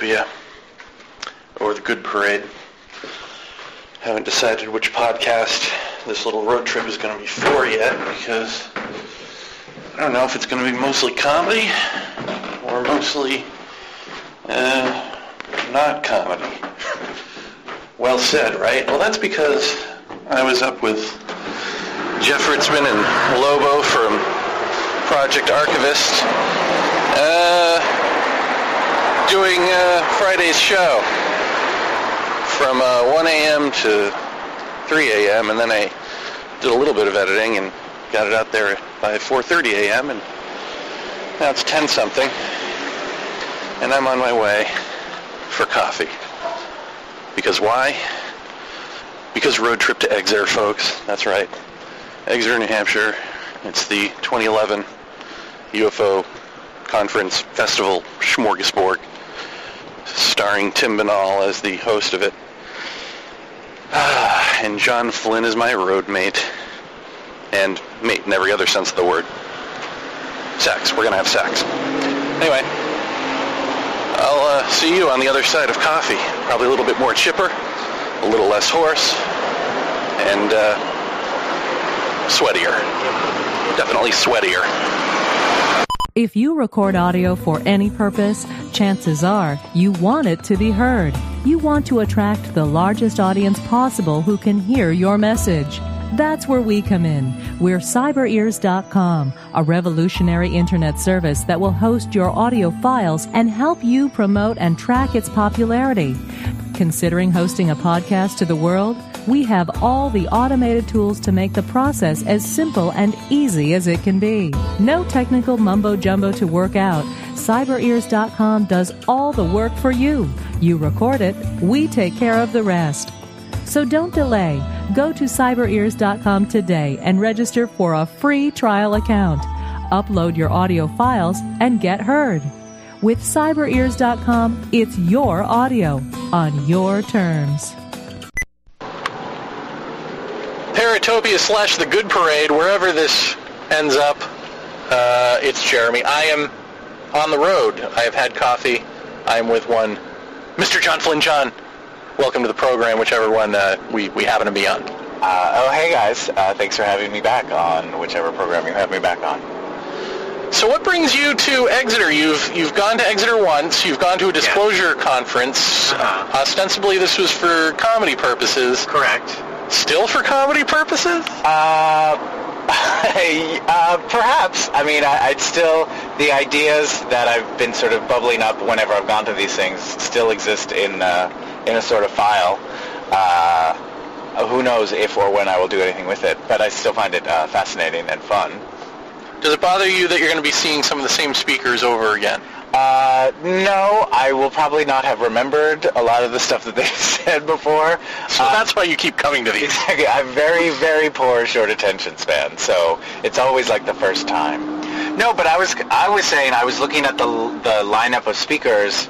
Paratopia, or the Good Parade. Haven't decided which podcast this little road trip is going to be for yet, because I don't know if it's going to be mostly comedy or mostly not comedy. Well said, right? Well, that's because I was up with Jeff Ritzman and Lobo from Project Archivist doing Friday's show from 1 a.m. to 3 a.m. and then I did a little bit of editing and got it out there by 4:30 a.m. and now it's 10-something and I'm on my way for coffee. Because why? Because road trip to Exeter, folks. That's right. Exeter, New Hampshire. It's the 2011 UFO Conference Festival Smorgasbord, starring Tim Binnall as the host of it. And John Flynn is my road mate. And mate in every other sense of the word. Sex. We're going to have sex. Anyway, I'll see you on the other side of coffee. Probably a little bit more chipper, a little less hoarse, and sweatier. Definitely sweatier. If you record audio for any purpose, chances are you want it to be heard. You want to attract the largest audience possible who can hear your message. That's where we come in. We're cyberears.com, a revolutionary internet service that will host your audio files and help you promote and track its popularity. Considering hosting a podcast to the world? We have all the automated tools to make the process as simple and easy as it can be. No technical mumbo-jumbo to work out. cyberears.com does all the work for you. You record it, we take care of the rest. So don't delay. Go to cyberears.com today and register for a free trial account. Upload your audio files and get heard. With cyberears.com, it's your audio on your terms. Paratopia / the Good Parade, wherever this ends up, it's Jeremy. I am on the road. I have had coffee. I am with one, Mr. John Flynn. John, welcome to the program, whichever one we happen to be on. Hey guys. Thanks for having me back on whichever program you have me back on. So what brings you to Exeter? You've gone to Exeter once. You've gone to a disclosure conference. Ostensibly, this was for comedy purposes. Correct. Still for comedy purposes? Perhaps. I mean, I'd still, the ideas that I've been sort of bubbling up whenever I've gone to these things still exist in a sort of file. Who knows if or when I will do anything with it, but I still find it fascinating and fun. Does it bother you that you're going to be seeing some of the same speakers over again? No, I will probably not have remembered a lot of the stuff that they've said before. So that's why you keep coming to these. Exactly. I have very, very poor short attention span, so it's always like the first time. No, but I was saying I was looking at the lineup of speakers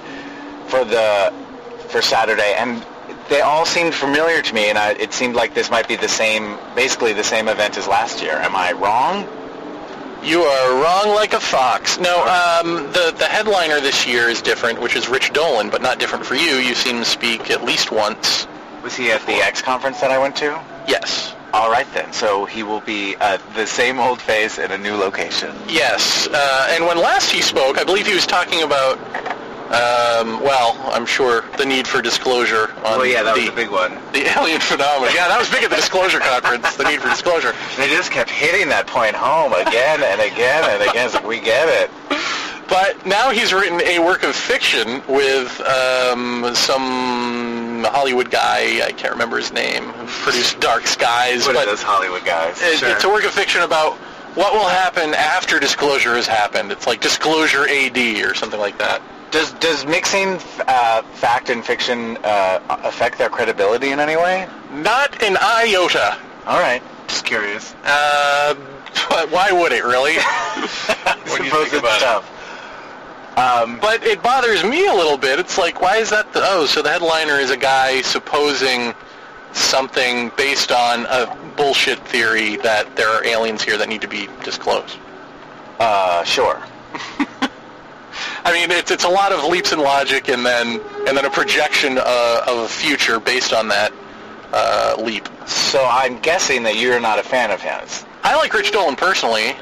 for Saturday, and they all seemed familiar to me, and it seemed like this might be basically the same event as last year. Am I wrong? You are wrong like a fox. No, the headliner this year is different, which is Rich Dolan, but not different for you. You've seen him speak at least once. Was he at the X conference that I went to? Yes. All right, then. So he will be the same old face in a new location. Yes. And when last he spoke, I believe he was talking about, I'm sure the need for disclosure on that was the big one. The alien phenomenon. Yeah, that was big at the disclosure conference, the need for disclosure. They just kept hitting that point home again and again and again. It's like, we get it. But now he's written a work of fiction with some Hollywood guy, I can't remember his name, who produced Dark Skies. What are those Hollywood guys? It's a work of fiction about what will happen after disclosure has happened. It's like Disclosure AD or something like that. Does mixing fact and fiction affect their credibility in any way? Not an iota. All right, just curious. But why would it, really? When you think about it. But it bothers me a little bit. It's like, why is that? So the headliner is a guy supposing something based on a bullshit theory that there are aliens here that need to be disclosed. Sure. I mean, it's a lot of leaps in logic and then a projection of a future based on that leap. So I'm guessing that you're not a fan of his. I like Rich Dolan personally.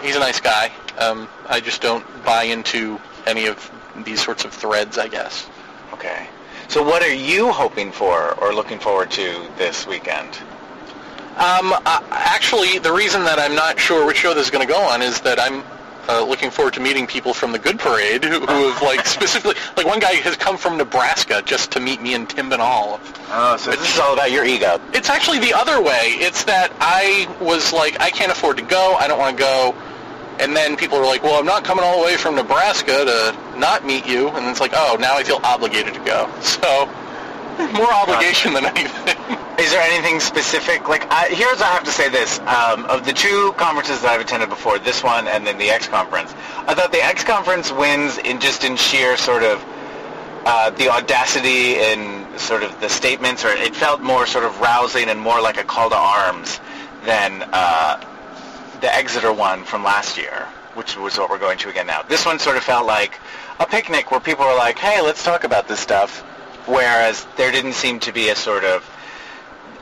He's a nice guy. I just don't buy into any of these sorts of threads, I guess. Okay. So what are you hoping for or looking forward to this weekend? Actually, the reason that I'm not sure which show this is going to go on is that I'm looking forward to meeting people from the Good Parade who have, like, specifically... Like, one guy has come from Nebraska just to meet me and Tim Binnall. Oh, so this is all about your ego. It's actually the other way. It's that I was like, I can't afford to go, I don't want to go. And then people are like, well, I'm not coming all the way from Nebraska to not meet you. And it's like, oh, now I feel obligated to go. So, more obligation than anything. Is there anything specific? Like, here's, I have to say this. Of the two conferences that I've attended before, this one and then the X conference, I thought the X conference wins in sheer sort of the audacity in sort of the statements, or it felt more sort of rousing and more like a call to arms than the Exeter one from last year, which was what we're going to again now. This one sort of felt like a picnic where people were like, hey, let's talk about this stuff, whereas there didn't seem to be a sort of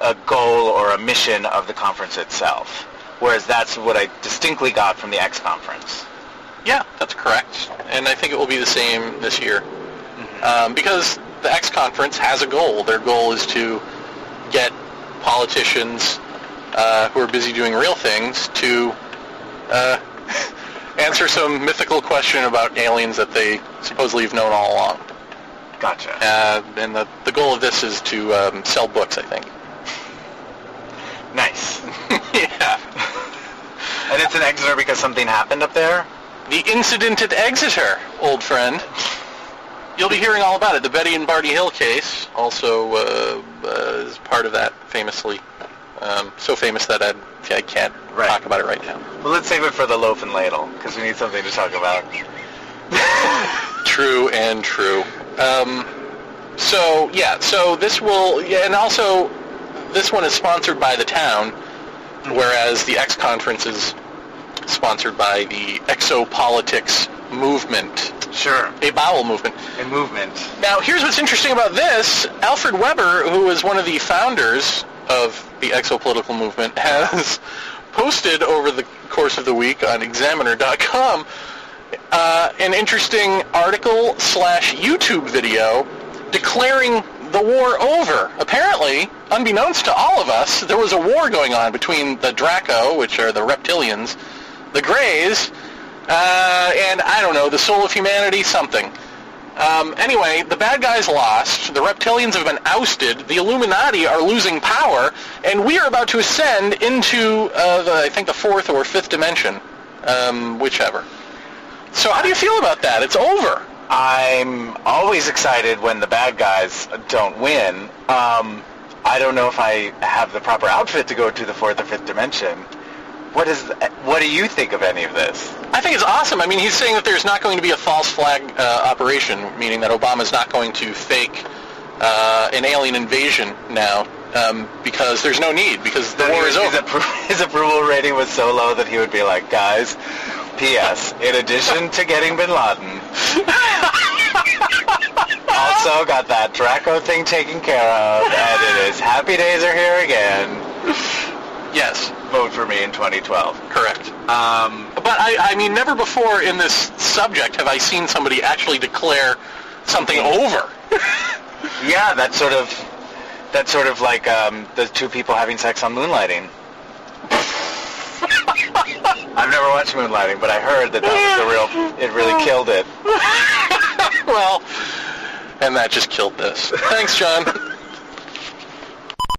a goal or a mission of the conference itself, whereas that's what I distinctly got from the X conference. Yeah, that's correct. And I think it will be the same this year. Because the X conference has a goal. Their goal is to get politicians who are busy doing real things to answer some mythical question about aliens that they supposedly have known all along. Gotcha. And the goal of this is to sell books, I think. Nice. Yeah. And it's in Exeter because something happened up there? The incident at Exeter, old friend. You'll be hearing all about it. The Betty and Barty Hill case also is part of that, famously. So famous that I can't talk about it right now. Well, let's save it for the loaf and ladle, because we need something to talk about. True and true. So this will... Yeah, and also, this one is sponsored by the town, whereas the X conference is sponsored by the exopolitics movement. Sure. A bowel movement. A movement. Now, here's what's interesting about this. Alfred Weber, who was one of the founders of the exopolitical movement, has posted over the course of the week on Examiner.com an interesting article / YouTube video declaring the war over. Apparently, unbeknownst to all of us, there was a war going on between the Draco, which are the reptilians, the Greys, and I don't know, the soul of humanity, something. Anyway, the bad guys lost, the reptilians have been ousted, the Illuminati are losing power, and we are about to ascend into, I think, the fourth or fifth dimension, whichever. So how do you feel about that? It's over. I'm always excited when the bad guys don't win. I don't know if I have the proper outfit to go to the fourth or fifth dimension. What do you think of any of this? I think it's awesome. I mean, he's saying that there's not going to be a false flag operation, meaning that Obama's not going to fake an alien invasion now, because there's no need, because the war is over. His approval rating was so low that he would be like, guys, P.S., in addition to getting Bin Laden, also got that Draco thing taken care of, and it is happy days are here again. Yes. Vote for me in 2012. Correct. But I mean, never before in this subject have I seen somebody actually declare something over. Yeah, that's sort of like the two people having sex on Moonlighting. I've never watched Moonlighting, but I heard that was it really killed it. Well, and that just killed this. Thanks, John.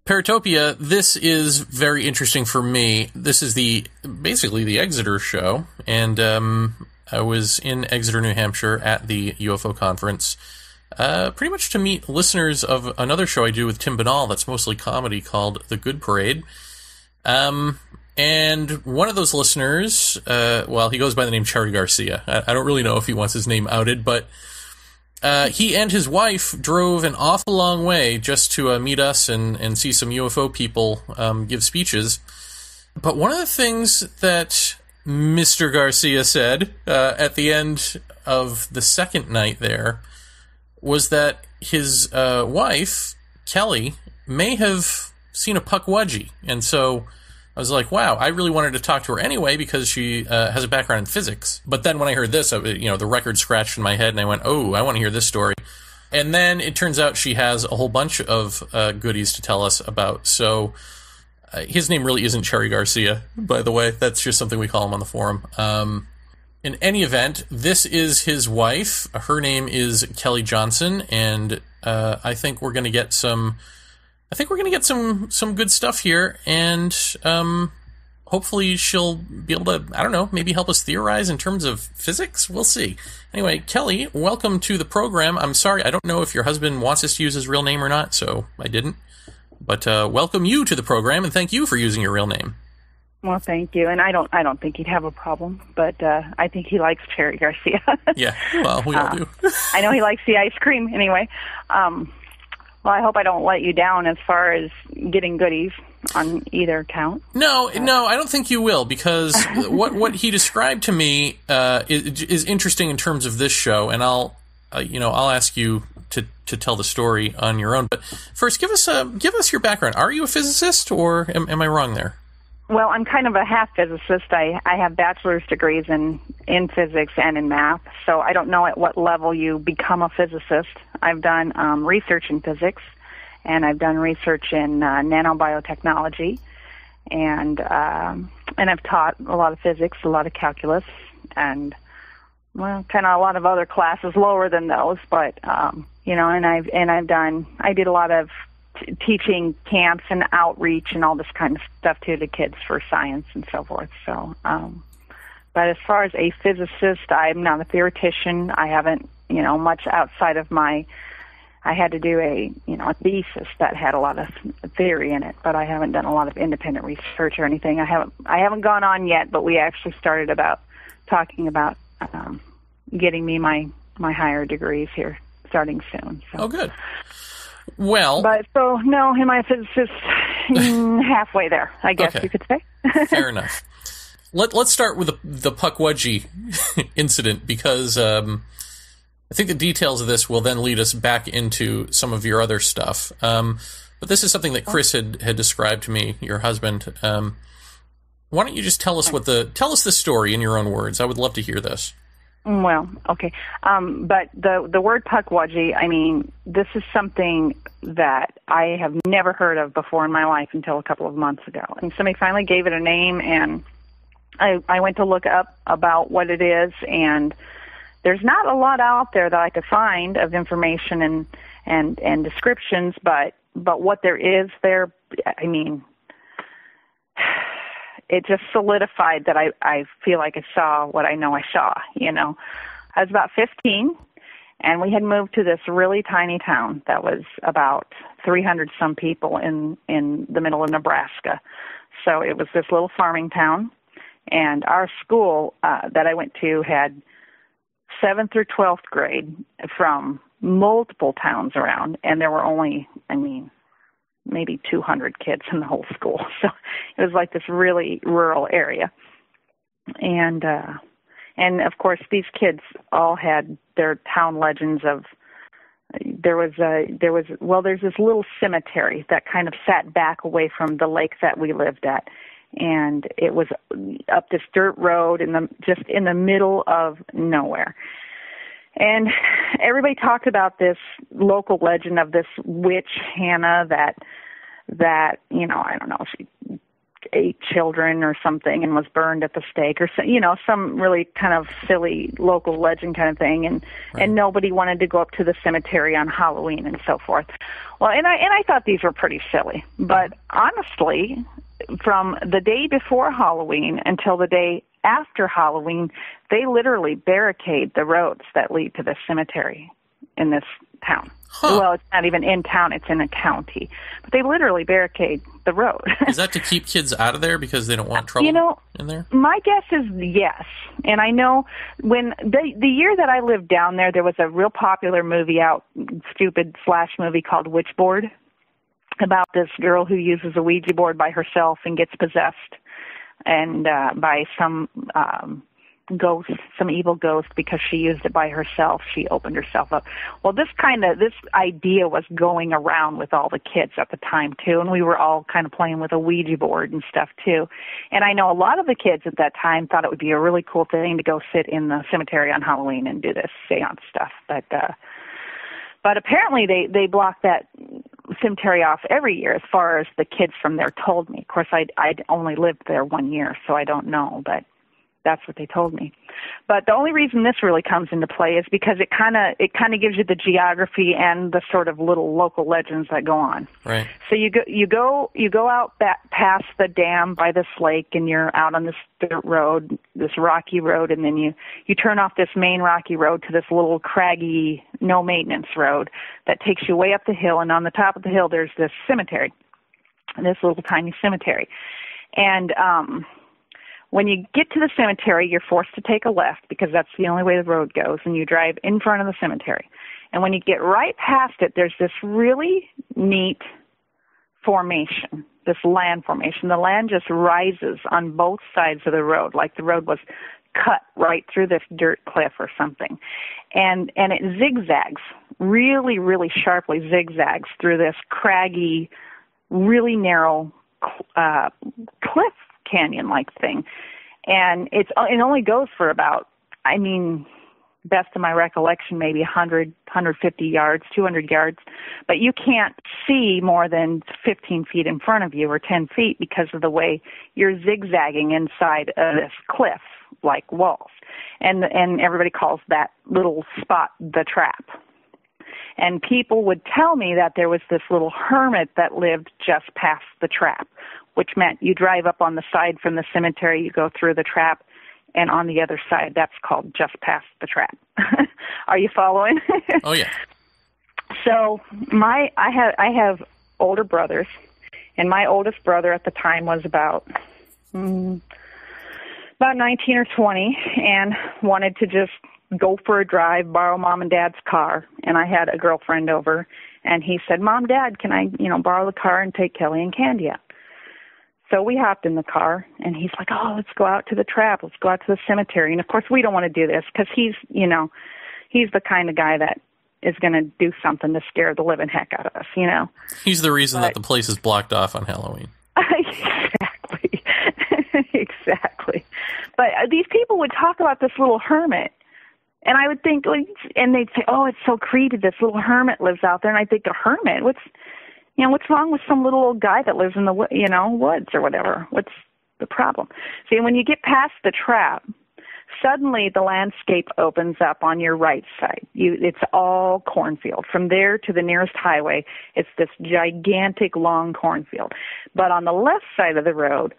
Paratopia, this is very interesting for me. This is basically the Exeter show, and I was in Exeter, New Hampshire at the UFO conference, pretty much to meet listeners of another show I do with Tim Binnall that's mostly comedy called The Good Parade. And one of those listeners, he goes by the name Charlie Garcia. I don't really know if he wants his name outed, but he and his wife drove an awful long way just to meet us and see some UFO people give speeches. But one of the things that Mr. Garcia said at the end of the second night there was that his wife, Kelly, may have seen a puckwudgie. And so I was like, wow, I really wanted to talk to her anyway because she has a background in physics. But then when I heard this, the record scratched in my head and I went, oh, I want to hear this story. And then it turns out she has a whole bunch of goodies to tell us about. So his name really isn't Cherry Garcia, by the way. That's just something we call him on the forum. In any event, this is his wife. Her name is Kelly Johnson, and I think we're going to get some good stuff here, and hopefully she'll be able to, I don't know, maybe help us theorize in terms of physics. We'll see. Anyway, Kelly, welcome to the program. I'm sorry, I don't know if your husband wants us to use his real name or not, so I didn't. But welcome you to the program, and thank you for using your real name. Well, thank you, and I don't think he'd have a problem, but I think he likes Cherry Garcia. Yeah, well, we all do. I know he likes the ice cream anyway. Well, I hope I don't let you down as far as getting goodies on either count. No, I don't think you will, because what he described to me is interesting in terms of this show, and I'll ask you to tell the story on your own. But first, give us your background. Are you a physicist, or am I wrong there? Well, I'm kind of a half physicist. I have bachelor's degrees in physics and in math, so I don't know at what level you become a physicist. I've done research in physics, and I've done research in nanobiotechnology, and I've taught a lot of physics, a lot of calculus, and kind of a lot of other classes lower than those. But I did a lot of teaching camps and outreach and all this kind of stuff to the kids for science and so forth. So, but as far as a physicist, I'm not a theoretician. I haven't, much outside of I had to do a thesis that had a lot of theory in it, but I haven't done a lot of independent research or anything. I haven't gone on yet, but we actually started talking about getting me my higher degrees here starting soon. So. Oh, good. Well, but so no, am I a physicist? Halfway there, I guess you could say. Fair enough. Let's start with the puckwudgie incident, because I think the details of this will then lead us back into some of your other stuff. But this is something that Chris had described to me, your husband. Why don't you just tell us the story in your own words? I would love to hear this. Well, okay. But the word puckwudgie, I mean, this is something that I have never heard of before in my life until a couple of months ago. And somebody finally gave it a name, and I went to look up about what it is, and there's not a lot out there that I could find of information and descriptions, but what there is there, I mean, it just solidified that I feel like I saw what I know I saw, I was about 15, and we had moved to this really tiny town that was about 300-some people in the middle of Nebraska. So it was this little farming town, and our school that I went to had 7th through 12th grade from multiple towns around, and there were only, maybe 200 kids in the whole school. So it was like this really rural area. And of course these kids all had their town legends of, there's this little cemetery that kind of sat back away from the lake that we lived at. And it was up this dirt road just in the middle of nowhere. And everybody talked about this local legend of this witch, Hannah, that I don't know, she ate children or something and was burned at the stake, or some really kind of silly local legend kind of thing. And nobody wanted to go up to the cemetery on Halloween and so forth. Well, and I thought these were pretty silly. But honestly, from the day before Halloween until the day after Halloween, they literally barricade the roads that lead to the cemetery in this town. Huh. Well, it's not even in town, it's in a county. But they literally barricade the road. Is that to keep kids out of there because they don't want trouble in there? My guess is yes. And I know when the year that I lived down there was a real popular movie out, stupid slash movie called Witchboard, about this girl who uses a Ouija board by herself and gets possessed. and by some ghost, some evil ghost, because she used it by herself. She opened herself up. Well, this idea was going around with all the kids at the time too, and we were all kind of playing with a Ouija board and stuff too. And I know a lot of the kids at that time thought it would be a really cool thing to go sit in the cemetery on Halloween and do this seance stuff. But apparently they blocked that cemetery off every year, as far as the kids from there told me. Of course, I'd only lived there 1 year, so I don't know, but that's what they told me. But the only reason this really comes into play is because it kind of gives you the geography and the sort of little local legends that go on. Right. So you go out past the dam by this lake, and you're out on this dirt road, this rocky road, and then you turn off this main rocky road to this little craggy, no maintenance road that takes you way up the hill. And on the top of the hill, there's this cemetery, this little tiny cemetery, and when you get to the cemetery, you're forced to take a left because that's the only way the road goes, and you drive in front of the cemetery. And when you get right past it, there's this really neat formation, this land formation. The land just rises on both sides of the road, like the road was cut right through this dirt cliff or something. And it zigzags, really, really sharply zigzags through this craggy, really narrow cliff canyon-like thing. And it only goes for about, best of my recollection, maybe 100, 150 yards, 200 yards. But you can't see more than 15 feet in front of you or 10 feet because of the way you're zigzagging inside of this cliff like walls. And everybody calls that little spot the trap. And people would tell me that there was this little hermit that lived just past the trap, which meant you drive up on the side from the cemetery, you go through the trap, and on the other side, that's called just past the trap. Are you following? Oh, yeah. So I have older brothers, and my oldest brother at the time was about 19 or 20, and wanted to just go for a drive, borrow Mom and Dad's car. And I had a girlfriend over, and he said, Mom, Dad, can I, borrow the car and take Kelly and Candy out? So we hopped in the car, and he's like, oh, let's go out to the trap. Let's go out to the cemetery. And, of course, we don't want to do this because he's the kind of guy that is going to do something to scare the living heck out of us, He's the reason that the place is blocked off on Halloween. Exactly. Exactly. But these people would talk about this little hermit, and I would think, and they'd say, oh, it's so creepy. This little hermit lives out there. And I think, a hermit? What's wrong with some little old guy that lives in the woods or whatever? What's the problem? See, when you get past the trap, suddenly the landscape opens up on your right side. It's all cornfield. From there to the nearest highway, it's this gigantic long cornfield. But on the left side of the road,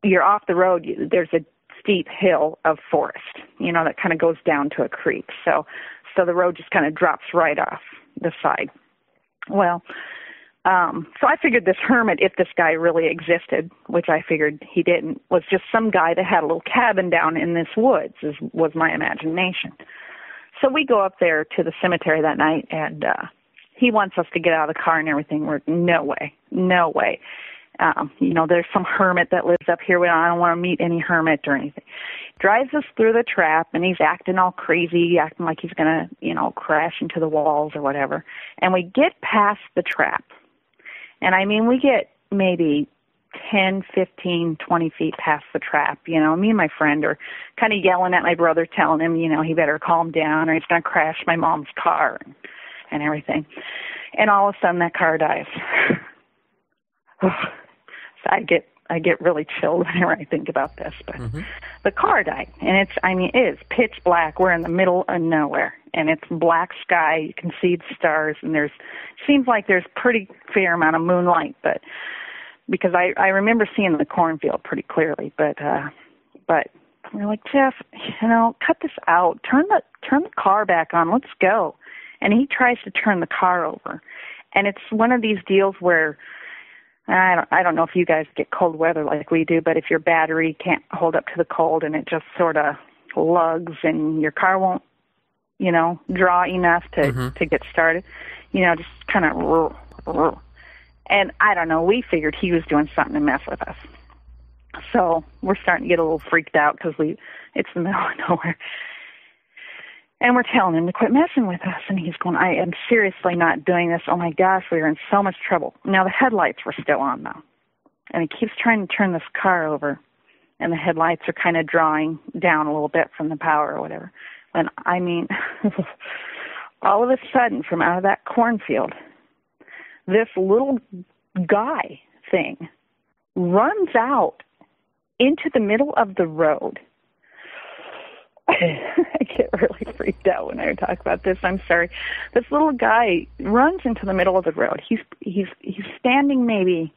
you're off the road. There's a steep hill of forest, that kind of goes down to a creek. So the road just kind of drops right off the side. Well, so I figured this hermit, if this guy really existed, which I figured he didn't, was just some guy that had a little cabin down in this woods, was my imagination. So we go up there to the cemetery that night, and he wants us to get out of the car and everything. We're, no way. There's some hermit that lives up here. I don't want to meet any hermit or anything. Drives us through the trap, and he's acting all crazy, acting like he's going to, crash into the walls or whatever. And we get past the trap. And, we get maybe 10, 15, 20 feet past the trap. Me and my friend are kind of yelling at my brother, telling him, he better calm down or he's going to crash my mom's car and everything. And all of a sudden that car dies. So I get really chilled whenever I think about this, but the car died, and it is pitch black. We're in the middle of nowhere, and it's black sky. You can see the stars, and seems like there's pretty fair amount of moonlight, but because I remember seeing the cornfield pretty clearly, but we're like, Jeff, cut this out. Turn the car back on. Let's go. And he tries to turn the car over, and it's one of these deals where I don't know if you guys get cold weather like we do, but if your battery can't hold up to the cold and it just sort of lugs and your car won't, draw enough to get started, just kind of, And I don't know, we figured he was doing something to mess with us. So we're starting to get a little freaked out because it's the middle of nowhere. And we're telling him to quit messing with us. And he's going, I am seriously not doing this. Oh, my gosh, we are in so much trouble. Now, the headlights were still on, though. And he keeps trying to turn this car over. And the headlights are kind of drawing down a little bit from the power or whatever. And, I mean, all of a sudden, from out of that cornfield, this little guy thing runs out into the middle of the road. I get really freaked out when I talk about this. I'm sorry. This little guy runs into the middle of the road. He's standing maybe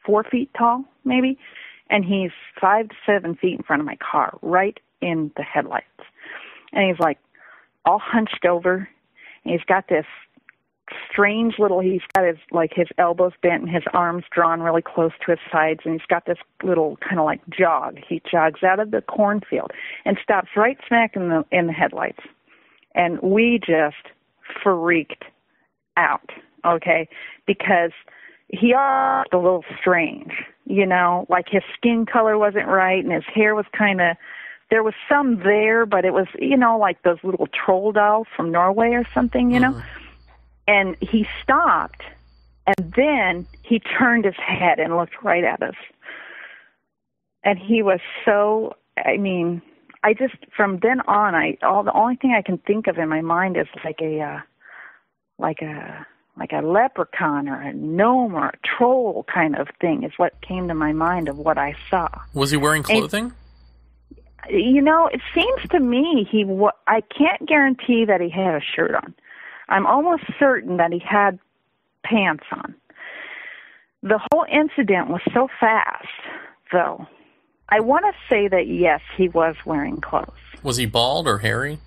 4 feet tall, maybe, and he's 5 to 7 feet in front of my car, right in the headlights. And he's like all hunched over, and he's got this strange little, he's got his elbows bent and his arms drawn really close to his sides, and he's got this little kind of like jog. He jogs out of the cornfield and stops right smack in the headlights. And we just freaked out, okay? Because he looked a little strange, you know, like his skin color wasn't right and his hair was kind of, there was some there, but it was, you know, like those little troll dolls from Norway or something, you know? And he stopped, and then he turned his head and looked right at us. And he was so, I mean, I just, from then on, the only thing I can think of in my mind is like a leprechaun or a gnome or a troll kind of thing is what came to my mind of what I saw. Was he wearing clothing? And, you know, it seems to me I can't guarantee that he had a shirt on. I'm almost certain that he had pants on. The whole incident was so fast, though. I want to say that, yes, he was wearing clothes. Was he bald or hairy?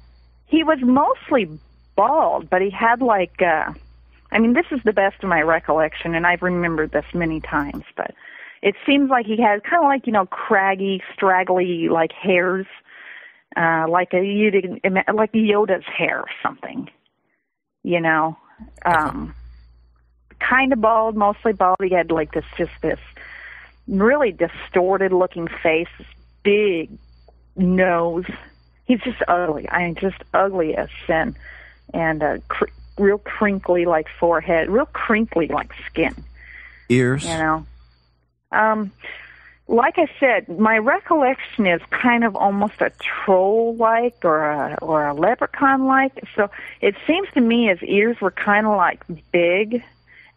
He was mostly bald, but he had this is the best of my recollection, and I've remembered this many times, but it seems like he had kind of like, you know, craggy, straggly, like hairs, like Yoda's hair or something. You know, kind of bald, mostly bald. He had like this really distorted looking face, this big nose. He's just ugly. I mean, just ugly as sin. And real crinkly like forehead, real crinkly like skin. Ears. You know. Like I said, my recollection is kind of almost a troll-like or a leprechaun-like. So it seems to me his ears were kind of like big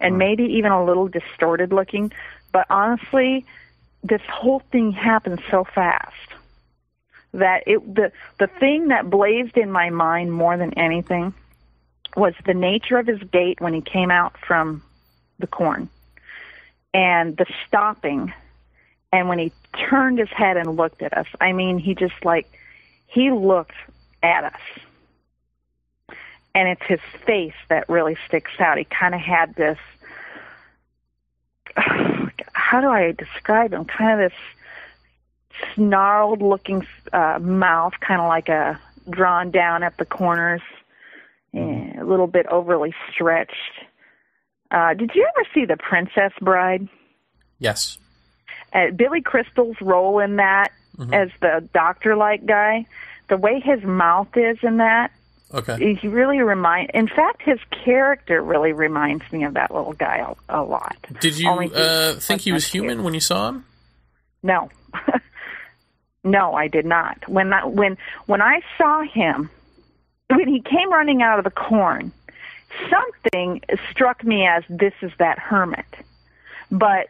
and maybe even a little distorted-looking. But honestly, this whole thing happened so fast that the thing that blazed in my mind more than anything was the nature of his gait when he came out from the corn and the stopping. And when he turned his head and looked at us, I mean, he looked at us. And it's his face that really sticks out. He kind of had this, how do I describe him? Kind of this snarled looking mouth, kind of like drawn down at the corners, a little bit overly stretched. Did you ever see The Princess Bride? Yes. Billy Crystal's role in that as the doctor-like guy, the way his mouth is in that, he really in fact, his character really reminds me of that little guy a lot. Did you think he was human when you saw him? No. No, I did not. When I saw him, when he came running out of the corn, something struck me as this is that hermit. But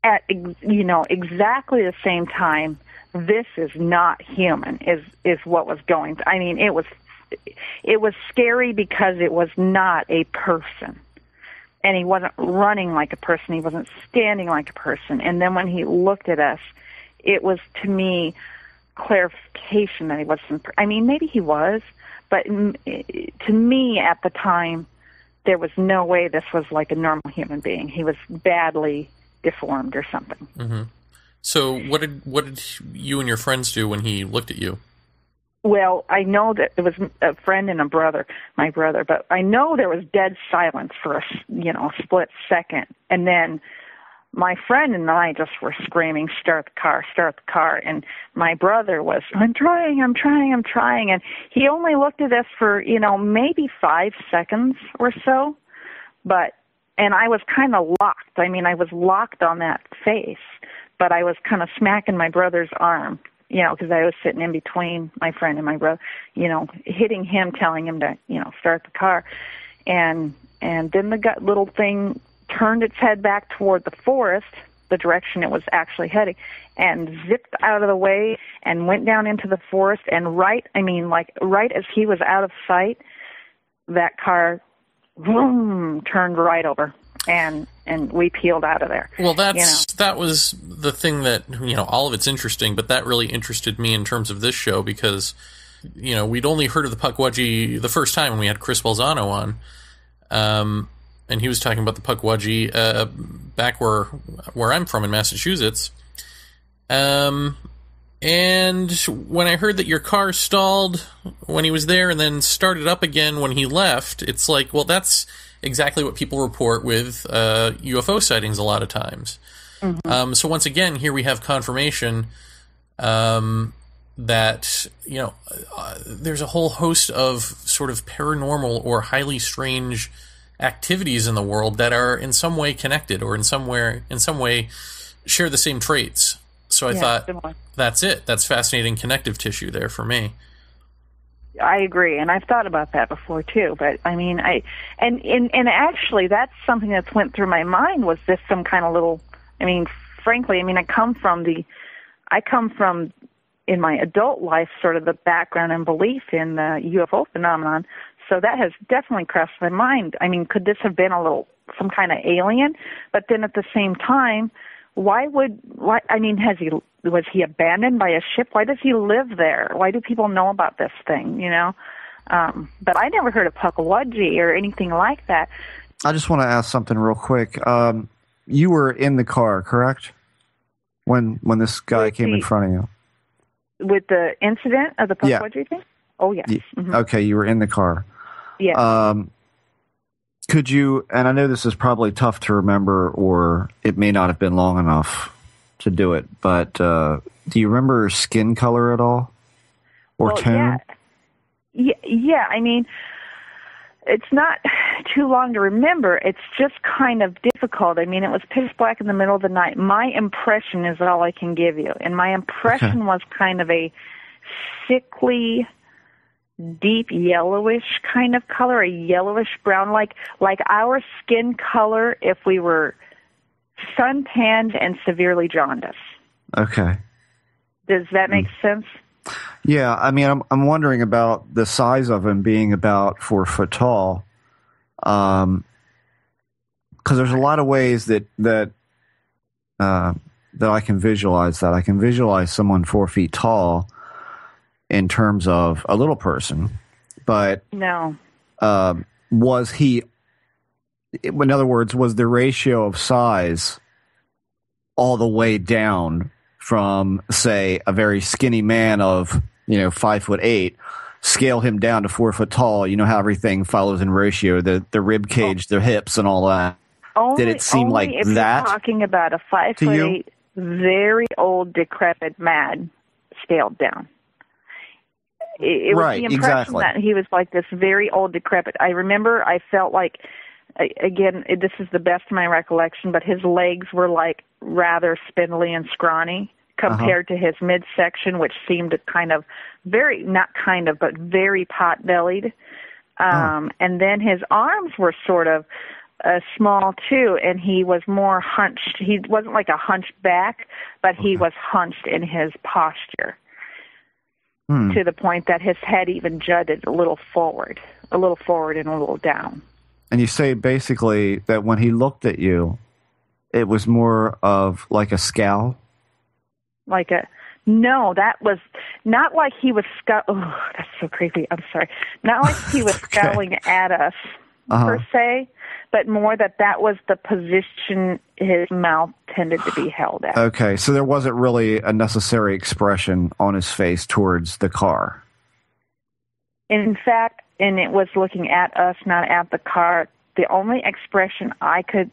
at exactly the same time, this is not human is what was going. I mean, it was scary because it was not a person, and he wasn't running like a person. He wasn't standing like a person. And then when he looked at us, it was to me clarification that he wasn't. I mean, maybe he was, but to me at the time, there was no way this was like a normal human being. He was badly deformed or something. Mm-hmm. So what did you and your friends do when he looked at you? Well, I know that there was a friend and my brother, but I know there was dead silence for a split second. And then my friend and I just were screaming, start the car. And my brother was, I'm trying. And he only looked at us for, maybe 5 seconds or so. And I was kind of locked. I mean, I was locked on that face, but I was kind of smacking my brother's arm, because I was sitting in between my friend and my brother, hitting him, telling him to, start the car. And then the little thing turned its head back toward the forest, the direction it was actually heading, and zipped out of the way and went down into the forest. And right as he was out of sight, that car, boom, turned right over. And we peeled out of there. Well, that was the thing that, all of it's interesting, but that really interested me in terms of this show because, we'd only heard of the Pukwudgie the first time when we had Chris Balzano on, and he was talking about the Pukwudgie back where I'm from in Massachusetts. And when I heard that your car stalled when he was there and then started up again when he left, it's like, well, that's exactly what people report with UFO sightings a lot of times. Mm-hmm. So once again, here we have confirmation that, there's a whole host of sort of paranormal or highly strange activities in the world that are in some way connected or in some way share the same traits. So I thought, that's it. That's fascinating connective tissue there for me. I agree, and I've thought about that before too. But I mean, and actually, that's something that's went through my mind. Was this some kind of little? I mean, frankly, I come from in my adult life sort of the background and belief in the UFO phenomenon. So that has definitely crossed my mind. I mean, could this have been some kind of alien? But then at the same time, was he abandoned by a ship? Why does he live there? Why do people know about this thing, But I never heard of Pukwudgie or anything like that. I just want to ask something real quick. You were in the car, correct? When this guy came in front of you? With the incident of the Pukwudgie thing? Oh, yes. Mm-hmm. Okay, you were in the car. Yeah. Could you, and I know this is probably tough to remember or it may not have been long enough to do it, but do you remember skin color at all? Or tone? Yeah. I mean, it's not too long to remember. It's just kind of difficult. I mean, it was pitch black in the middle of the night. My impression is all I can give you. And my impression was kind of a sickly, deep yellowish kind of color, a yellowish brown, like our skin color if we were suntanned and severely jaundiced. Okay. Does that make sense? Yeah, I mean, I'm wondering about the size of him being about 4 foot tall, because there's a lot of ways that I can visualize that. I can visualize someone 4 feet tall in terms of a little person, but no. Was he? In other words, was the ratio of size all the way down from, say, a very skinny man of 5'8", scale him down to 4 foot tall? You know how everything follows in ratio, the rib cage, the hips, and all that. Did it seem like if that? You're talking about a 5'8", very old, decrepit man scaled down. It was the impression that he was like this very old, decrepit. I remember I felt like, again, this is the best of my recollection, but his legs were like rather spindly and scrawny compared to his midsection, which seemed very pot-bellied. And then his arms were sort of small too, and he was more hunched. He wasn't like a hunchback, but he was hunched in his posture. To the point that his head even jutted a little forward and a little down. And you say basically that when he looked at you, it was more of like a scowl? No, that was not like he was oh, that's so creepy. I'm sorry. Not like he was scowling at us per se, but more that was the position his mouth tended to be held at. Okay, so there wasn't really a necessary expression on his face towards the car. In fact, and it was looking at us, not at the car. The only expression I could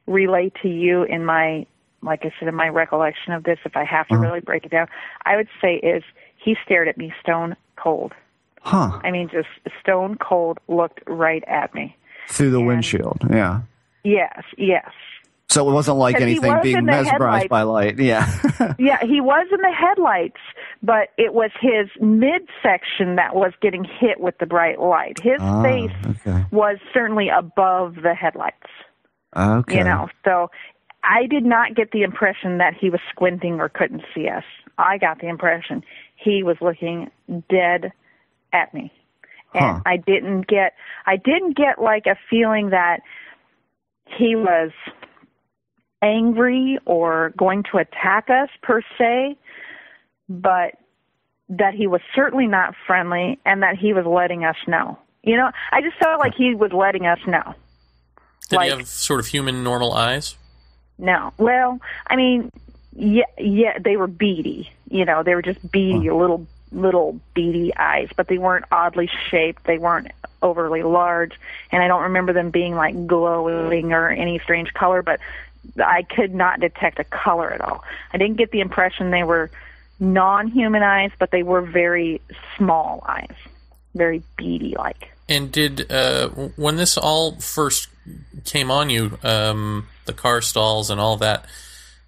relay to you in my, like I said, in my recollection of this, if I have to really break it down, I would say is he stared at me stone cold. Huh. I mean, just stone cold, looked right at me. Through the windshield, yeah. Yes. So it wasn't like anything being mesmerized by light. Yeah. Yeah, he was in the headlights, but it was his midsection that was getting hit with the bright light. His face was certainly above the headlights. Okay. You know, so I did not get the impression that he was squinting or couldn't see us. I got the impression he was looking dead at me. And I didn't get like a feeling that he was angry or going to attack us per se, but that he was certainly not friendly and that he was letting us know. You know, I just felt like he was letting us know. Did he have sort of human normal eyes? No. Well, I mean, yeah, they were beady. You know, they were just beady, little beady eyes, but they weren't oddly shaped. They weren't overly large, and I don't remember them being like glowing or any strange color, but I could not detect a color at all. I didn't get the impression they were non-human eyes, but they were very small eyes, very beady-like. And did, when this all first came on you, the car stalls and all that,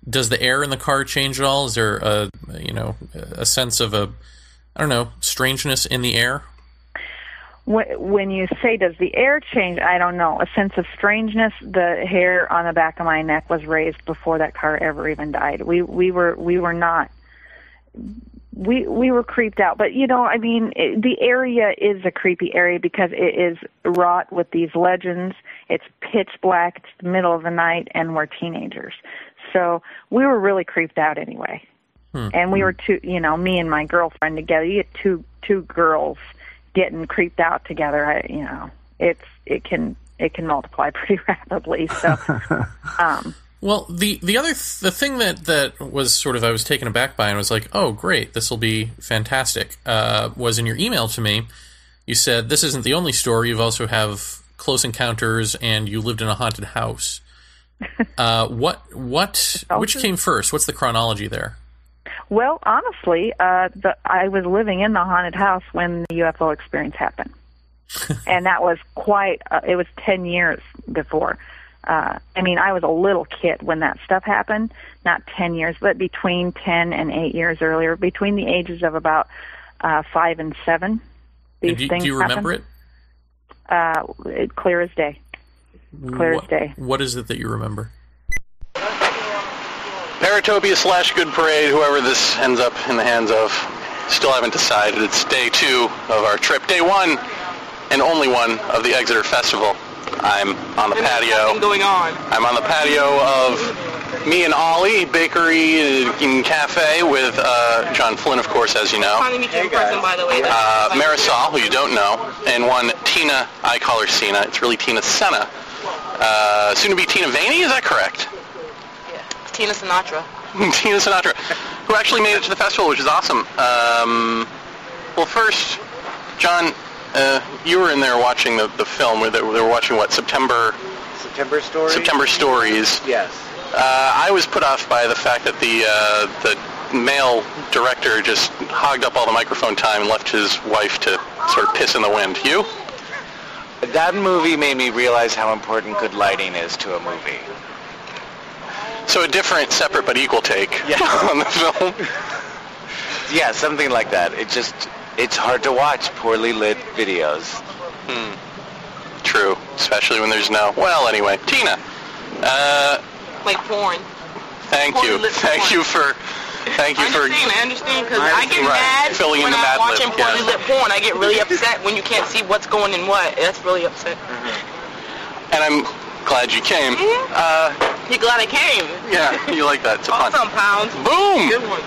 does the air in the car change at all? Is there a sense of strangeness in the air? When you say, does the air change, I don't know. A sense of strangeness, the hair on the back of my neck was raised before that car ever even died. We were creeped out. But, you know, I mean, the area is a creepy area because it is wrought with these legends. It's pitch black, it's the middle of the night, and we're teenagers. So we were really creeped out anyway. And we were me and my girlfriend together. You get two girls getting creeped out together. It can multiply pretty rapidly. So, well, the thing that was sort of I was taken aback by and was like, oh great, this will be fantastic. Was in your email to me, you said this isn't the only story. You also have close encounters, and you lived in a haunted house. Which came first? What's the chronology there? Well, honestly, I was living in the haunted house when the UFO experience happened. And that was it was 10 years before. I mean, I was a little kid when that stuff happened, not 10 years, but between 10 and 8 years earlier, between the ages of about 5 and 7. These things do you remember it? Clear as day. Clear as day. What is it that you remember? Paratopia / Good Parade, whoever this ends up in the hands of, still haven't decided. It's day 2 of our trip. Day 1 and only one of the Exeter Festival. I'm on the patio. Going on. I'm on the patio of me and Ollie, bakery and cafe with John Flynn, of course, as you know. By the way. Marisol, who you don't know, and one Tina. I call her Sena. It's really Tina Sena. Soon to be Tina Vaeni, is that correct? Tina Sinatra. Tina Sinatra, who actually made it to the festival, which is awesome. Well, first, John, you were in there watching the film. They were watching what, September Stories? September Stories. Yes. I was put off by the fact that the male director just hogged up all the microphone time and left his wife to sort of piss in the wind. You? That movie made me realize how important good lighting is to a movie. So a different, separate, but equal take on the film? Yeah, something like that. It's hard to watch poorly lit videos. True, especially when there's no... Well, anyway, Tina. Like porn. Thank you. Thank you for... I understand, because I get mad filling when in the I'm Mad watching Lib, poorly lit porn. I get really upset when you can't see what's going in what. That's really upset. And I'm glad you came. You're glad I came. Yeah, you like that. It's a fun. Awesome, Pounds. Boom! Good one.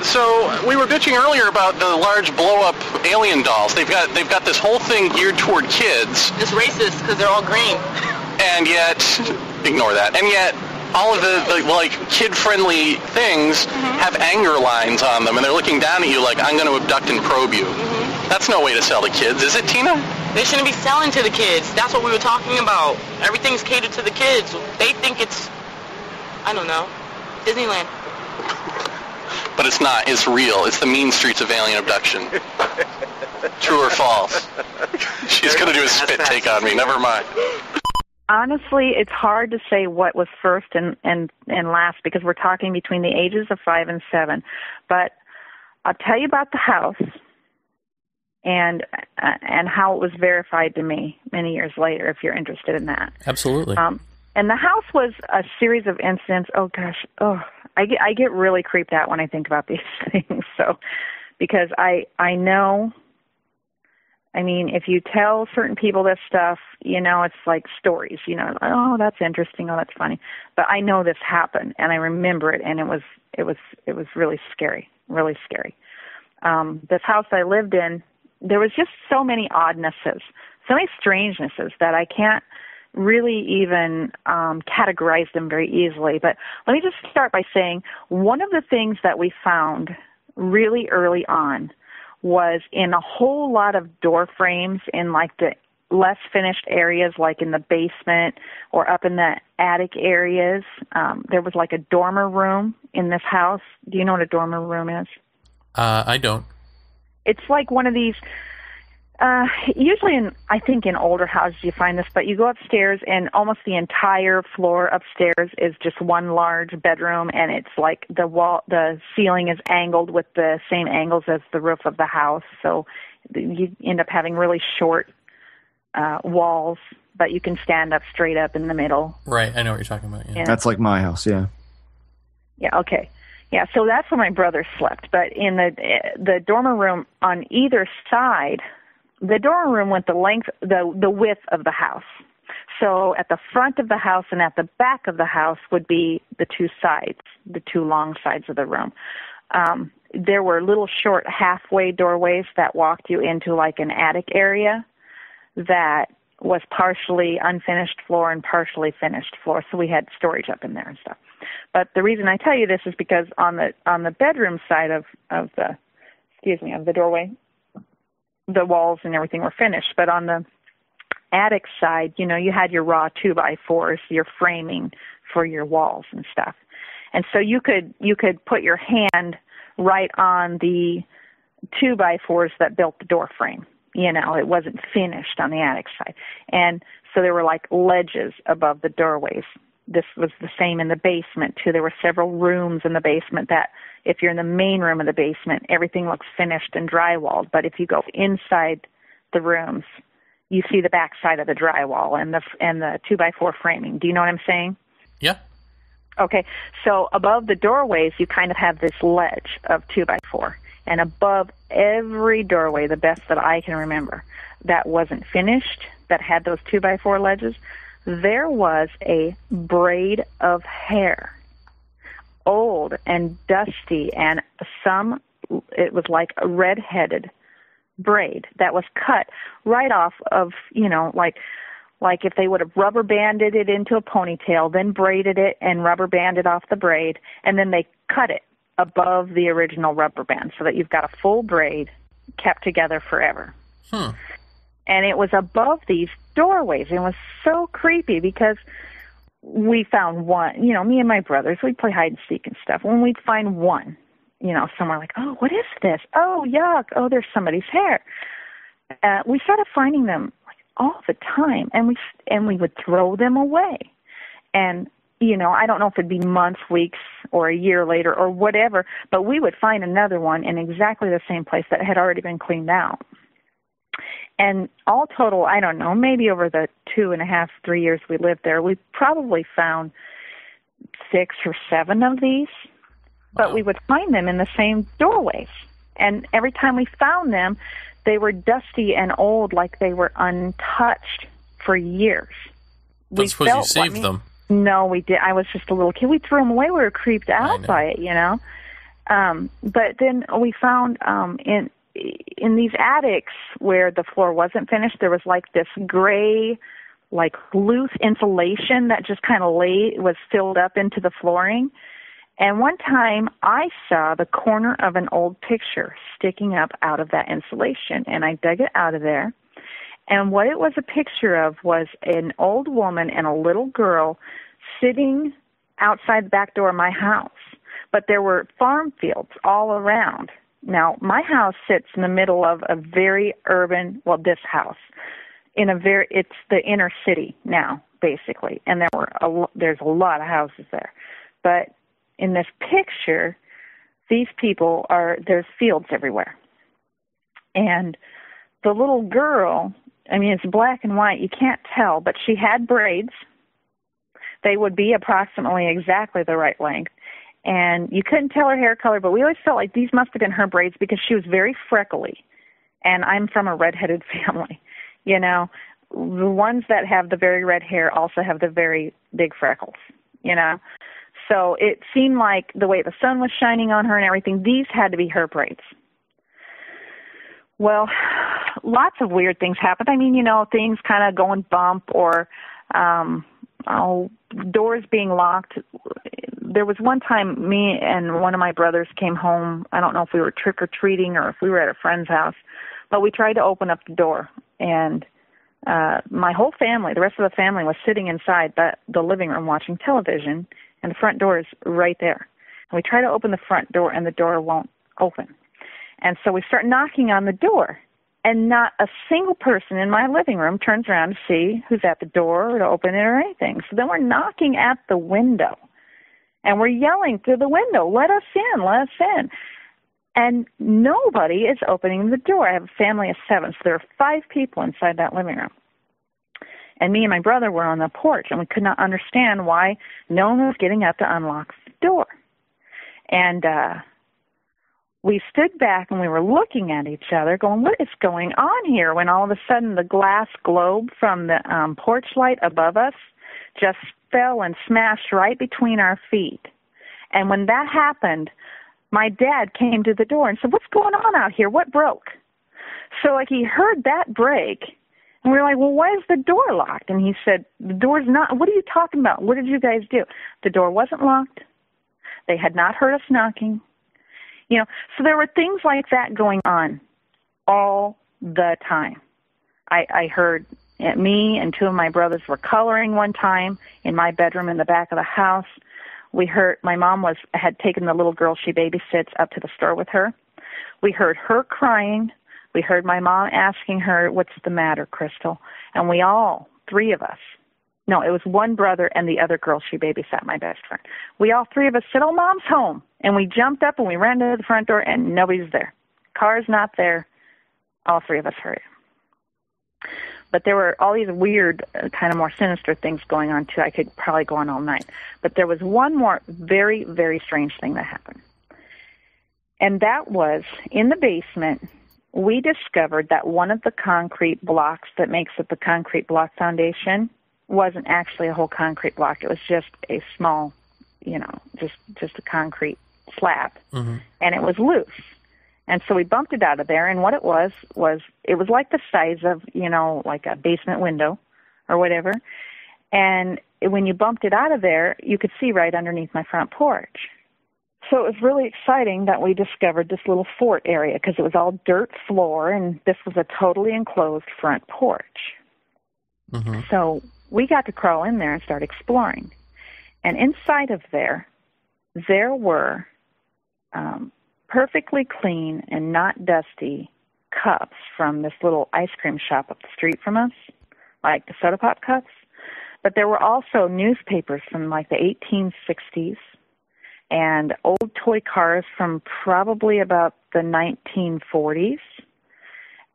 So we were bitching earlier about the large blow-up alien dolls. They've got this whole thing geared toward kids. It's racist because they're all green. And yet, ignore that. And yet, all of the like kid-friendly things have anger lines on them, and they're looking down at you like, I'm going to abduct and probe you. That's no way to sell to kids, is it, Tina? They shouldn't be selling to the kids. That's what we were talking about. Everything's catered to the kids. They think it's, I don't know, Disneyland. But it's not. It's real. It's the mean streets of alien abduction. True or false? She's going to do a spit take on me. Never mind. Honestly, it's hard to say what was first and last because we're talking between the ages of 5 and 7. But I'll tell you about the house and how it was verified to me many years later, if you're interested in that. Absolutely. And the house was a series of incidents. Oh gosh, I get really creeped out when I think about these things. So, because I know. I mean, if you tell certain people this stuff, you know, it's like stories, you know, oh, that's interesting, oh, that's funny. But I know this happened, and I remember it, and it was really scary, really scary. This house I lived in, there was just so many oddnesses, so many strangenesses that I can't really even categorize them very easily. But let me just start by saying one of the things that we found really early on was in a whole lot of door frames in like the less finished areas, like in the basement or up in the attic areas. There was like a dormer room in this house. Do you know what a dormer room is? I don't. It's like one of these, usually I think in older houses you find this, but you go upstairs and almost the entire floor upstairs is just one large bedroom, and it's like the ceiling is angled with the same angles as the roof of the house, so you end up having really short walls, but you can stand up straight up in the middle. Right, I know what you're talking about. Yeah. That's like my house, yeah. Yeah, okay. Yeah, so that's where my brother slept, but in the dormer room on either side, the dormer room went the width of the house. So at the front of the house and at the back of the house would be the two sides, the two long sides of the room. There were little short halfway doorways that walked you into like an attic area that was partially unfinished floor and partially finished floor. So we had storage up in there and stuff. But the reason I tell you this is because on the bedroom side of the doorway, the walls and everything were finished, but on the attic side, you know, you had your raw 2x4s, your framing for your walls and stuff. And so you could put your hand right on the 2x4s that built the door frame. You know, it wasn't finished on the attic side. And so there were like ledges above the doorways. This was the same in the basement too. There were several rooms in the basement that if you're in the main room of the basement, everything looks finished and drywalled. But if you go inside the rooms, you see the back side of the drywall and the 2x4 framing. Do you know what I'm saying? Yeah. Okay. So above the doorways, you kind of have this ledge of 2x4. And above every doorway, the best that I can remember, that wasn't finished, that had those 2x4 ledges, there was a braid of hair, old and dusty, and it was like a red-headed braid that was cut right off of, you know, like if they would have rubber banded it into a ponytail, then braided it and rubber banded off the braid, and then they cut it above the original rubber band so that you've got a full braid kept together forever. And it was above these doorways. It was so creepy because we found one, you know, me and my brothers, we'd play hide and seek and stuff. When we'd find one, you know, somewhere like, oh, what is this? Oh, yuck. Oh, there's somebody's hair. We started finding them like all the time, and we would throw them away. And, you know, I don't know if it'd be months, weeks, or a year later or whatever, but we would find another one in exactly the same place that had already been cleaned out. And all total, I don't know, maybe over the 2.5, 3 years we lived there, we probably found 6 or 7 of these. But we would find them in the same doorways. And every time we found them, they were dusty and old, like they were untouched for years. Don't suppose you saved them? No, we did. I was just a little kid. We threw them away. We were creeped out by it, you know. But then we found in these attics where the floor wasn't finished, there was like this gray like loose insulation that just kind of was filled up into the flooring. And one time I saw the corner of an old picture sticking up out of that insulation, and I dug it out of there. And what it was a picture of was an old woman and a little girl sitting outside the back door of my house. But there were farm fields all around. Now, my house sits in the middle of a very urban, well, this house, it's the inner city now, basically. And there's a lot of houses there. But in this picture, these people there's fields everywhere. And the little girl, I mean, it's black and white, you can't tell, but she had braids. They would be approximately exactly the right length. And you couldn't tell her hair color, but we always felt like these must have been her braids because she was very freckly. And I'm from a redheaded family. You know, the ones that have the very red hair also have the very big freckles, you know. So it seemed like the way the sun was shining on her and everything, these had to be her braids. Well, lots of weird things happened. I mean, you know, things kind of going bump or doors being locked. There was one time me and one of my brothers came home. I don't know if we were trick-or-treating or if we were at a friend's house, but we tried to open up the door. And my whole family, the rest of the family, was sitting inside the living room watching television, and the front door is right there. And we try to open the front door, and the door won't open. And so we start knocking on the door, and not a single person in my living room turns around to see who's at the door or to open it or anything. So then we're knocking at the window, and we're yelling through the window, let us in, let us in. And nobody is opening the door. I have a family of 7, so there are 5 people inside that living room. And me and my brother were on the porch, and we could not understand why no one was getting up to unlock the door. And we stood back, and we were looking at each other, going, what is going on here? When all of a sudden the glass globe from the porch light above us just fell and smashed right between our feet. And when that happened, my dad came to the door and said, what's going on out here? What broke? So, like, he heard that break, and we were like, well, why is the door locked? And he said, the door's not, what are you talking about? What did you guys do? The door wasn't locked. They had not heard us knocking. You know, so there were things like that going on all the time. I heard me and 2 of my brothers were coloring one time in my bedroom in the back of the house. We heard my mom had taken the little girl she babysits up to the store with her. We heard her crying. We heard my mom asking her, what's the matter, Crystal? And we all, 3 of us, no, it was one brother and the other girl she babysat, my best friend. We all 3 of us said, oh, Mom's home. And we jumped up and we ran to the front door and nobody's there. Car's not there. All 3 of us heard it. But there were all these weird, kind of more sinister things going on, too. I could probably go on all night. But there was one more very, very strange thing that happened. And that was, in the basement, we discovered that one of the concrete blocks that makes up the concrete block foundation wasn't actually a whole concrete block. It was just a small, you know, just a concrete slab. Mm-hmm. And it was loose. And so we bumped it out of there, and what it was it was like the size of, you know, like a basement window or whatever. And when you bumped it out of there, you could see right underneath my front porch. So it was really exciting that we discovered this little fort area because it was all dirt floor, and this was a totally enclosed front porch. Mm-hmm. So we got to crawl in there and start exploring. And inside of there were perfectly clean and not dusty cups from this little ice cream shop up the street from us, like the soda pop cups. But there were also newspapers from like the 1860s and old toy cars from probably about the 1940s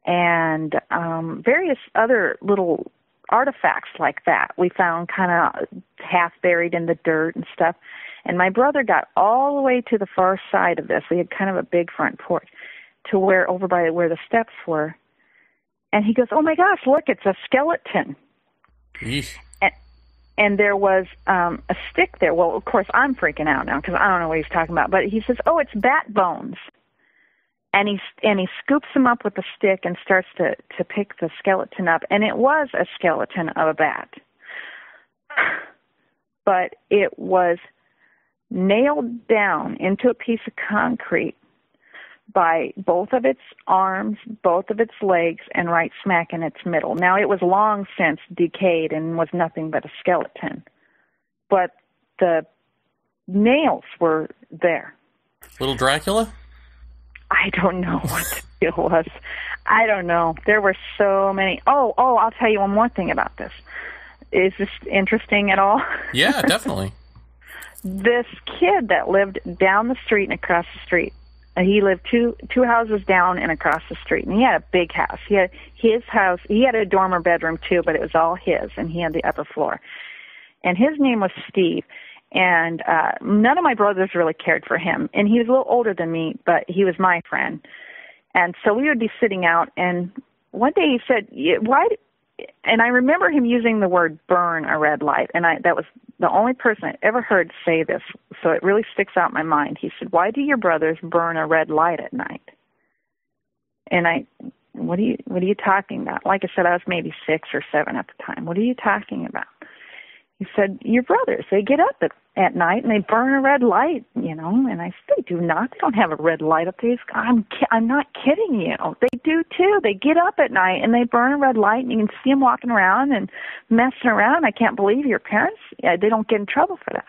and various other little artifacts like that. We found kind of half buried in the dirt and stuff. And my brother got all the way to the far side of this. We had kind of a big front porch to where, over by where the steps were. And he goes, oh my gosh, look, it's a skeleton. And there was a stick there. Well, of course, I'm freaking out now because I don't know what he's talking about. But he says, oh, it's bat bones. And he scoops him up with a stick and starts to pick the skeleton up. And it was a skeleton of a bat. But it was nailed down into a piece of concrete by both of its arms, both of its legs, and right smack in its middle. Now, it was long since decayed and was nothing but a skeleton. But the nails were there. Little Dracula? I don't know what the deal was. I don't know. There were so many. Oh, I'll tell you one more thing about this. Is this interesting at all? Yeah, definitely. This kid that lived down the street and across the street, he lived two houses down and across the street, and he had a big house. He had his house. He had a dormer bedroom too, but it was all his, and he had the upper floor. And his name was Steve. And none of my brothers really cared for him. And he was a little older than me, but he was my friend. And so we would be sitting out, and one day he said, why? And I remember him using the word burn a red light. And that was the only person I ever heard say this. So it really sticks out in my mind. He said, why do your brothers burn a red light at night? And what are you talking about? Like I said, I was maybe 6 or 7 at the time. What are you talking about? He said, your brothers, they get up at night and they burn a red light, you know. And I said, they do not. They don't have a red light up there. I'm not kidding you. They do too. They get up at night and they burn a red light, and you can see them walking around and messing around. I can't believe your parents, they don't get in trouble for that.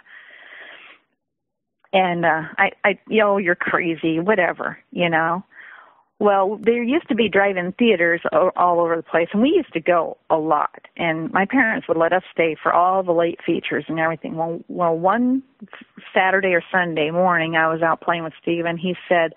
And you're crazy, whatever, you know. Well, there used to be drive-in theaters all over the place, and we used to go a lot. And my parents would let us stay for all the late features and everything. Well, one Saturday or Sunday morning, I was out playing with Steve, and he said,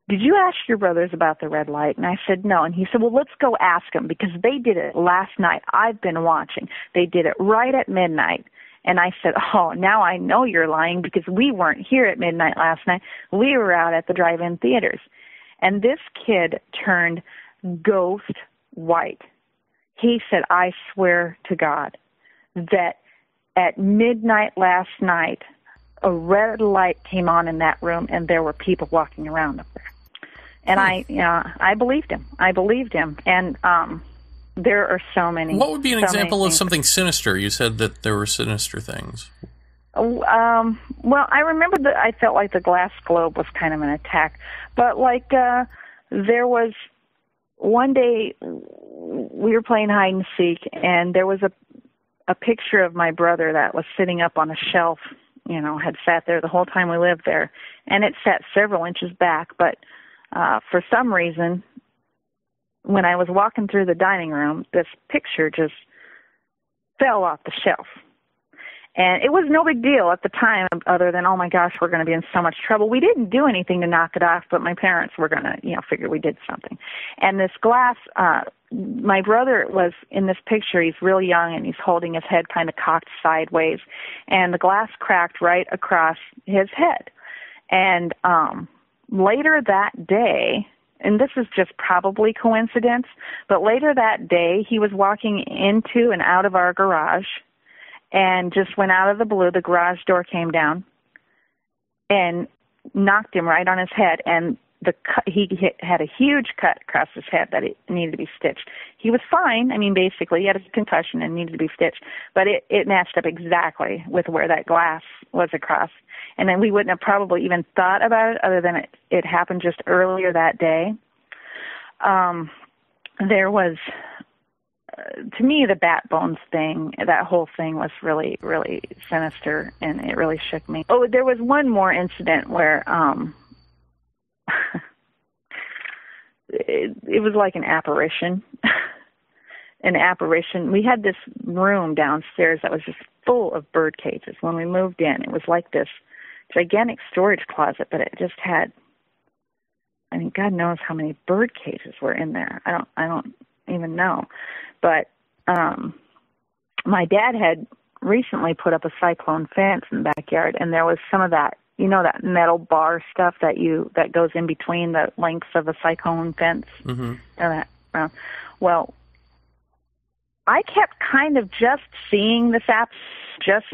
did you ask your brothers about the red light? And I said, no. And he said, well, let's go ask them, because they did it last night. I've been watching. They did it right at midnight. And I said, oh, now I know you're lying, because we weren't here at midnight last night. We were out at the drive-in theaters. And this kid turned ghost white. He said, I swear to God that at midnight last night, a red light came on in that room, and there were people walking around up there. And I believed him. And there are so many. What would be an example of something sinister? You said that there were sinister things. Well, I remember that I felt like the glass globe was kind of an attack. But, there was one day we were playing hide and seek, and there was a picture of my brother that was sitting up on a shelf, you know, had sat there the whole time we lived there. And it sat several inches back. But for some reason, when I was walking through the dining room, this picture just fell off the shelf. And it was no big deal at the time, other than, oh my gosh, we're going to be in so much trouble. We didn't do anything to knock it off, but my parents were going to, figure we did something. And this glass, my brother was in this picture. He's real young, and he's holding his head kind of cocked sideways. And the glass cracked right across his head. And later that day, and this is just probably coincidence, but later that day, he was walking into and out of our garage, and just went out of the blue. The garage door came down and knocked him right on his head, and he had a huge cut across his head that it needed to be stitched. He was fine. I mean, basically, he had a concussion and needed to be stitched, but it matched up exactly with where that glass was across. And then we wouldn't have probably even thought about it, other than it happened just earlier that day. There was... to me, the bat bones thing, that whole thing was really, really sinister, and it really shook me. Oh, there was one more incident where it was like an apparition. An apparition. We had this room downstairs that was just full of bird cages. When we moved in, it was like this gigantic storage closet, but it just had, I mean, God knows how many bird cages were in there. I don't even know. But my dad had recently put up a cyclone fence in the backyard, and there was some of that, that metal bar stuff that goes in between the lengths of a cyclone fence. Mm-hmm. Well, I kept kind of just seeing this app, just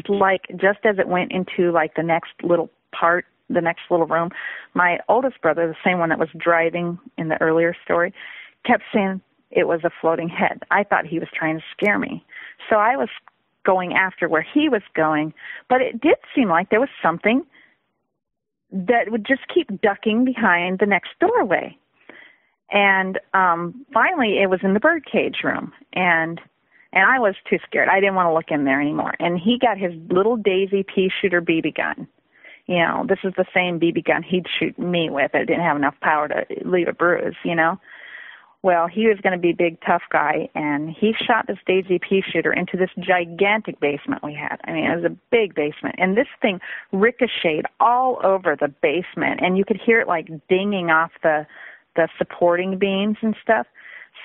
as it went into like the next little part the next little room. My oldest brother, the same one that was driving in the earlier story, kept saying it was a floating head. I thought he was trying to scare me. So I was going after where he was going, but it did seem like there was something that would just keep ducking behind the next doorway. And finally, it was in the birdcage room, and I was too scared. I didn't want to look in there anymore. And he got his little Daisy pea shooter BB gun. You know, this is the same BB gun he'd shoot me with. It didn't have enough power to leave a bruise, you know. Well, he was going to be a big, tough guy, and he shot this Daisy pea shooter into this gigantic basement we had. I mean, it was a big basement, and this thing ricocheted all over the basement, and you could hear it, like, dinging off the supporting beams and stuff.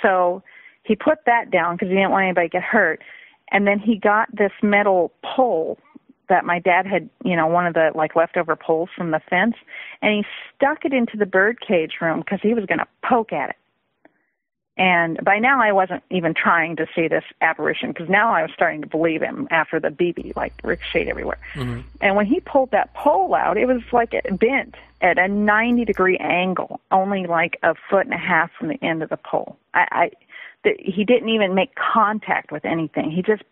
So he put that down because he didn't want anybody to get hurt, and then he got this metal pole that my dad had, you know, one of the, like, leftover poles from the fence, and he stuck it into the birdcage room because he was going to poke at it. And by now I wasn't even trying to see this apparition because now I was starting to believe him after the BB, like, ricocheted everywhere. Mm-hmm. And when he pulled that pole out, it was like it bent at a 90-degree angle, only like a foot and a half from the end of the pole. He didn't even make contact with anything. He just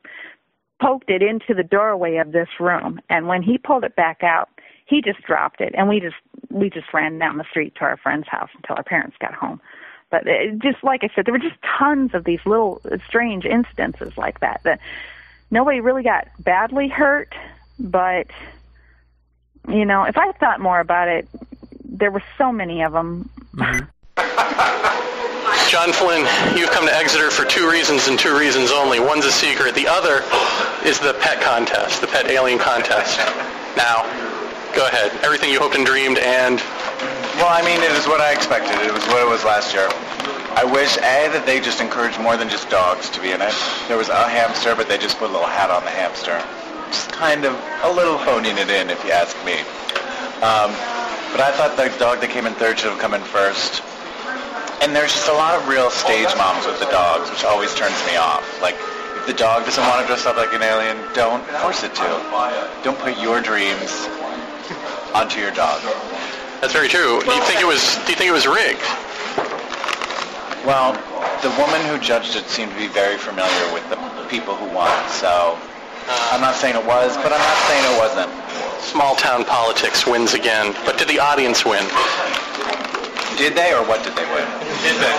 poked it into the doorway of this room. And when he pulled it back out, he just dropped it. And we just ran down the street to our friend's house until our parents got home. But just like I said, there were just tons of these little strange incidences like that nobody really got badly hurt. But, you know, if I thought more about it, there were so many of them. Mm-hmm. John Flynn, you've come to Exeter for 2 reasons and 2 reasons only. One's a secret. The other is the pet contest, the pet alien contest. Now, go ahead. Everything you hoped and dreamed and... Well, I mean, it was what I expected. It was what it was last year. I wish, A, that they just encouraged more than just dogs to be in it. There was a hamster, but they just put a little hat on the hamster. Just kind of a little honing it in, if you ask me. But I thought the dog that came in third should have come in first. And there's just a lot of real stage moms with the dogs, which always turns me off. Like, if the dog doesn't want to dress up like an alien, don't force it to. Don't put your dreams onto your dog. That's very true. Do you think it was rigged? Well, the woman who judged it seemed to be very familiar with the people who won. So I'm not saying it was, but I'm not saying it wasn't. Small town politics wins again. But did the audience win? Did they, or what did they win? Did they?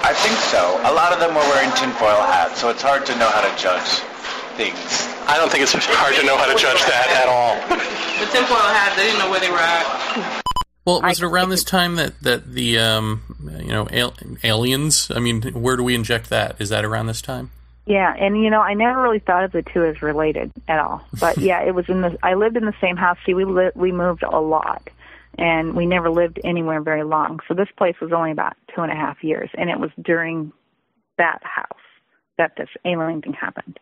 I think so. A lot of them were wearing tinfoil hats, so it's hard to know how to judge things. I don't think it's hard to know how to judge that at all. The tinfoil hats, they didn't know where they were at. Well, was it around this time that the aliens? I mean, where do we inject that? Is that around this time? Yeah, and you know, I never really thought of the two as related at all. But yeah, it was I lived in the same house. See, we moved a lot, and we never lived anywhere very long. So this place was only about 2.5 years, and it was during that house that this alien thing happened.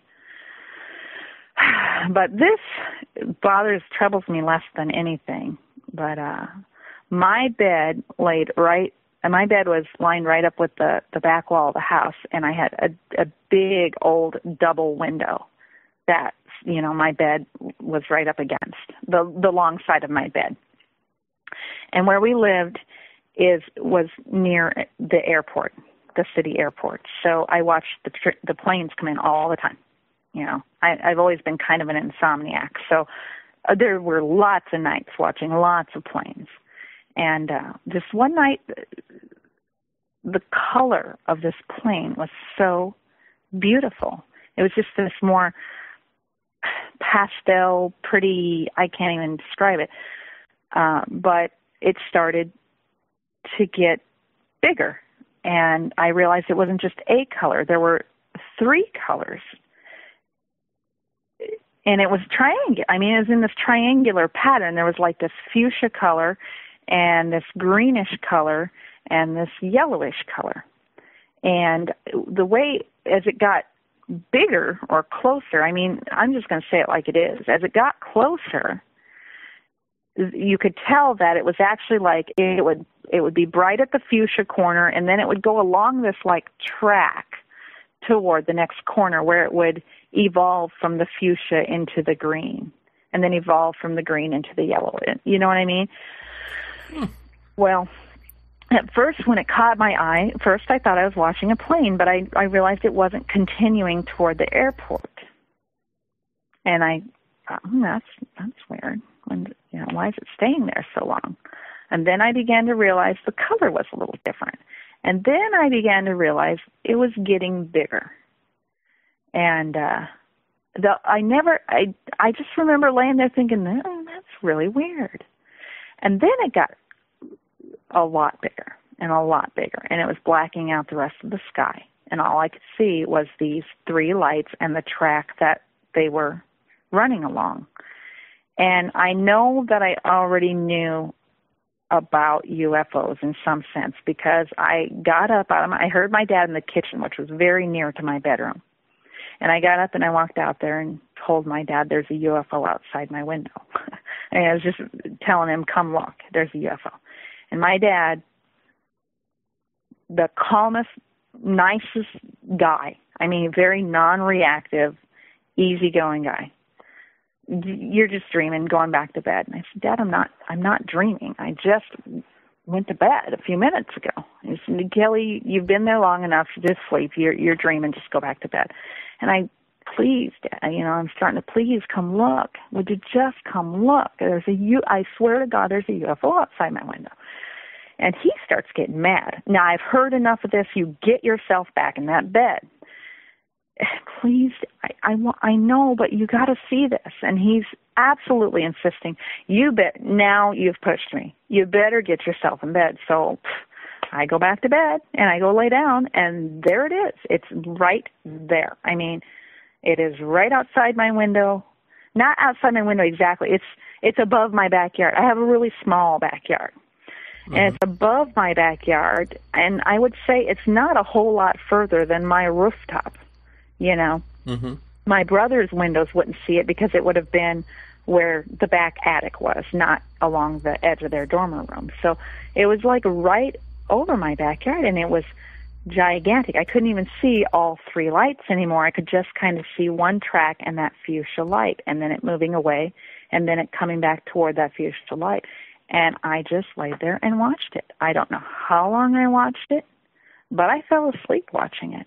But this troubles me less than anything. But my bed was lined right up with the back wall of the house, and I had a big old double window that, you know, my bed was right up against, the long side of my bed. And where we lived was near the airport, the city airport. So I watched the planes come in all the time. You know, I've always been kind of an insomniac, so there were lots of nights watching lots of planes. And this one night, the color of this plane was so beautiful. It was just this more pastel, pretty, I can't even describe it. But it started to get bigger. And I realized it wasn't just a color. There were 3 colors. And it was triangular. I mean, it was in this triangular pattern. There was like this fuchsia color and this greenish color and this yellowish color. And the way, as it got bigger or closer, I mean, I'm just going to say it like it is. As it got closer, you could tell that it was actually like it would be bright at the fuchsia corner, and then it would go along this like track toward the next corner where it would evolve from the fuchsia into the green. and then evolved from the green into the yellow. You know what I mean? Well, at first, when it caught my eye, first I thought I was watching a plane, but I realized it wasn't continuing toward the airport. And I thought, that's weird. And, why is it staying there so long? And then I began to realize the color was a little different. And then I began to realize it was getting bigger. And I just remember laying there thinking, that's really weird. And then it got a lot bigger and a lot bigger, and it was blacking out the rest of the sky. And all I could see was these 3 lights and the track that they were running along. And I know that I already knew about UFOs in some sense because I got up I heard my dad in the kitchen, which was very near to my bedroom. And I got up and I walked out there and told my dad there's a UFO outside my window. And I was just telling him, come look, there's a UFO. And my dad, the calmest, nicest guy, I mean, very non-reactive, easygoing guy. You're just dreaming, going back to bed. And I said, Dad, I'm not dreaming. I just went to bed a few minutes ago. He said, Kelly, you've been there long enough to just sleep. You're dreaming. Just go back to bed. And please, Dad, I'm starting to, please come look. Would you just come look? I swear to God, there's a UFO outside my window. And he starts getting mad. Now, I've heard enough of this. You get yourself back in that bed. Please, I know, but you got to see this. And he's absolutely insisting, now you've pushed me. You better get yourself in bed. So I go back to bed, and I go lay down, and there it is. It's right there. I mean, it is right outside my window. Not outside my window exactly. It's above my backyard. I have a really small backyard. Mm-hmm. And it's above my backyard, and I would say it's not a whole lot further than my rooftop. Mm-hmm. My brother's windows wouldn't see it because it would have been where the back attic was, not along the edge of their dormer room. So it was like right over my backyard, and it was gigantic. I couldn't even see all 3 lights anymore. I could just kind of see one track and that fuchsia light, and then it moving away, and then it coming back toward that fuchsia light. And I just laid there and watched it. I don't know how long I watched it, but I fell asleep watching it.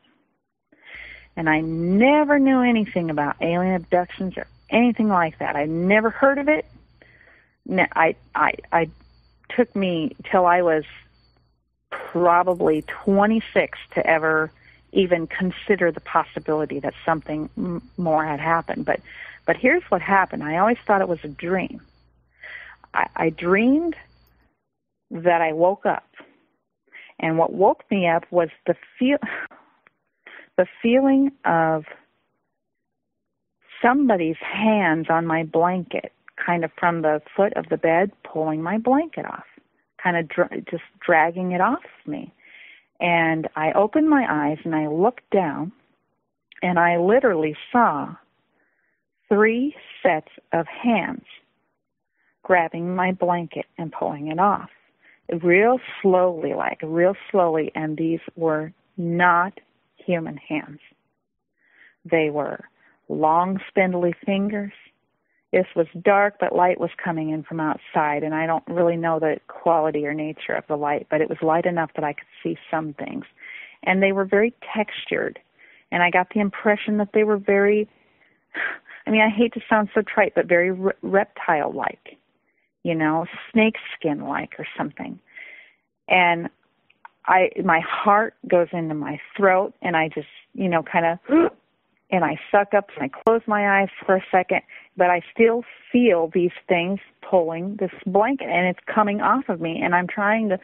And I never knew anything about alien abductions or anything like that. I never heard of it. I took me till I was probably 26 to ever even consider the possibility that something more had happened. But here's what happened. I always thought it was a dream. I dreamed that I woke up. And what woke me up was the feeling of somebody's hands on my blanket, kind of from the foot of the bed, pulling my blanket off, kind of just dragging it off me. And I opened my eyes and I looked down, and I literally saw 3 sets of hands grabbing my blanket and pulling it off, real slowly, and these were not human hands. They were long, spindly fingers. This was dark, but light was coming in from outside, and I don't really know the quality or nature of the light, but it was light enough that I could see some things. And they were very textured, and I got the impression that they were very, I hate to sound so trite, but very reptile-like, snake skin-like or something. And my heart goes into my throat, and I just, kind of, and I suck up, and I close my eyes for a second, but I still feel these things pulling this blanket, and it's coming off of me, and I'm trying to,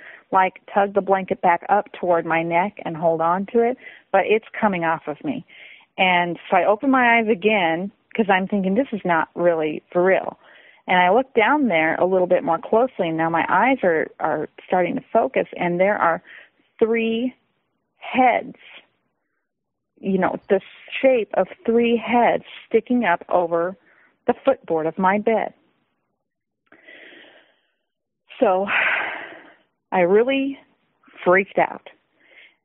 tug the blanket back up toward my neck and hold on to it, but it's coming off of me. And so I open my eyes again, because I'm thinking, this is not really for real. And I look down there a little bit more closely, and now my eyes are starting to focus, and there are 3 heads, the shape of 3 heads sticking up over the footboard of my bed. So I really freaked out.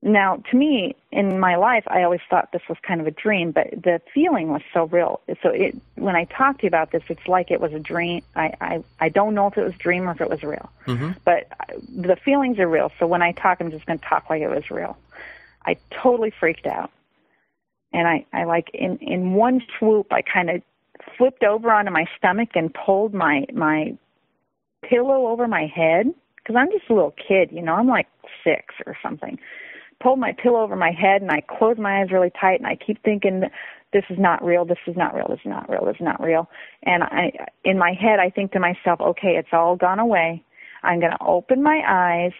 Now, to me, in my life, I always thought this was kind of a dream, but the feeling was so real. So when I talk to you about this, it's like it was a dream. I don't know if it was a dream or if it was real. Mm-hmm. But the feelings are real. So when I talk, I'm just going to talk like it was real. I totally freaked out. And I like, in one swoop, I kind of flipped over onto my stomach and pulled my pillow over my head. Because I'm just a little kid, you know. I'm like 6 or something. Pulled my pillow over my head, and I closed my eyes really tight, and I keep thinking, this is not real, this is not real, this is not real, this is not real. And in my head, I think to myself, okay, it's all gone away. I'm going to open my eyes.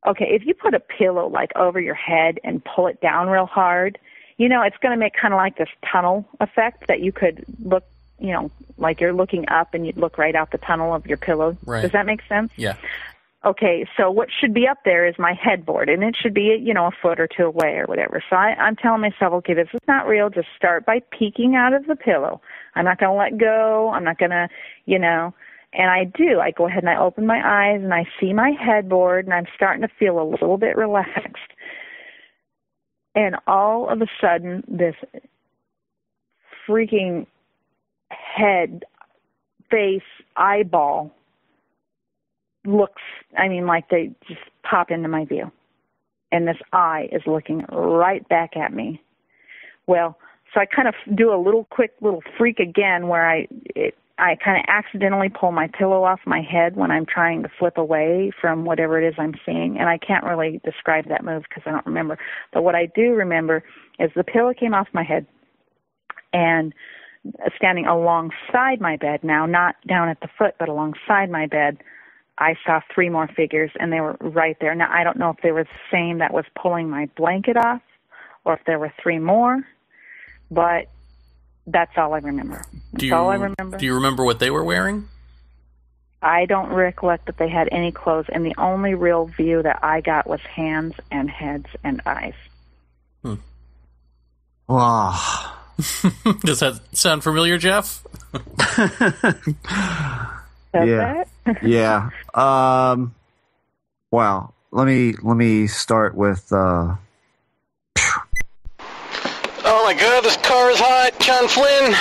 Okay, if you put a pillow, like, over your head and pull it down real hard, you know, it's going to make kind of like this tunnel effect that you could look, you know, like you're looking up and you'd look right out the tunnel of your pillow. Right. Does that make sense? Yeah. Okay, so what should be up there is my headboard, and it should be, you know, a foot or two away or whatever. So I'm telling myself, okay, this is not real. Just start by peeking out of the pillow. I'm not going to let go. I'm not going to, you know, and I do. I go ahead and I open my eyes, and I see my headboard, and I'm starting to feel a little bit relaxed. And all of a sudden, this freaking head, face, eyeball looks, I mean, like they just pop into my view. And this eye is looking right back at me. Well, so I kind of do a little quick little freak again where I kind of accidentally pull my pillow off my head when I'm trying to flip away from whatever it is I'm seeing. And I can't really describe that move because I don't remember. But what I do remember is the pillow came off my head, and standing alongside my bed, now not down at the foot, but alongside my bed, I saw 3 more figures, and they were right there. Now, I don't know if they were the same that was pulling my blanket off or if there were 3 more, but that's all I remember. That's all I remember. Do you remember what they were wearing? I don't recollect that they had any clothes, and the only real view that I got was hands and heads and eyes. Wow. Does that sound familiar, Jeff? Yeah. Yeah. Wow. Let me start with Oh my God, this car is hot. John Flynn,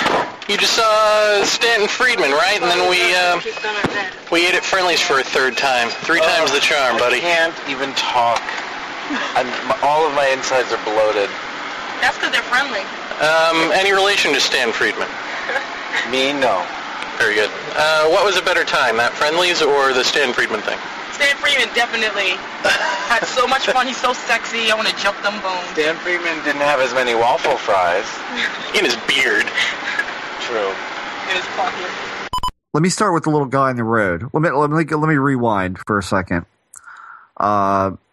you just saw Stanton Friedman, right? And then we ate at Friendly's for a 3rd time. 3 times the charm, buddy. I can't even talk. All of my insides are bloated. That's because they're friendly. Any relation to Stan Friedman? Me, no. Very good. What was a better time, that Friendly's or the Stan Friedman thing? Stan Friedman definitely had so much fun. He's so sexy. I want to jump them bones. Stan Friedman didn't have as many waffle fries. In his beard. True. In his pocket. Let me start with the little guy in the road. Let me rewind for a second,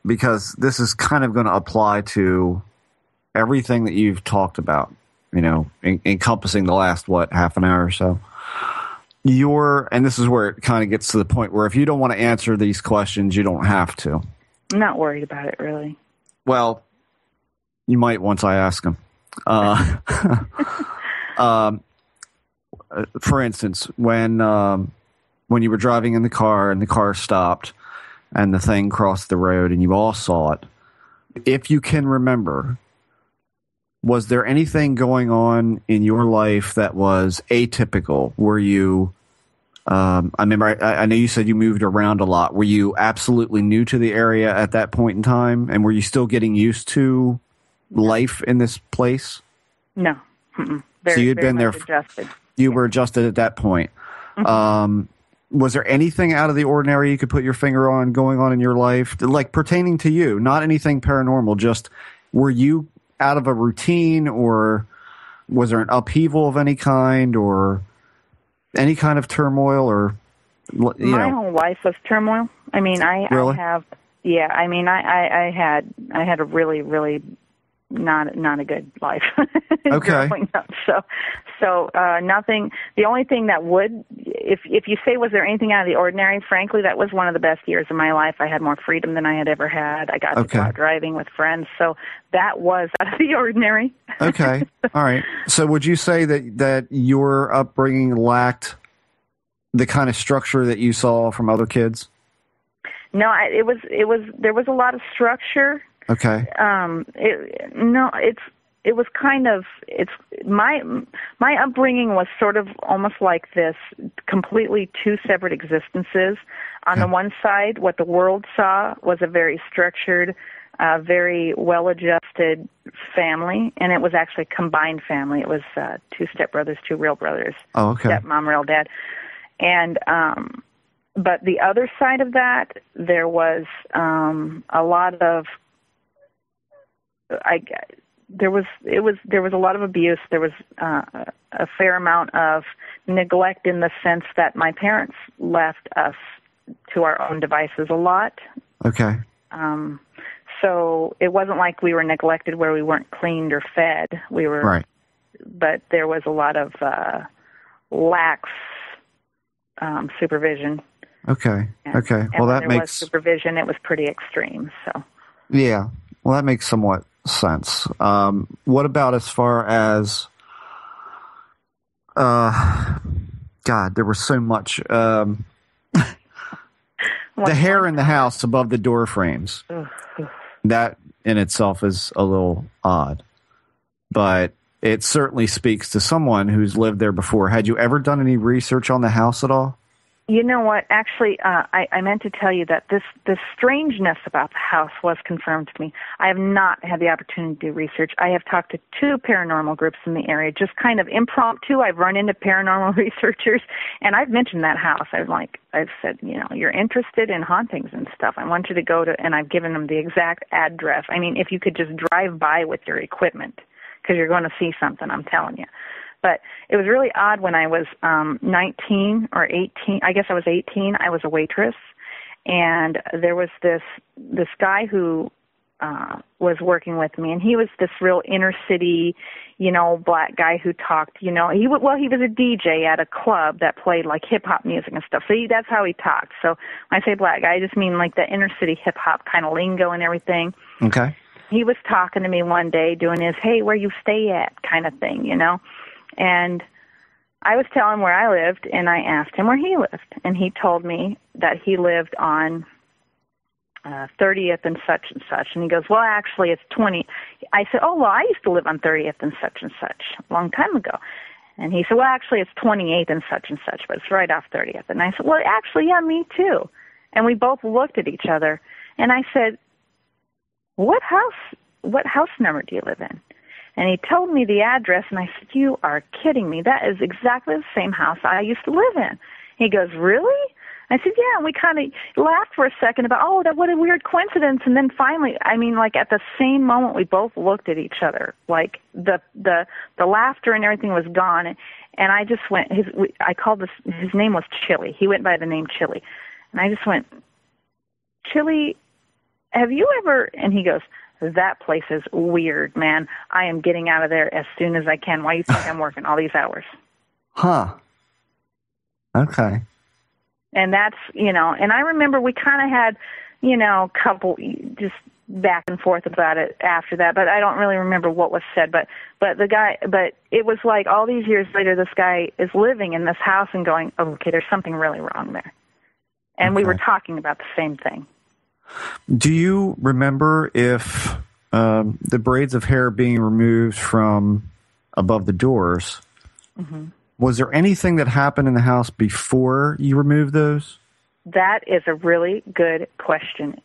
because this is kind of going to apply to everything that you've talked about. You know, encompassing the last half an hour or so. And this is where it kind of gets to the point where if you don't want to answer these questions, you don't have to. I'm not worried about it, really. Well, you might once I ask them. For instance, when you were driving in the car and the car stopped and the thing crossed the road and you all saw it, if you can remember, was there anything going on in your life that was atypical? Were you, I remember, I know you said you moved around a lot. Were you absolutely new to the area at that point in time? And were you still getting used to life in this place? No. So you had been there. Adjusted. You were adjusted at that point. Mm-hmm. Was there anything out of the ordinary you could put your finger on going on in your life, like pertaining to you? Not anything paranormal, just were you out of a routine, or was there an upheaval of any kind, or any kind of turmoil, or my whole life was turmoil. I mean, I had a really, really not a good life. Okay. Growing up. So nothing. The only thing that would, if you say, was there anything out of the ordinary? Frankly, that was one of the best years of my life. I had more freedom than I had ever had. I got to go out driving with friends. So that was out of the ordinary. Okay. All right. So would you say that your upbringing lacked the kind of structure that you saw from other kids? No, there was a lot of structure. Okay. It was kind of, my upbringing was sort of almost like this, completely two separate existences. On the one side, what the world saw was a very structured, very well-adjusted family, and it was actually a combined family. It was 2 stepbrothers, 2 real brothers. Oh, okay. Stepmom, real dad. And but the other side of that, there was a lot of there was a lot of abuse. There was a fair amount of neglect in the sense that my parents left us to our own devices a lot. Okay. So it wasn't like we were neglected where we weren't cleaned or fed. We were, right. But there was a lot of lax supervision. Okay. Okay. And that makes supervision. It was pretty extreme. So. Yeah. Well, that makes somewhat sense. What about as far as? God, there was so much. The hair in the house above the door frames. That in itself is a little odd, but it certainly speaks to someone who's lived there before. Had you ever done any research on the house at all? You know what? Actually, I meant to tell you that this strangeness about the house was confirmed to me. I have not had the opportunity to do research. I have talked to 2 paranormal groups in the area, just kind of impromptu. I've run into paranormal researchers, and I've mentioned that house. I've said, you're interested in hauntings and stuff. I want you to go to, and I've given them the exact address. I mean, if you could just drive by with your equipment, because you're going to see something, I'm telling you. But it was really odd when I was 19 or 18. I guess I was 18. I was a waitress, and there was this guy who was working with me, and he was this real inner city, black guy who talked. He was a DJ at a club that played like hip hop music and stuff. So that's how he talked. So when I say black guy, I just mean like the inner city hip hop kind of lingo and everything. Okay. He was talking to me one day, doing his "Hey, where you stay at" kind of thing, And I was telling him where I lived, and I asked him where he lived. And he told me that he lived on 30th and such. And he goes, well, actually, it's 20. I said, oh, well, I used to live on 30th and such a long time ago. And he said, well, actually, it's 28th and such, but it's right off 30th. And I said, well, actually, yeah, me too. And we both looked at each other. And I said, what house number do you live in? And he told me the address, and I said, you are kidding me. That is exactly the same house I used to live in. He goes, really? I said, yeah. And we kind of laughed for a second about, what a weird coincidence. And then finally, at the same moment, we both looked at each other. Like the laughter and everything was gone. And I just went, his name was Chili. He went by the name Chili. And I just went, Chili, have you ever, and he goes, that place is weird, man. I am getting out of there as soon as I can. Why do you think I'm working all these hours? Huh. Okay. And that's, and I remember we kind of had, couple just back and forth about it after that, but I don't really remember what was said. But it was like all these years later, this guy is living in this house and going, oh, okay, there's something really wrong there. And we were talking about the same thing. Do you remember if the braids of hair being removed from above the doors, was there anything that happened in the house before you removed those? That is a really good question.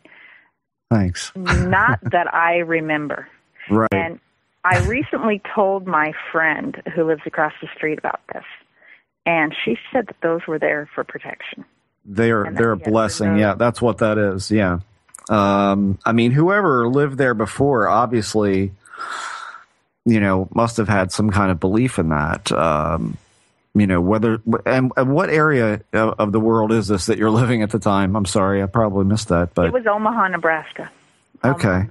Thanks. Not that I remember. Right. And I recently told my friend who lives across the street about this, and she said that those were there for protection. They're a blessing. Yeah, that's what that is. Yeah. Whoever lived there before, obviously, must have had some kind of belief in that. Whether and what area of the world is this that you're living at the time? I'm sorry, I probably missed that. But it was Omaha, Nebraska. Okay.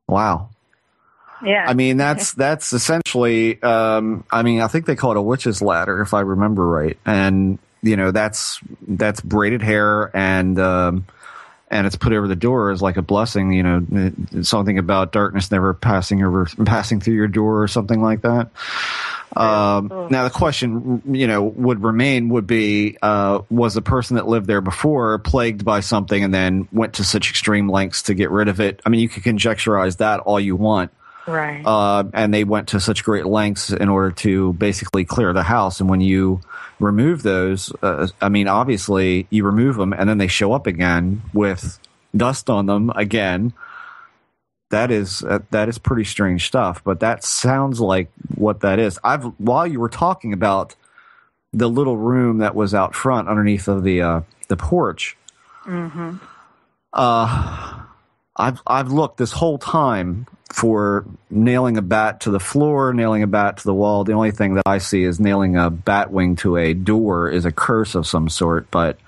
Wow. Yeah. That's essentially. I think they call it a witch's ladder, if I remember right. And that's braided hair and it's put over the door as like a blessing, something about darkness never passing through your door or something like that. Now the question, would be, was the person that lived there before plagued by something and then went to such extreme lengths to get rid of it? I mean, you can conjecturize that all you want. Right. And they went to such great lengths in order to basically clear the house. And when you remove those, obviously you remove them and then they show up again with dust on them again. That is pretty strange stuff, but that sounds like what that is. While you were talking about the little room that was out front underneath of the porch, mm-hmm. I've looked this whole time for nailing a bat to the floor, nailing a bat to the wall. The only thing that I see is nailing a bat wing to a door is a curse of some sort, but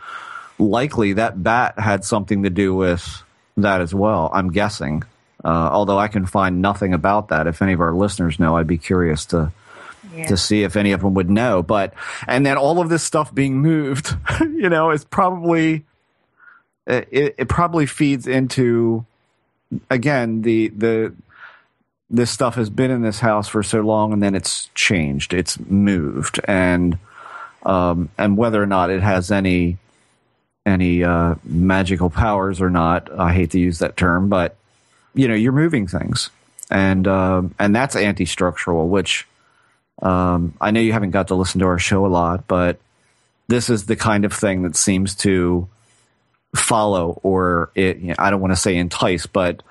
likely that bat had something to do with that as well, I'm guessing. Although I can find nothing about that. If any of our listeners know, I'd be curious to see if any of them would know. And then all of this stuff being moved, is probably it probably feeds into, again, this stuff has been in this house for so long, and then it's changed, it's moved, and whether or not it has any magical powers or not, I hate to use that term, but you're moving things, and that's anti-structural, which I know you haven't got to listen to our show a lot, but this is the kind of thing that seems to follow, or I don't want to say entice, but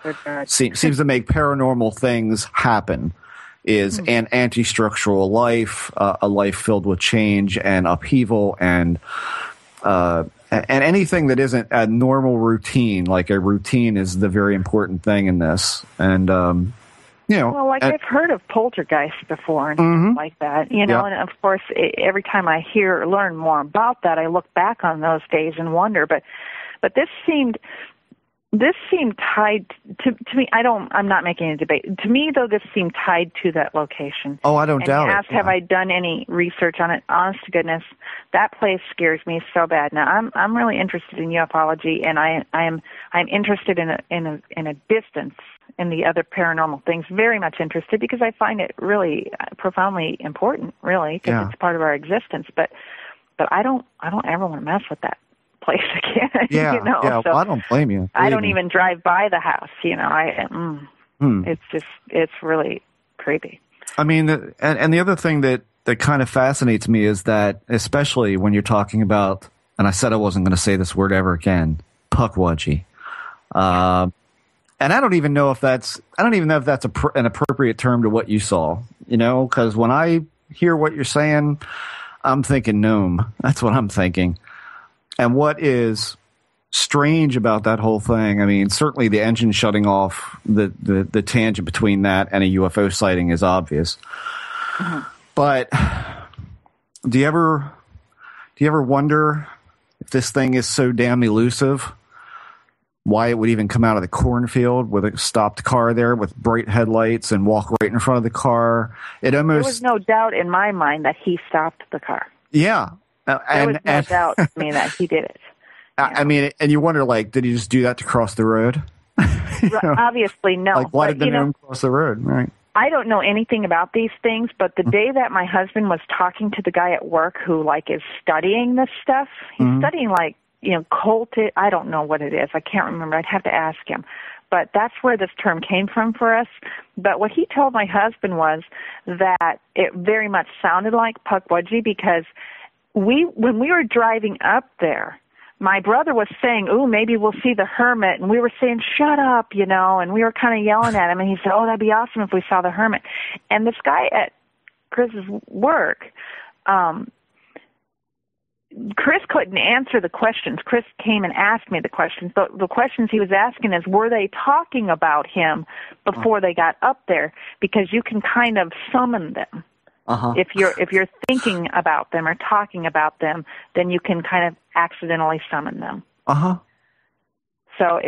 seems to make paranormal things happen. Is an anti-structural life, a life filled with change and upheaval, and anything that isn't a normal routine. Like a routine is the very important thing in this. And, I've heard of poltergeists before and stuff like that, and of course, every time I hear or learn more about that, I look back on those days and wonder, but this seemed tied to me. I'm not making a debate. To me, though, this seemed tied to that location. Oh, I don't doubt it. Have I done any research on it? Honest to goodness, that place scares me so bad. Now, I'm really interested in ufology, and I'm interested in a distance in the other paranormal things. Very much interested because I find it really profoundly important, really, because it's part of our existence. But I don't ever want to mess with that place again. Yeah, So well, I don't blame you. I don't even drive by the house. It's really creepy. I mean, and the other thing that kind of fascinates me is that, especially when you're talking about, and I said I wasn't going to say this word ever again, pukwudgie. And I don't even know if that's an appropriate term to what you saw. Because when I hear what you're saying, I'm thinking gnome. That's what I'm thinking. And what is strange about that whole thing, I mean, certainly the engine shutting off, the tangent between that and a UFO sighting is obvious. Mm-hmm. But do you ever wonder if this thing is so damn elusive, why it would even come out of the cornfield with a stopped car there with bright headlights and walk right in front of the car? There was no doubt in my mind that he stopped the car. Yeah. There was no doubt to me that he did it. I mean, and you wonder, did he just do that to cross the road? Obviously, no. Why did the gnome cross the road? Right. I don't know anything about these things, but the day that my husband was talking to the guy at work who, is studying this stuff, he's studying, cultic, I don't know what it is. I can't remember. I'd have to ask him. But that's where this term came from for us. But what he told my husband was that it very much sounded like pukwudgie because when we were driving up there, my brother was saying, "Ooh, maybe we'll see the hermit," and we were saying, "Shut up," and we were kind of yelling at him, and he said, "Oh, that'd be awesome if we saw the hermit." And this guy at Chris's work, Chris couldn't answer the questions. Chris came and asked me the questions, but the questions he was asking is, were they talking about him before they got up there? Because you can kind of summon them. Uh-huh. If you're thinking about them or talking about them, then you can kind of accidentally summon them. Uh-huh. So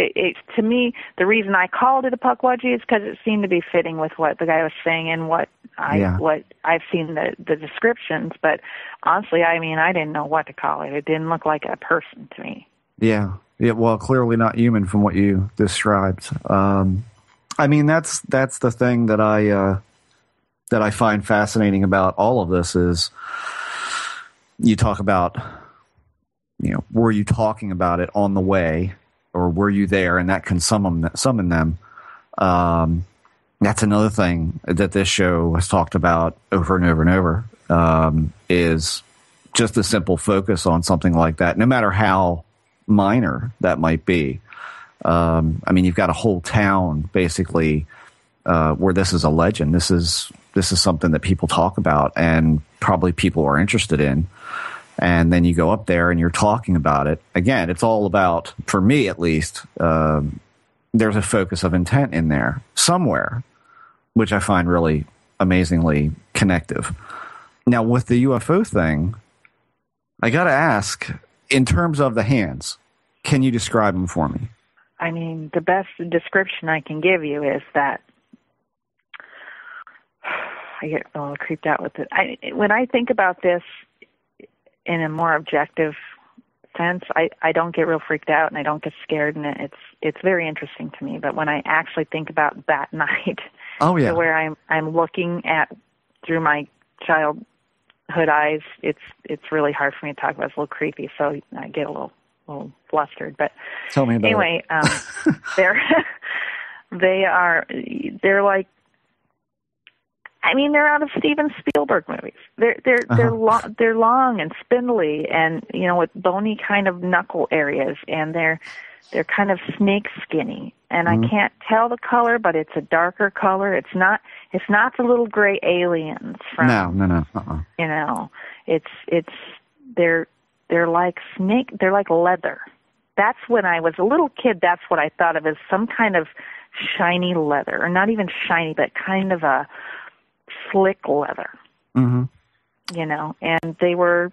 to me, the reason I called it a pukwudgie is because it seemed to be fitting with what the guy was saying and what I've seen the descriptions. But honestly, I mean, I didn't know what to call it. It didn't look like a person to me. Yeah. Well, clearly not human from what you described. I mean, that's the thing that that I find fascinating about all of this is you talk about, were you talking about it on the way, or were you there and that can summon them? That's another thing that this show has talked about over and over and over, is just a simple focus on something like that, no matter how minor that might be. You've got a whole town basically where this is a legend. This is something that people talk about and probably people are interested in. And then you go up there and you're talking about it. Again, it's all about, for me at least, there's a focus of intent in there somewhere, which I find really amazingly connective. Now, with the UFO thing, I got to ask, in terms of the hands, can you describe them for me? I mean, the best description I can give you is that I get all creeped out with it. When I think about this in a more objective sense, I don't get real freaked out and I don't get scared, and it's very interesting to me. But when I actually think about that night, where I'm looking at through my childhood eyes, it's really hard for me to talk about. It's a little creepy, so I get a little flustered. But tell me about anyway, they're like, they're out of Steven Spielberg movies. They're long and spindly, and with bony kind of knuckle areas, and they're kind of snake skinny. And I can't tell the color, but it's a darker color. It's not the little gray aliens from. No. They're like snake. They're like leather. That's when I was a little kid. That's what I thought of as some kind of shiny leather, or not even shiny, but kind of a slick leather. Mm-hmm. And they were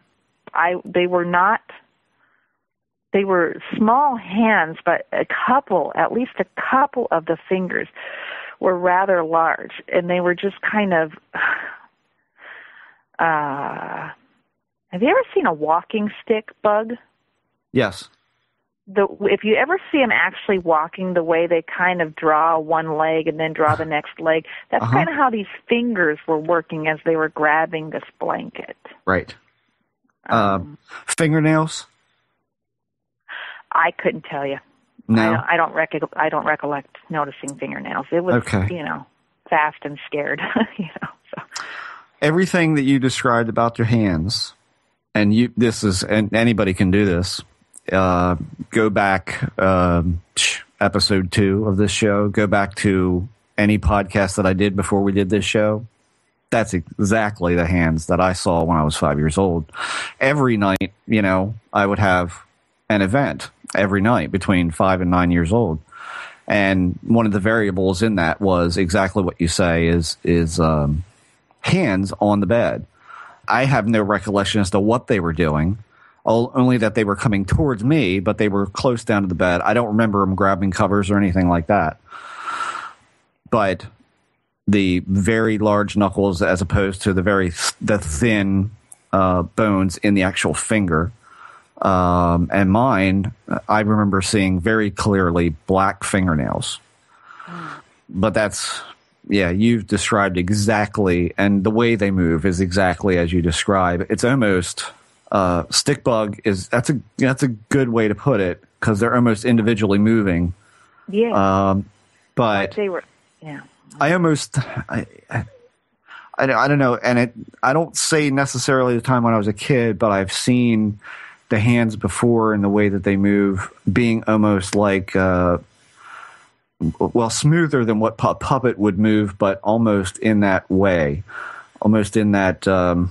small hands, but at least a couple of the fingers were rather large, and they were just kind of, have you ever seen a walking stick bug? Yes. If you ever see them actually walking, the way they kind of draw one leg and then draw the next leg, that's kind of how these fingers were working as they were grabbing this blanket. Right. Fingernails? I couldn't tell you. No, I don't recollect noticing fingernails. It was, fast and scared. So. Everything that you described about your hands, and anybody can do this. Go back, episode 2 of this show. Go back to any podcast that I did before we did this show. That's exactly the hands that I saw when I was 5 years old. Every night, I would have an event every night between 5 and 9 years old. And one of the variables in that was exactly what you say is hands on the bed. I have no recollection as to what they were doing, only that they were coming towards me, but they were close down to the bed. I don't remember them grabbing covers or anything like that. But the very large knuckles as opposed to the thin bones in the actual finger. And mine, I remember seeing very clearly black fingernails. But you've described exactly, and the way they move is exactly as you describe. It's almost stick bug that's a good way to put it, because they're almost individually moving. Yeah. But they were. Yeah. I don't know, and I don't say necessarily the time when I was a kid, but I've seen the hands before and the way that they move being almost like smoother than what a puppet would move, but almost in that way, almost in that kind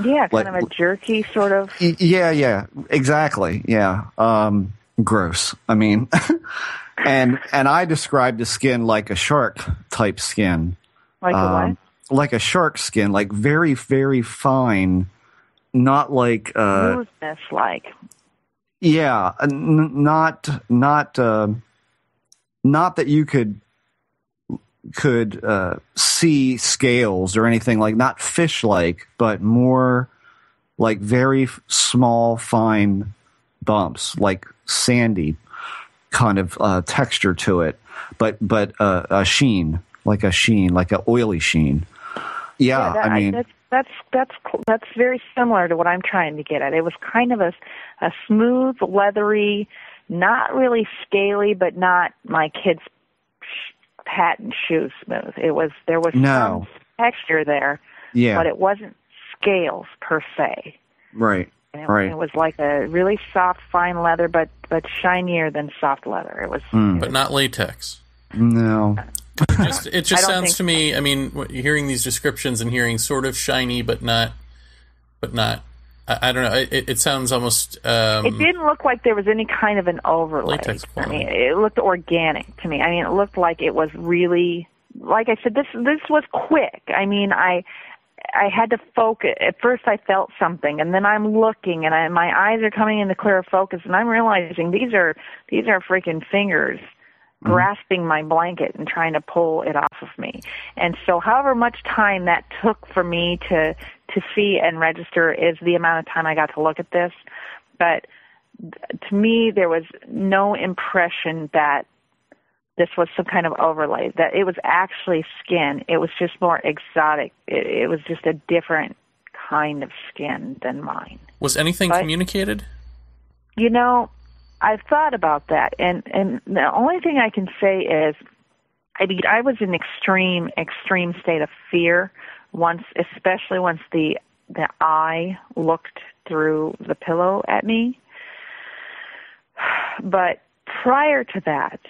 of a jerky sort of. Yeah, exactly. Yeah. Gross. I mean, and I described the skin like a shark type skin. Like a what? Like a shark skin, like very, very fine. Not like smoothness, like. Yeah, not that you could see scales or anything, like not fish-like, but more like very small, fine bumps, like sandy kind of texture to it, but a sheen, like an oily sheen. Yeah, I mean, that's very similar to what I'm trying to get at. It was kind of a smooth, leathery, not really scaly, but not my kid's patent shoe smooth. There was some texture there, but it wasn't scales per se. Right. It was like a really soft, fine leather, but shinier than soft leather. It was, but not latex. No. It just sounds to me. I mean, hearing these descriptions and hearing sort of shiny, but not. I don't know. It sounds almost. It didn't look like there was any kind of an overlay. Latex I mean, it looked organic to me. I mean, it looked like it was really, like I said, this was quick. I mean, I had to focus. At first, I felt something, and then I'm looking, and my eyes are coming into clearer focus, and I'm realizing these are freaking fingers grasping my blanket and trying to pull it off of me. And so however much time that took for me to see and register is the amount of time I got to look at this. But to me, there was no impression that this was some kind of overlay, that it was actually skin. It was just more exotic. It was just a different kind of skin than mine. Was anything communicated? You know, I've thought about that, and the only thing I can say is I was in extreme state of fear especially once the eye looked through the pillow at me. But prior to that,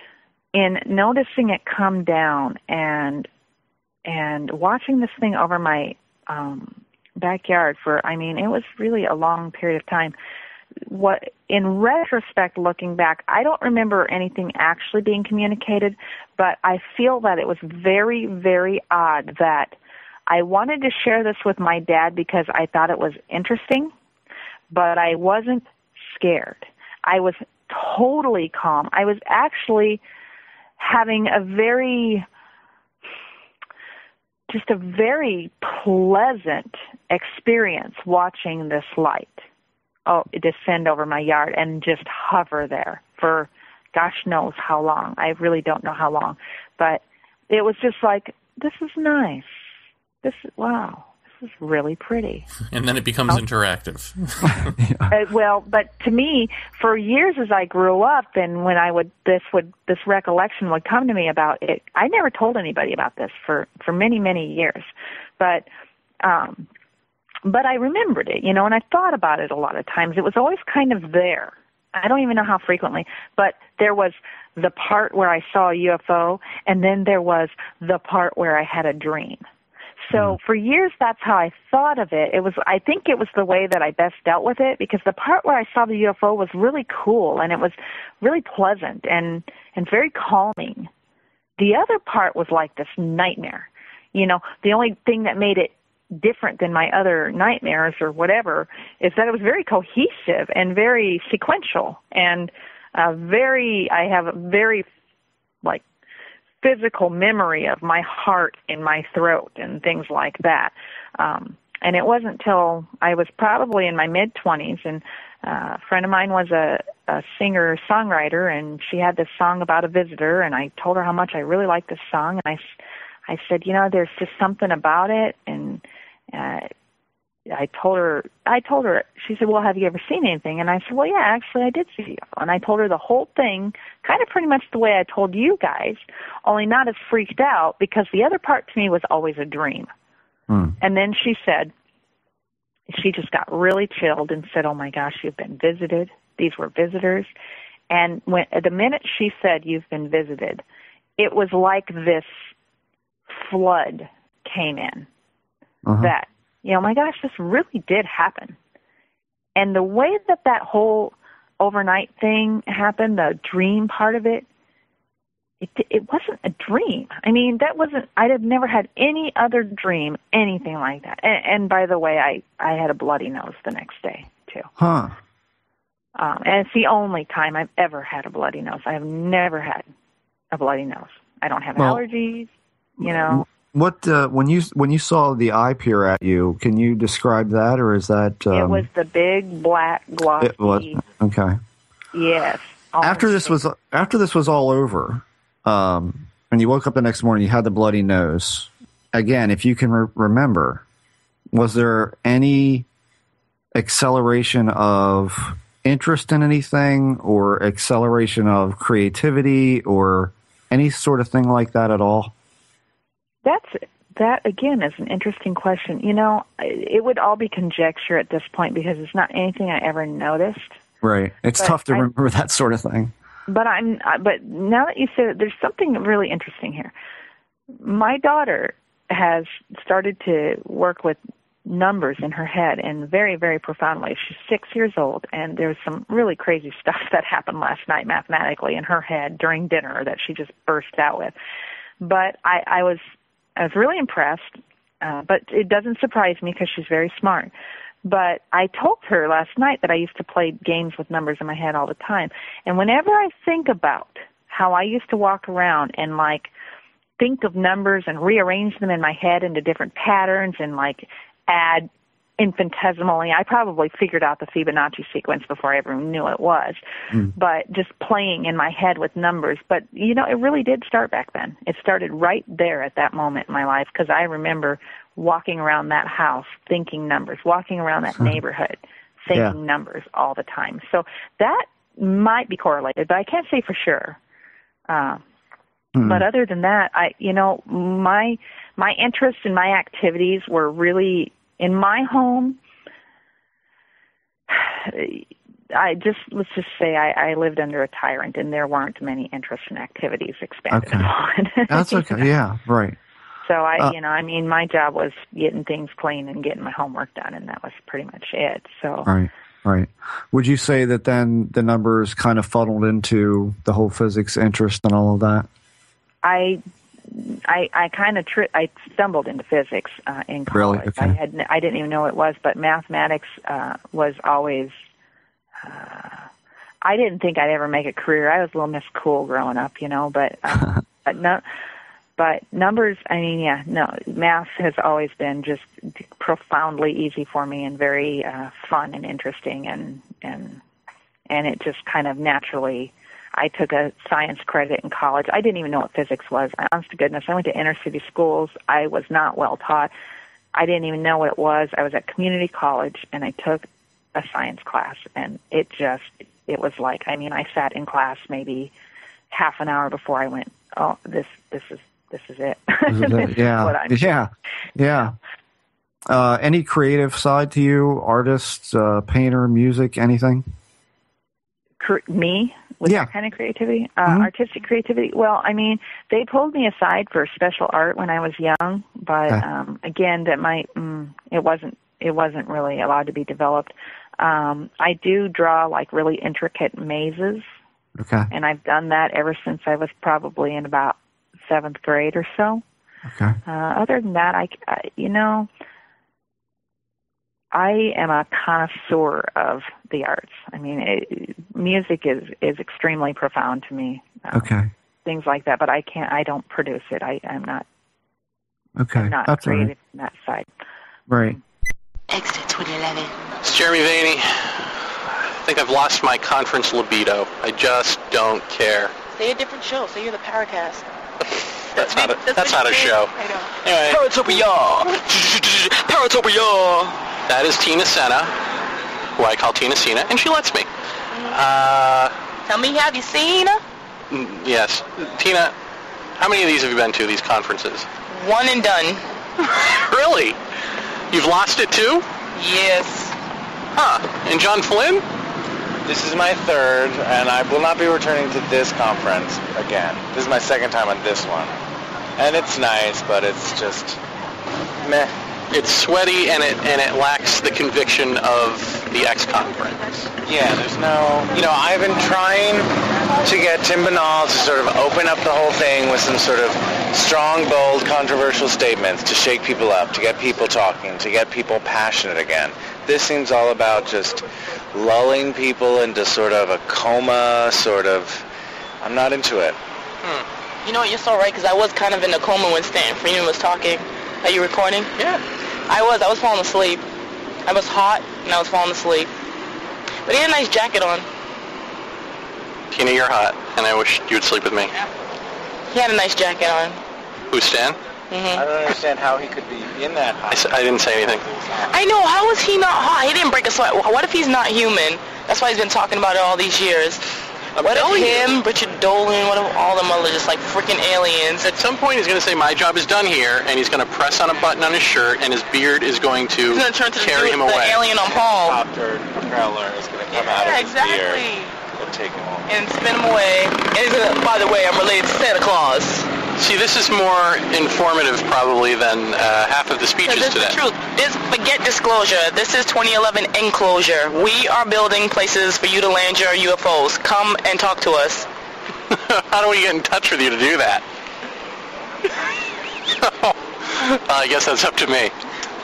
in noticing it come down and watching this thing over my backyard for, it was really a long period of time. In retrospect, looking back, I don't remember anything actually being communicated, but I feel that it was very, very odd that I wanted to share this with my dad because I thought it was interesting, but I wasn't scared. I was totally calm. I was actually having a very pleasant experience watching this light descend over my yard and just hover there for gosh knows how long. I really don't know how long. But it was just like, this is nice. This is really pretty. And then it becomes interactive. Well, but to me, for years as I grew up, and when this recollection would come to me about it, I never told anybody about this for many, many years. But I remembered it, and I thought about it a lot of times. It was always kind of there. I don't even know how frequently, but there was the part where I saw a UFO, and then there was the part where I had a dream. So for years, that's how I thought of it. I think it was the way that I best dealt with it, because the part where I saw the UFO was really cool, and it was really pleasant and very calming. The other part was like this nightmare. The only thing that made it different than my other nightmares or whatever is that it was very cohesive and very sequential and I have a very physical memory of my heart in my throat and things like that. And it wasn't till I was probably in my mid-20s, and a friend of mine was a singer-songwriter, and she had this song about a visitor, and I told her how much I really liked this song, and I said, there's just something about it, and I told her, she said, well, have you ever seen anything? And I said, well, yeah, actually I did see UFO. And I told her the whole thing, kind of pretty much the way I told you guys, only not as freaked out, because the other part to me was always a dream. And then she just got really chilled and said, oh my gosh, you've been visited. These were visitors. And the minute she said, you've been visited, it was like this flood came in. That, my gosh, this really did happen. And the way that whole overnight thing happened, the dream part of it, it wasn't a dream. I'd have never had any other dream, anything like that. And by the way, I had a bloody nose the next day, too. And it's the only time I've ever had a bloody nose. I have never had a bloody nose. I don't have allergies, What when you saw the eye peer at you? Can you describe that, or is that? It was the big black glossy. It was okay. Yes. After this was all over, and you woke up the next morning, you had the bloody nose. again, if you can remember, was there any acceleration of interest in anything or acceleration of creativity or any sort of thing like that at all? That, again, is an interesting question. You know, it would all be conjecture at this point because it's not anything I ever noticed. Right. It's tough to remember that sort of thing. But now that you say that, there's something really interesting here. My daughter has started to work with numbers in her head in very, very profound ways. She's 6 years old, and there's some really crazy stuff that happened last night mathematically in her head during dinner that she just burst out with. But I was really impressed, but it doesn't surprise me because she's very smart. But I told her last night that I used to play games with numbers in my head all the time. And whenever I think about how I used to walk around and, like, think of numbers and rearrange them in my head into different patterns and, like, add infinitesimally, I probably figured out the Fibonacci sequence before I ever knew it was, but just playing in my head with numbers. But, you know, it really did start back then. It started right there at that moment in my life because I remember walking around that house thinking numbers, walking around that neighborhood thinking numbers all the time. So that might be correlated, but I can't say for sure. But other than that, my interests and my activities were really in my home. Let's just say I lived under a tyrant, and there weren't many interests and activities expanded upon. That's okay. Yeah, right. So my job was getting things clean and getting my homework done, and that was pretty much it. So right. Would you say that then the numbers kind of funneled into the whole physics interest and all of that? I stumbled into physics in college. Really? Okay. I didn't even know it was, but mathematics was always. I didn't think I'd ever make a career. I was a little Miss Cool growing up, you know, but But numbers, math has always been just profoundly easy for me and very fun and interesting, and it just kind of naturally. I took a science credit in college. I didn't even know what physics was. Honest to goodness, I went to inner city schools. I was not well taught. I didn't even know what it was. I was at community college, and I took a science class, and it was like, I sat in class maybe half an hour before I went, oh, this is it. This is Yeah. Any creative side to you? Artist, painter, music, anything? Me? With that kind of creativity? Artistic creativity? Well, they pulled me aside for special art when I was young, but again, it wasn't really allowed to be developed. I do draw like really intricate mazes. Okay. And I've done that ever since I was probably in about 7th grade or so. Okay. Other than that, I am a connoisseur of the arts. Music is extremely profound to me. Things like that, but I don't produce it. I'm not. Okay. I'm not That's creative right. in that side. Right. Exeter 2011. It's Jeremy Vaeni. I think I've lost my conference libido. I just don't care. Say a different show. Say you're the Paracast. That's not a show. I know. Anyway. Paratopia. That is Tina Sena, who I call Tina Sena, and she lets me. Tell me, have you seen her? Yes. Tina, how many of these have you been to, these conferences? One and done. Really? You've lost it too? Yes. Huh. And John Flynn? This is my 3rd, and I will not be returning to this conference again. This is my 2nd time on this one. And it's nice, but it's just meh. It's sweaty, and it lacks the conviction of the X conference. Yeah, there's no... I've been trying to get Tim Binnall to sort of open up the whole thing with some sort of strong, bold, controversial statements to shake people up, to get people talking, to get people passionate again. This seems all about just lulling people into sort of a coma, I'm not into it. You know what, you're so right, because I was kind of in a coma when Stanton Freeman was talking. Are you recording? Yeah. I was falling asleep. I was hot, and I was falling asleep. But he had a nice jacket on. Tina, you're hot, and I wish you would sleep with me. He had a nice jacket on. Who's Stan? I don't understand how he could be in that high. I didn't say anything. I know, how is he not high? He didn't break a sweat. What if he's not human? That's why he's been talking about it all these years. What if him, Richard Dolan, what if all them other just like freaking aliens? At some point he's going to say, my job is done here, and he's going to press on a button on his shirt, and his beard is going to carry him away. The alien on Paul. Helicopter propeller is going to come out of his beard and take him home. And spin him away. And he's going to, by the way, I'm related to Santa Claus. See, this is more informative probably than half of the speeches today. This is the truth. Forget disclosure. This is 2011 enclosure. We are building places for you to land your UFOs. Come and talk to us. How do we get in touch with you to do that? I guess that's up to me.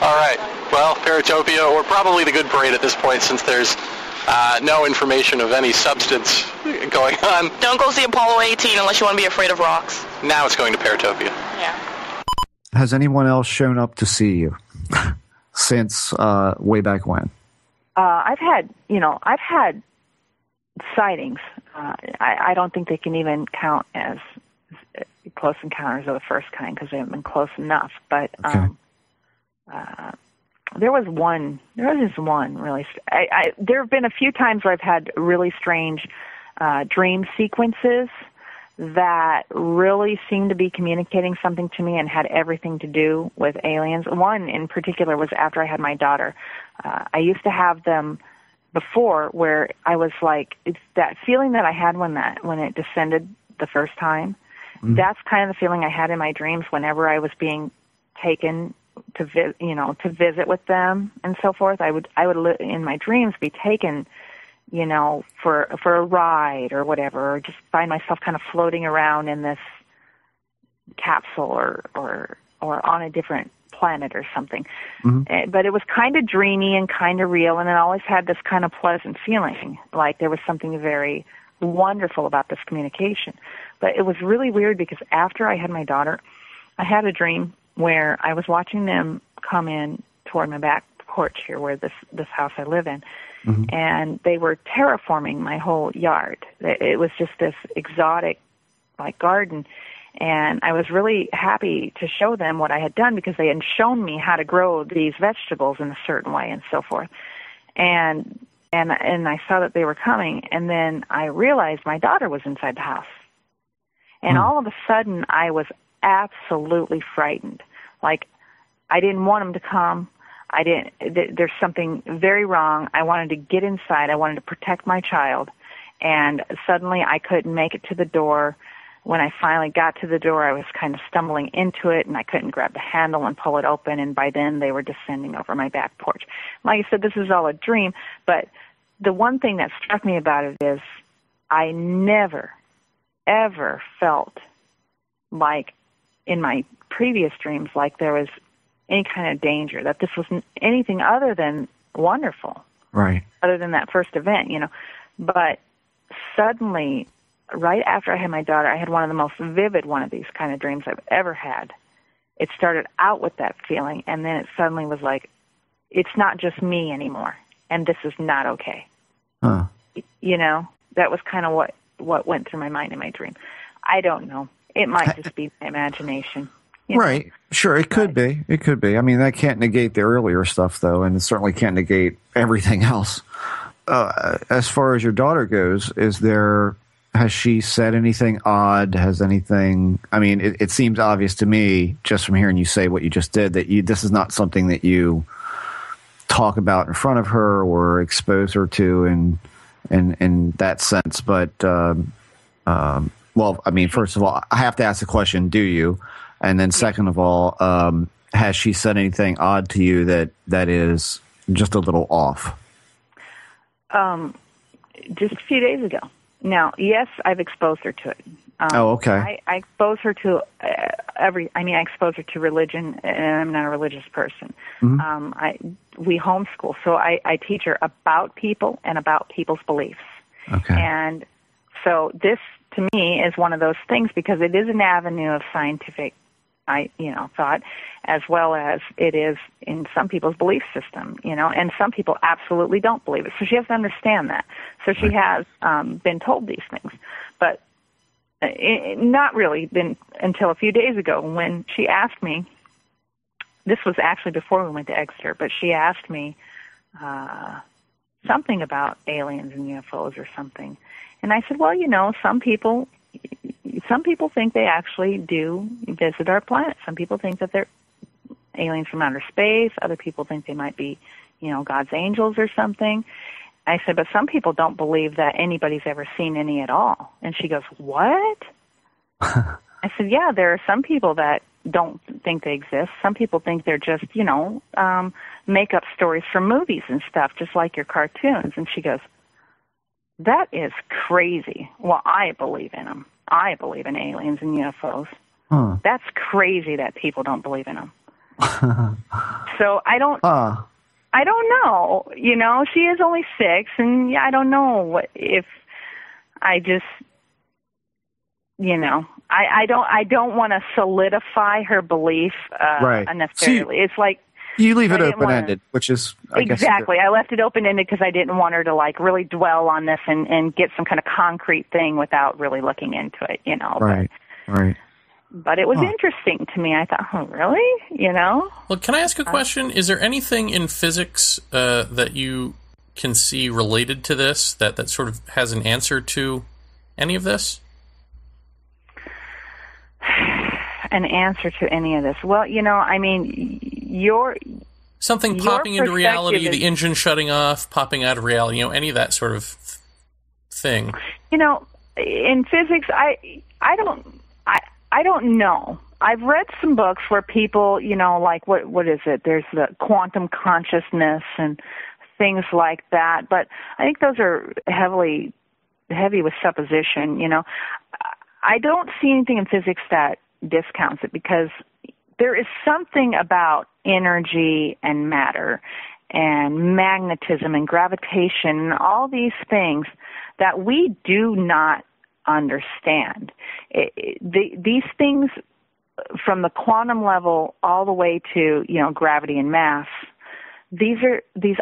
All right. Well, Paratopia, or probably the Good Parade at this point, since there's no information of any substance going on. Don't go see Apollo 18 unless you want to be afraid of rocks. Now it's going to Paratopia. Yeah. Has anyone else shown up to see you since way back when? I've had sightings. I don't think they can even count as close encounters of the first kind because they haven't been close enough. But Okay. There was just one really. There have been a few times where I've had really strange dream sequences that really seemed to be communicating something to me and had everything to do with aliens. One in particular was after I had my daughter. I used to have them before where I was like, it's that feeling that I had when it descended the first time. Mm-hmm. That's kind of the feeling I had in my dreams whenever I was being taken to visit with them and so forth. I would in my dreams be taken, for a ride or whatever, or just find myself kind of floating around in this capsule or on a different planet or something. Mm-hmm. But it was kind of dreamy and kind of real, and it always had this kind of pleasant feeling, like there was something very wonderful about this communication. But it was really weird because after I had my daughter, I had a dream where I was watching them come in toward my back porch here where this house I live in. Mm-hmm. And they were terraforming my whole yard. It was just this exotic, garden. And I was really happy to show them what I had done because they had shown me how to grow these vegetables in a certain way and so forth. And I saw that they were coming. And then I realized my daughter was inside the house. And all of a sudden, I was absolutely frightened. I didn't want them to come. There's something very wrong. I wanted to get inside. I wanted to protect my child. And suddenly I couldn't make it to the door. When I finally got to the door, I was kind of stumbling into it, and I couldn't grab the handle and pull it open. And by then, they were descending over my back porch. Like I said, this is all a dream. But the one thing that struck me about it is I never, ever felt like in my previous dreams like there was any kind of danger, that this was anything other than wonderful. Right. Other than that first event, But suddenly, right after I had my daughter, I had one of the most vivid one of these kind of dreams I've ever had. It started out with that feeling, and then it suddenly was like, it's not just me anymore, and this is not okay. Huh. That was kind of what went through my mind in my dream. I don't know. It might just be my imagination. Right. Sure, it could be. It could be. I mean, that can't negate the earlier stuff, though, and it certainly can't negate everything else. As far as your daughter goes, has she said anything odd? Has anything... I mean, it seems obvious to me, just from hearing you say what you just did, that this is not something that you talk about in front of her or expose her to in that sense. But, well, I mean, first of all, I have to ask the question, do you? And then second of all, has she said anything odd to you that is just a little off? Just a few days ago. Now, yes, I've exposed her to it. Okay. I expose her to I expose her to religion, and I'm not a religious person. Mm-hmm. We homeschool, so I teach her about people and about people's beliefs. Okay. And so this, to me, is one of those things because it is an avenue of scientific thought, as well as it is in some people's belief system, and some people absolutely don't believe it. So she has to understand that. So she has been told these things. But not really until a few days ago when she asked me. This was actually before we went to Exeter, but she asked me something about aliens and UFOs or something. And I said, well, some people think they actually do visit our planet. Some people think that they're aliens from outer space. Other people think they might be, God's angels or something. I said, but some people don't believe that anybody's ever seen any at all. And she goes, what? I said, yeah, there are some people that don't think they exist. Some people think they're just, make-up stories from movies and stuff, just like your cartoons. And she goes, that is crazy. Well, I believe in them. I believe in aliens and UFOs. Huh. That's crazy that people don't believe in them. So I don't know. She is only 6, and I don't know if I just, I don't want to solidify her belief unnecessarily. It's like you leave it open-ended, which is exactly. I left it open-ended because I didn't want her to really dwell on this and get some kind of concrete thing without really looking into it. Right. But it was interesting to me. I thought, oh, really? Well, can I ask a question? Is there anything in physics that you can see related to this that sort of has an answer to any of this? An answer to any of this? Well, something popping into reality, the engine shutting off, popping out of reality, any of that sort of thing. In physics, I don't know. I've read some books where people, like what is it? There's the quantum consciousness and things like that. But I think those are heavy with supposition. I don't see anything in physics that discounts it, because there is something about energy and matter and magnetism and gravitation and all these things that we do not understand. These things, from the quantum level all the way to gravity and mass, these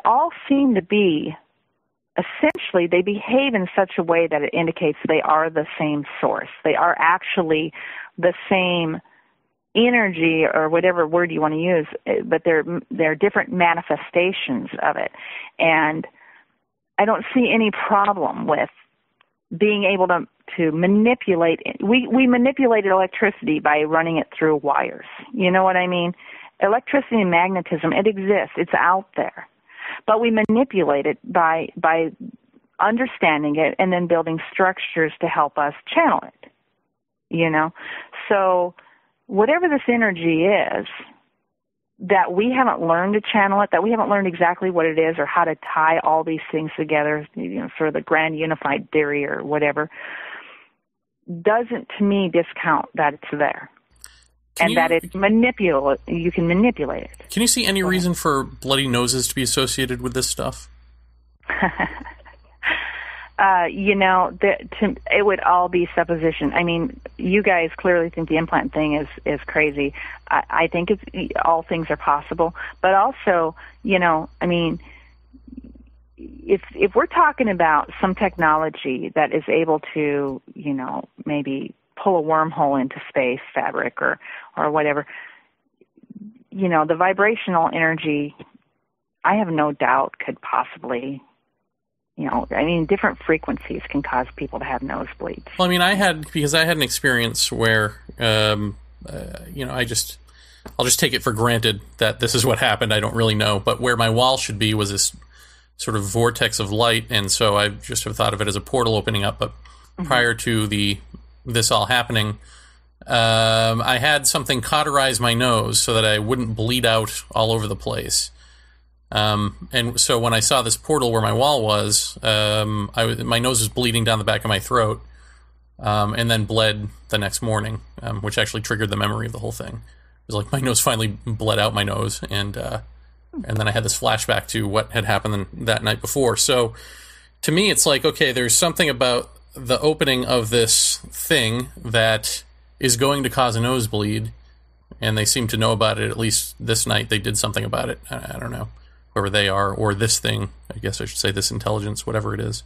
all seem to be, essentially, they behave in such a way that it indicates they are the same source. They are actually the same energy, or whatever word you want to use, but they're different manifestations of it. And I don't see any problem with being able to manipulate. We manipulated electricity by running it through wires. You know what I mean? Electricity and magnetism, it exists. It's out there. But we manipulate it by understanding it and then building structures to help us channel it. So whatever this energy is, that we haven't learned to channel it, that we haven't learned exactly what it is or how to tie all these things together, sort of the grand unified theory or whatever, doesn't, to me, discount that it's there. That it's you can manipulate it. Can you see any reason for bloody noses to be associated with this stuff? It would all be supposition. I mean, you guys clearly think the implant thing is crazy. I think all things are possible. But also, if we're talking about some technology that is able to, maybe pull a wormhole into space fabric or whatever, the vibrational energy, I have no doubt could possibly, different frequencies can cause people to have nosebleeds. Well, I had an experience where, I'll just take it for granted that this is what happened. I don't really know, but where my wall should be was this sort of vortex of light, and so I just have thought of it as a portal opening up. But prior to this all happening, I had something cauterize my nose so that I wouldn't bleed out all over the place. And so when I saw this portal where my wall was, my nose was bleeding down the back of my throat, and then bled the next morning, which actually triggered the memory of the whole thing. It was like my nose finally bled out my nose, and then I had this flashback to what had happened that night before. So to me, it's like, okay, there's something about the opening of this thing that is going to cause a nosebleed, and they seem to know about it. At least this night they did something about it. I don't know, whoever they are, or this thing, I guess I should say, this intelligence, whatever it is.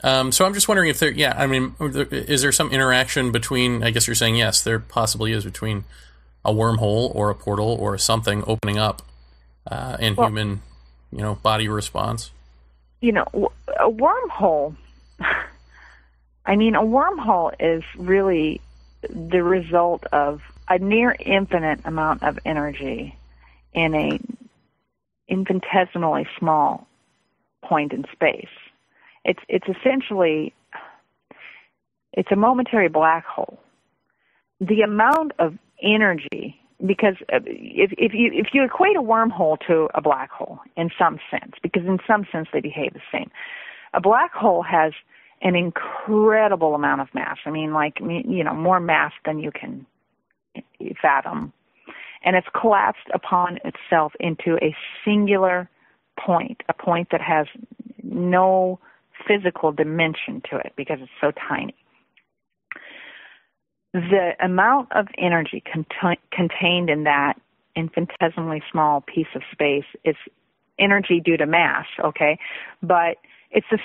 So I'm just wondering if is there some interaction between, I guess you're saying yes, there possibly is, between a wormhole or a portal or something opening up and human, body response? A wormhole, a wormhole is really the result of a near infinite amount of energy in a infinitesimally small point in space. It's essentially, it's a momentary black hole. The amount of energy, because if you equate a wormhole to a black hole in some sense, because in some sense they behave the same, a black hole has an incredible amount of mass. More mass than you can fathom. And it's collapsed upon itself into a singular point, a point that has no physical dimension to it because it's so tiny. The amount of energy contained in that infinitesimally small piece of space is energy due to mass, okay? But it's the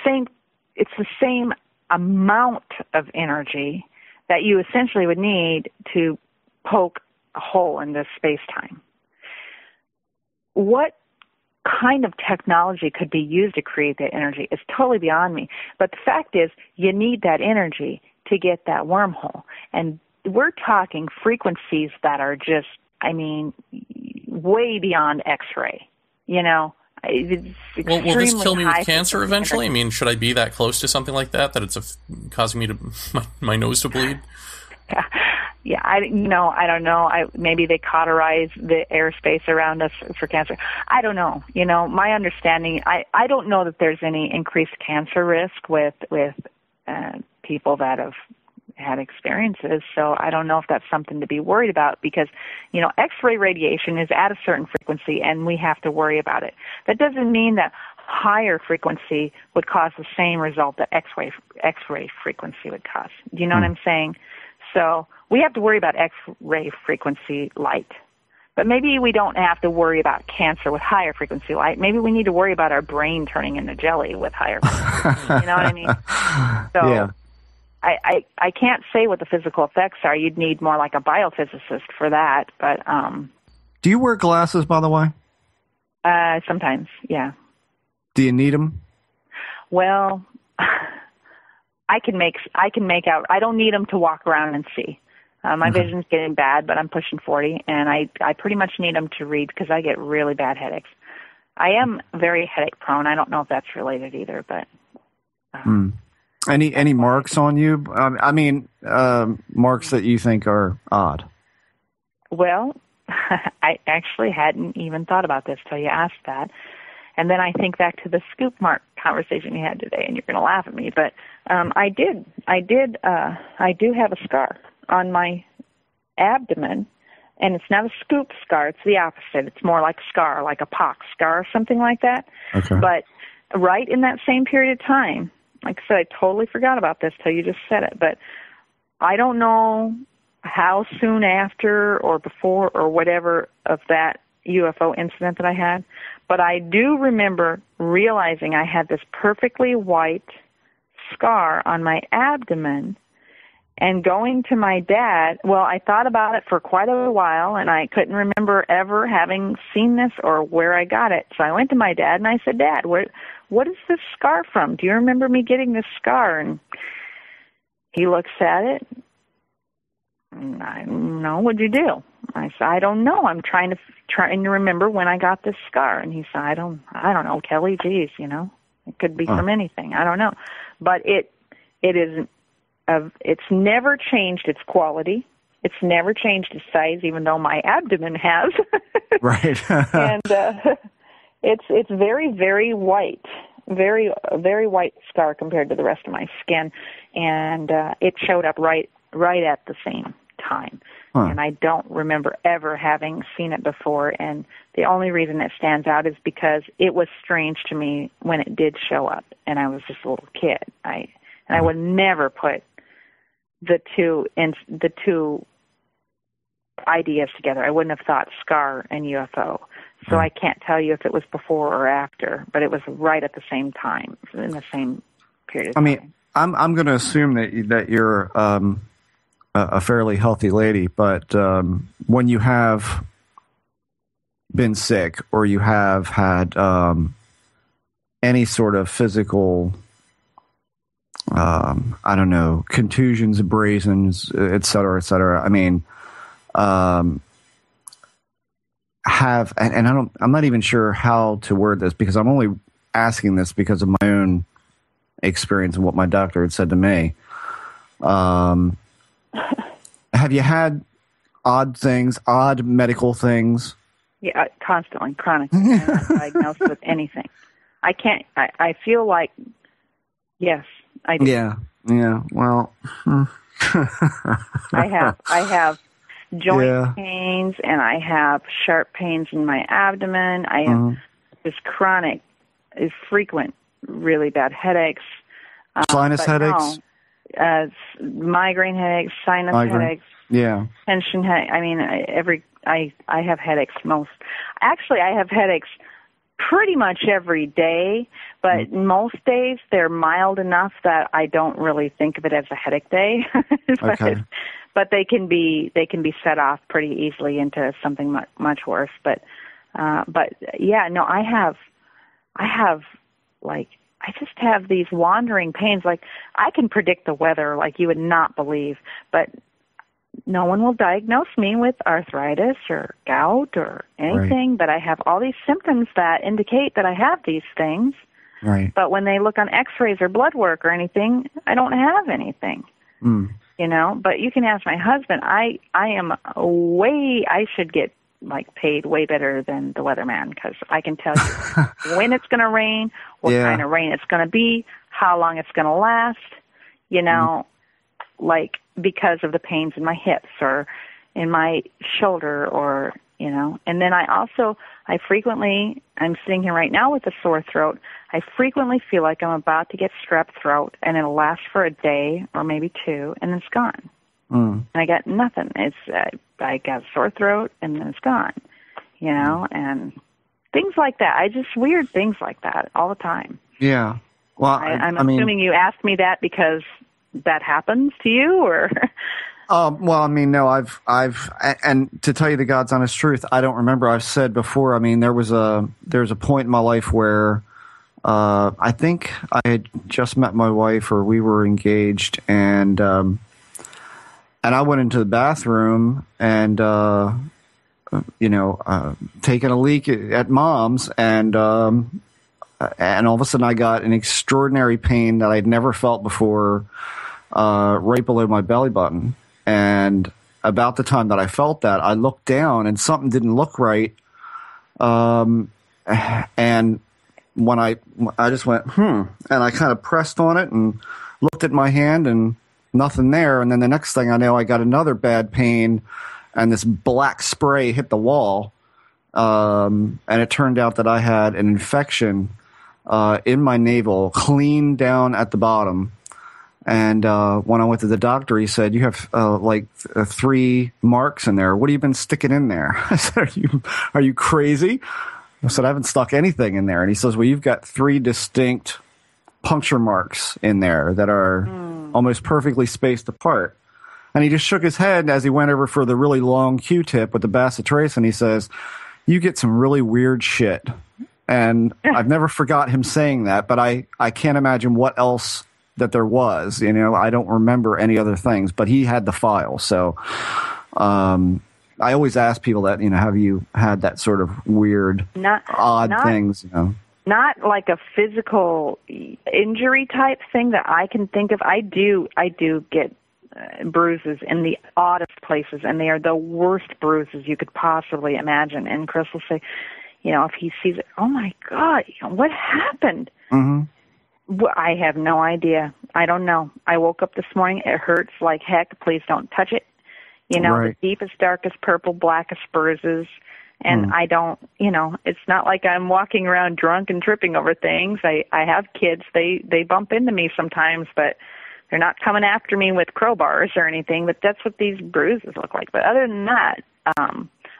same amount of energy that you essentially would need to poke a hole in this space-time. What kind of technology could be used to create that energy is totally beyond me. But the fact is, you need that energy to get that wormhole. And we're talking frequencies that are just, way beyond X-ray. It's will this kill me with cancer eventually? Energy. Should I be that close to something like that it's causing me to my nose to bleed? Yeah, I don't know. Maybe they cauterize the airspace around us for cancer. I don't know. My understanding, I don't know that there's any increased cancer risk with people that have had experiences. So I don't know if that's something to be worried about because, X-ray radiation is at a certain frequency and we have to worry about it. That doesn't mean that higher frequency would cause the same result that X-ray frequency would cause. Do you know what I'm saying? So we have to worry about X-ray frequency light. But maybe we don't have to worry about cancer with higher frequency light. Maybe we need to worry about our brain turning into jelly with higher frequency. You know what I mean? So yeah. I can't say what the physical effects are. You'd need more like a biophysicist for that. But do you wear glasses, by the way? Sometimes, yeah. Do you need them? Well, I can make out. I don't need them to walk around and see. My vision's getting bad, but I'm pushing 40, and I pretty much need them to read because I get really bad headaches. I am very headache prone. I don't know if that's related either, but. Any marks on you? Marks that you think are odd? Well, I actually hadn't even thought about this till you asked that. And then I think back to the scoop mark conversation we had today, and you're going to laugh at me, but I do have a scar on my abdomen, and it's not a scoop scar. It's the opposite. It's more like a scar, like a pox scar or something like that. Okay. But right in that same period of time, like I said, I totally forgot about this till you just said it, but I don't know how soon after or before or whatever of that UFO incident that I had, but I do remember realizing I had this perfectly white scar on my abdomen and going to my dad. Well, I thought about it for quite a while, and I couldn't remember ever having seen this or where I got it. So I went to my dad, and I said, Dad, what is this scar from? Do you remember me getting this scar? And he looks at it. I don't know. What'd you do? I said, I don't know. I'm trying to remember when I got this scar. And he said, I don't know, Kelly. Geez, it could be from anything. I don't know, but it's never changed its quality. It's never changed its size, even though my abdomen has. Right. And it's very, very white, very white scar compared to the rest of my skin, and it showed up right at the same time. And I don't remember ever having seen it before, and the only reason it stands out is because it was strange to me when it did show up, and I was just a little kid. I would never put the two ideas together. I wouldn't have thought scar and UFO. So I can't tell you if it was before or after, but it was right at the same time, in the same period of time. I mean, I'm going to assume that you're a fairly healthy lady, but when you have been sick or you have had any sort of physical, I don't know, contusions, abrasions, et cetera, I mean, I'm not even sure how to word this, because I'm only asking this because of my own experience and what my doctor had said to me. Have you had odd medical things? Yeah, constantly, chronically. I'm not diagnosed with anything. I can't. I feel like, yes, I do. Yeah. Well, I have joint pains, and I have sharp pains in my abdomen. I have just chronic, frequent, really bad headaches. Sinus headaches? No, migraine headaches, sinus headaches. Yeah. Tension headache. I mean, I have headaches Actually, I have headaches pretty much every day, but most days they're mild enough that I don't really think of it as a headache day. Okay. But they can be set off pretty easily into something much worse. But yeah, no, I have like, I just have these wandering pains. Like, I can predict the weather like you would not believe, but no one will diagnose me with arthritis or gout or anything, but I have all these symptoms that indicate that I have these things. Right. But when they look on x-rays or blood work or anything, I don't have anything. You know, but you can ask my husband. I should get like paid way better than the weatherman, because I can tell you when it's going to rain, what kind of rain it's going to be, how long it's going to last, you know, like because of the pains in my hips or in my shoulder, or, you know. And then I'm sitting here right now with a sore throat. I frequently feel like I'm about to get strep throat, and it'll last for a day or maybe two, and it's gone. And I got nothing. I got sore throat, and then it's gone, you know, and things like that. Weird things like that all the time. Yeah. Well, I'm assuming you asked me that because that happens to you, or? Well, I mean, no, and to tell you the God's honest truth, I don't remember. I've said before, I mean, there's a point in my life where, I think I had just met my wife, or we were engaged, and I went into the bathroom and, taking a leak at Mom's, and all of a sudden I got an extraordinary pain that I'd never felt before, right below my belly button. And about the time that I felt that, I looked down and something didn't look right. And when I just went, and I kind of pressed on it and looked at my hand, and nothing there. And then the next thing I know, I got another bad pain, and this black spray hit the wall. And it turned out that I had an infection in my navel, clean down at the bottom. And when I went to the doctor, he said, "You have 3 marks in there. What have you been sticking in there?" I said, "Are you crazy?" I said, "I haven't stuck anything in there." And he says, "Well, you've got 3 distinct puncture marks in there that are almost perfectly spaced apart." And he just shook his head as he went over for the really long Q-tip with the bacitracin, and he says, "You get some really weird shit." And I've never forgot him saying that, but I can't imagine what else that there was. You know, I don't remember any other things, but he had the file. So I always ask people that, you know, have you had that sort of weird, odd things, you know? Not like a physical injury type thing that I can think of. I do get bruises in the oddest places, and they are the worst bruises you could possibly imagine. And Chris will say, you know, if he sees it, "Oh my God, what happened?" I have no idea. I don't know. I woke up this morning. It hurts like heck. Please don't touch it. You know, the deepest, darkest purple, blackest bruises. And I don't, you know, it's not like I'm walking around drunk and tripping over things. I have kids. They bump into me sometimes, but they're not coming after me with crowbars or anything. But that's what these bruises look like. But other than that,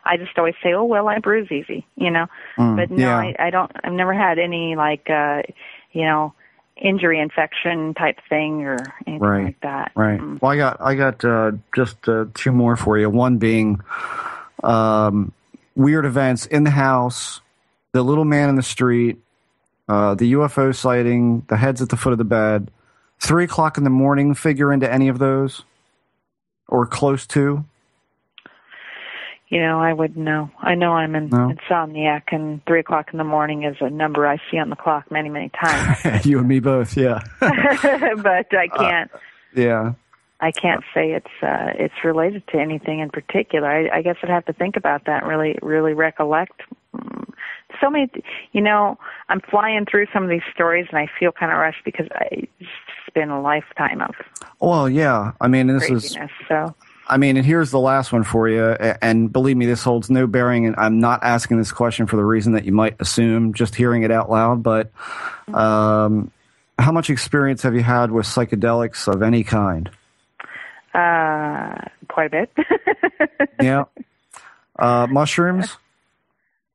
I just always say, "Oh, well, I bruise easy," you know. But no, I don't. I've never had any, like, you know, injury infection type thing or anything like that. Right. Well, I got just two more for you. One being weird events in the house, the little man in the street, the UFO sighting, the heads at the foot of the bed. 3 o'clock in the morning figure into any of those, or close to? I wouldn't know. I know I'm insomniac, and 3 o'clock in the morning is a number I see on the clock many, many times. You and me both, yeah. But I can't. Yeah. I can't say it's related to anything in particular. I guess I'd have to think about that. Really recollect. So many. I'm flying through some of these stories, and I feel kind of rushed because it's been a lifetime of. Well, yeah. I mean, this craziness, so. I mean, and here's the last one for you, and believe me, this holds no bearing, and I'm not asking this question for the reason that you might assume, just hearing it out loud, but how much experience have you had with psychedelics of any kind? Quite a bit. Yeah. Mushrooms?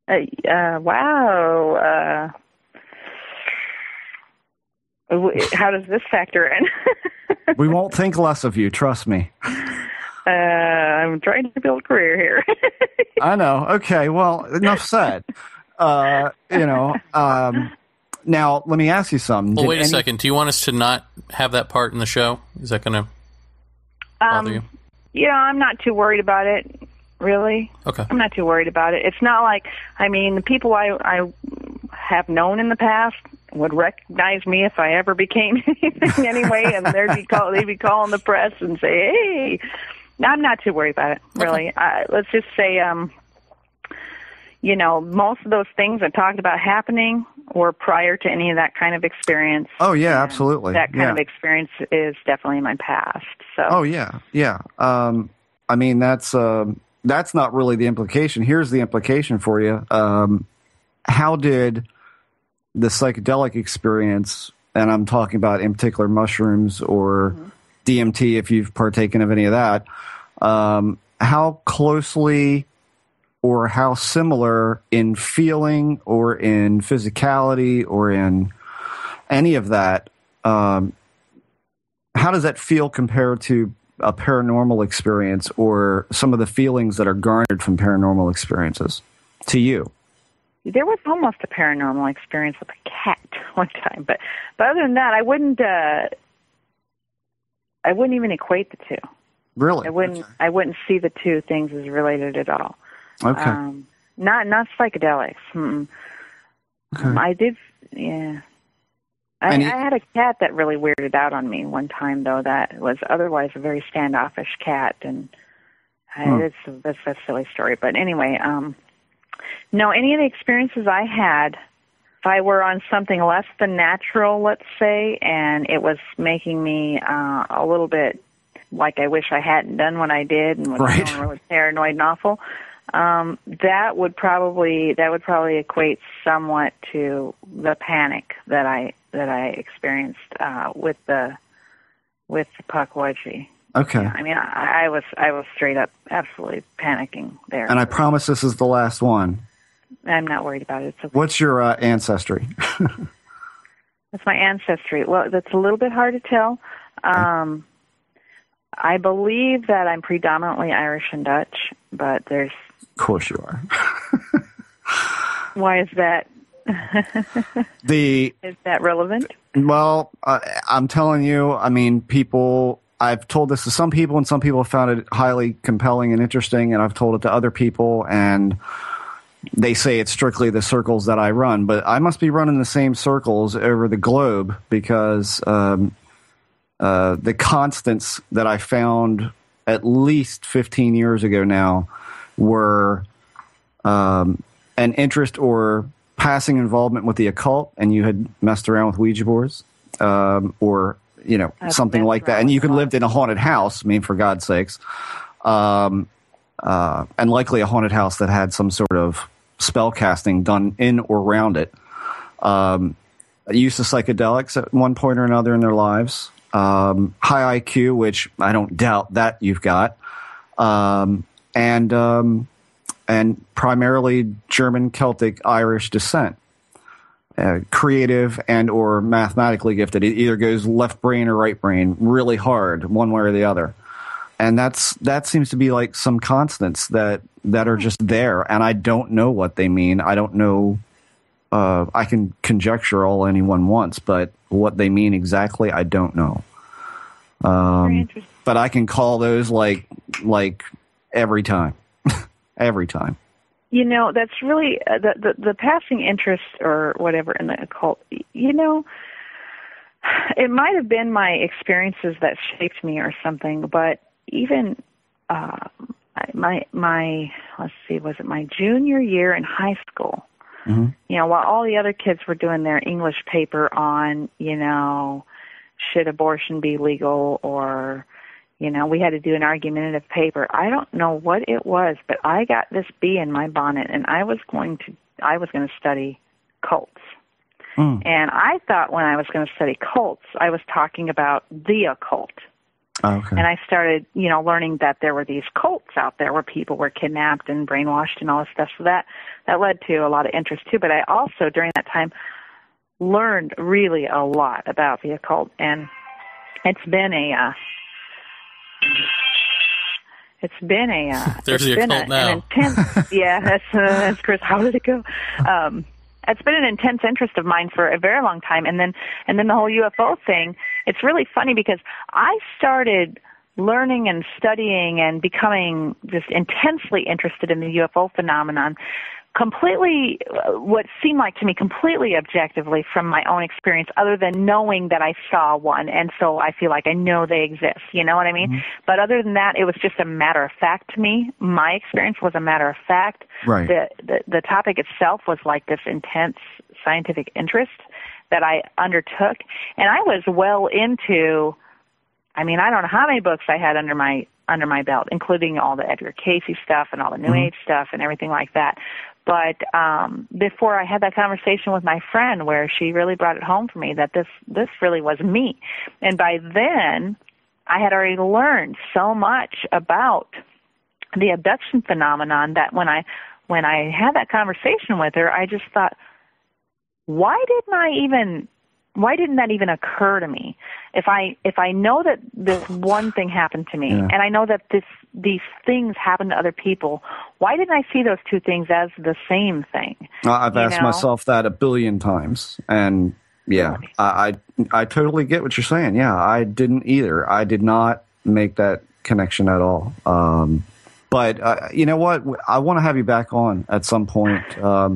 Wow. How does this factor in? We won't think less of you, trust me. I'm trying to build a career here. I know. Okay, well, enough said. Now, let me ask you something. Well, wait a second. Do you want us to not have that part in the show? Is that going to bother you? I'm not too worried about it, really. Okay. I'm not too worried about it. It's not like, the people I have known in the past would recognize me if I ever became anything anyway, and they'd be calling the press and say, hey. I'm not too worried about it, really. Okay. Let's just say, most of those things I talked about happening were prior to any of that kind of experience. Oh, yeah, absolutely. That kind of experience is definitely in my past. So. Oh, yeah, yeah. That's not really the implication. Here's the implication for you. How did the psychedelic experience, and I'm talking about in particular mushrooms or DMT, if you've partaken of any of that, how closely or how similar in feeling or in physicality or in any of that, how does that feel compared to a paranormal experience or some of the feelings that are garnered from paranormal experiences to you? There was almost a paranormal experience with a cat one time, but other than that, I wouldn't even equate the two. Really? I wouldn't see the two things as related at all. Okay. Not psychedelics. Mm-mm. Okay. I did. Yeah. I had a cat that really weirded out on me one time, though. That was otherwise a very standoffish cat, and that's a silly story. But anyway, no, any of the experiences I had, if I were on something less than natural, let's say, and it was making me a little bit like I wish I hadn't done what I did and was feeling really paranoid and awful, that would probably equate somewhat to the panic that I experienced with the Pukwudgie. Okay. Yeah, I was straight up absolutely panicking there. And I promise this is the last one. I'm not worried about it. It's okay. What's your ancestry? That's my ancestry. Well, that's a little bit hard to tell. I believe that I'm predominantly Irish and Dutch, but there's... Of course you are. Why is that? Is that relevant? Well, I'm telling you, people... I've told this to some people, and some people have found it highly compelling and interesting, and I've told it to other people, and they say it's strictly the circles that I run. But I must be running the same circles over the globe because the constants that I found at least 15 years ago now were an interest or passing involvement with the occult, and you had messed around with Ouija boards, or something like that. And you could lived in a haunted house, for God's sakes, and likely a haunted house that had some sort of spell casting done in or around it. Use of psychedelics at one point or another in their lives. High IQ, which I don't doubt that you've got. And primarily German, Celtic, Irish descent. creative and or mathematically gifted. It either goes left brain or right brain really hard, one way or the other. And that seems to be like some constants that are just there, and I don't know what they mean. I don't know. I can conjecture all anyone wants, but what they mean exactly, I don't know. Very interesting. But I can call those like every time, every time. You know, that's really the passing interest or whatever in the occult. You know, it might have been my experiences that shaped me or something, but even my let's see, was it my junior year in high school? Mm-hmm. You know, while all the other kids were doing their English paper on, you know, should abortion be legal, or, you know, we had to do an argumentative paper. I don't know what it was, but I got this bee in my bonnet, and I was going to study cults. And I thought when I was going to study cults, I was talking about the occult. Okay. And I started, you know, learning that there were these cults out there where people were kidnapped and brainwashed and all this stuff. So that led to a lot of interest too. But I also, during that time, learned really a lot about the occult. And it's been a there's the occult now. An intense, yeah, that's Chris. How did it go? It's been an intense interest of mine for a very long time. And then the whole UFO thing, it's really funny because I started learning and studying and becoming just intensely interested in the UFO phenomenon completely, what seemed like to me completely objectively from my own experience, other than knowing that I saw one, and so I feel like I know they exist, you know what I mean? Mm-hmm. But other than that, it was just a matter of fact to me. My experience was a matter of fact. Right. The topic itself was like this intense scientific interest that I undertook, and I was well into, I mean, I don't know how many books I had under my belt, including all the Edgar Cayce stuff and all the New Age stuff and everything like that. But before I had that conversation with my friend, where she really brought it home for me that this really was me, and by then I had already learned so much about the abduction phenomenon that when I had that conversation with her, I just thought, why didn't that even occur to me? If I know that this one thing happened to me, and I know that these things happen to other people, why didn't I see those two things as the same thing? I've asked myself that 1 billion times, and yeah, I totally get what you're saying. Yeah, I didn't either. I did not make that connection at all. But you know what? I want to have you back on at some point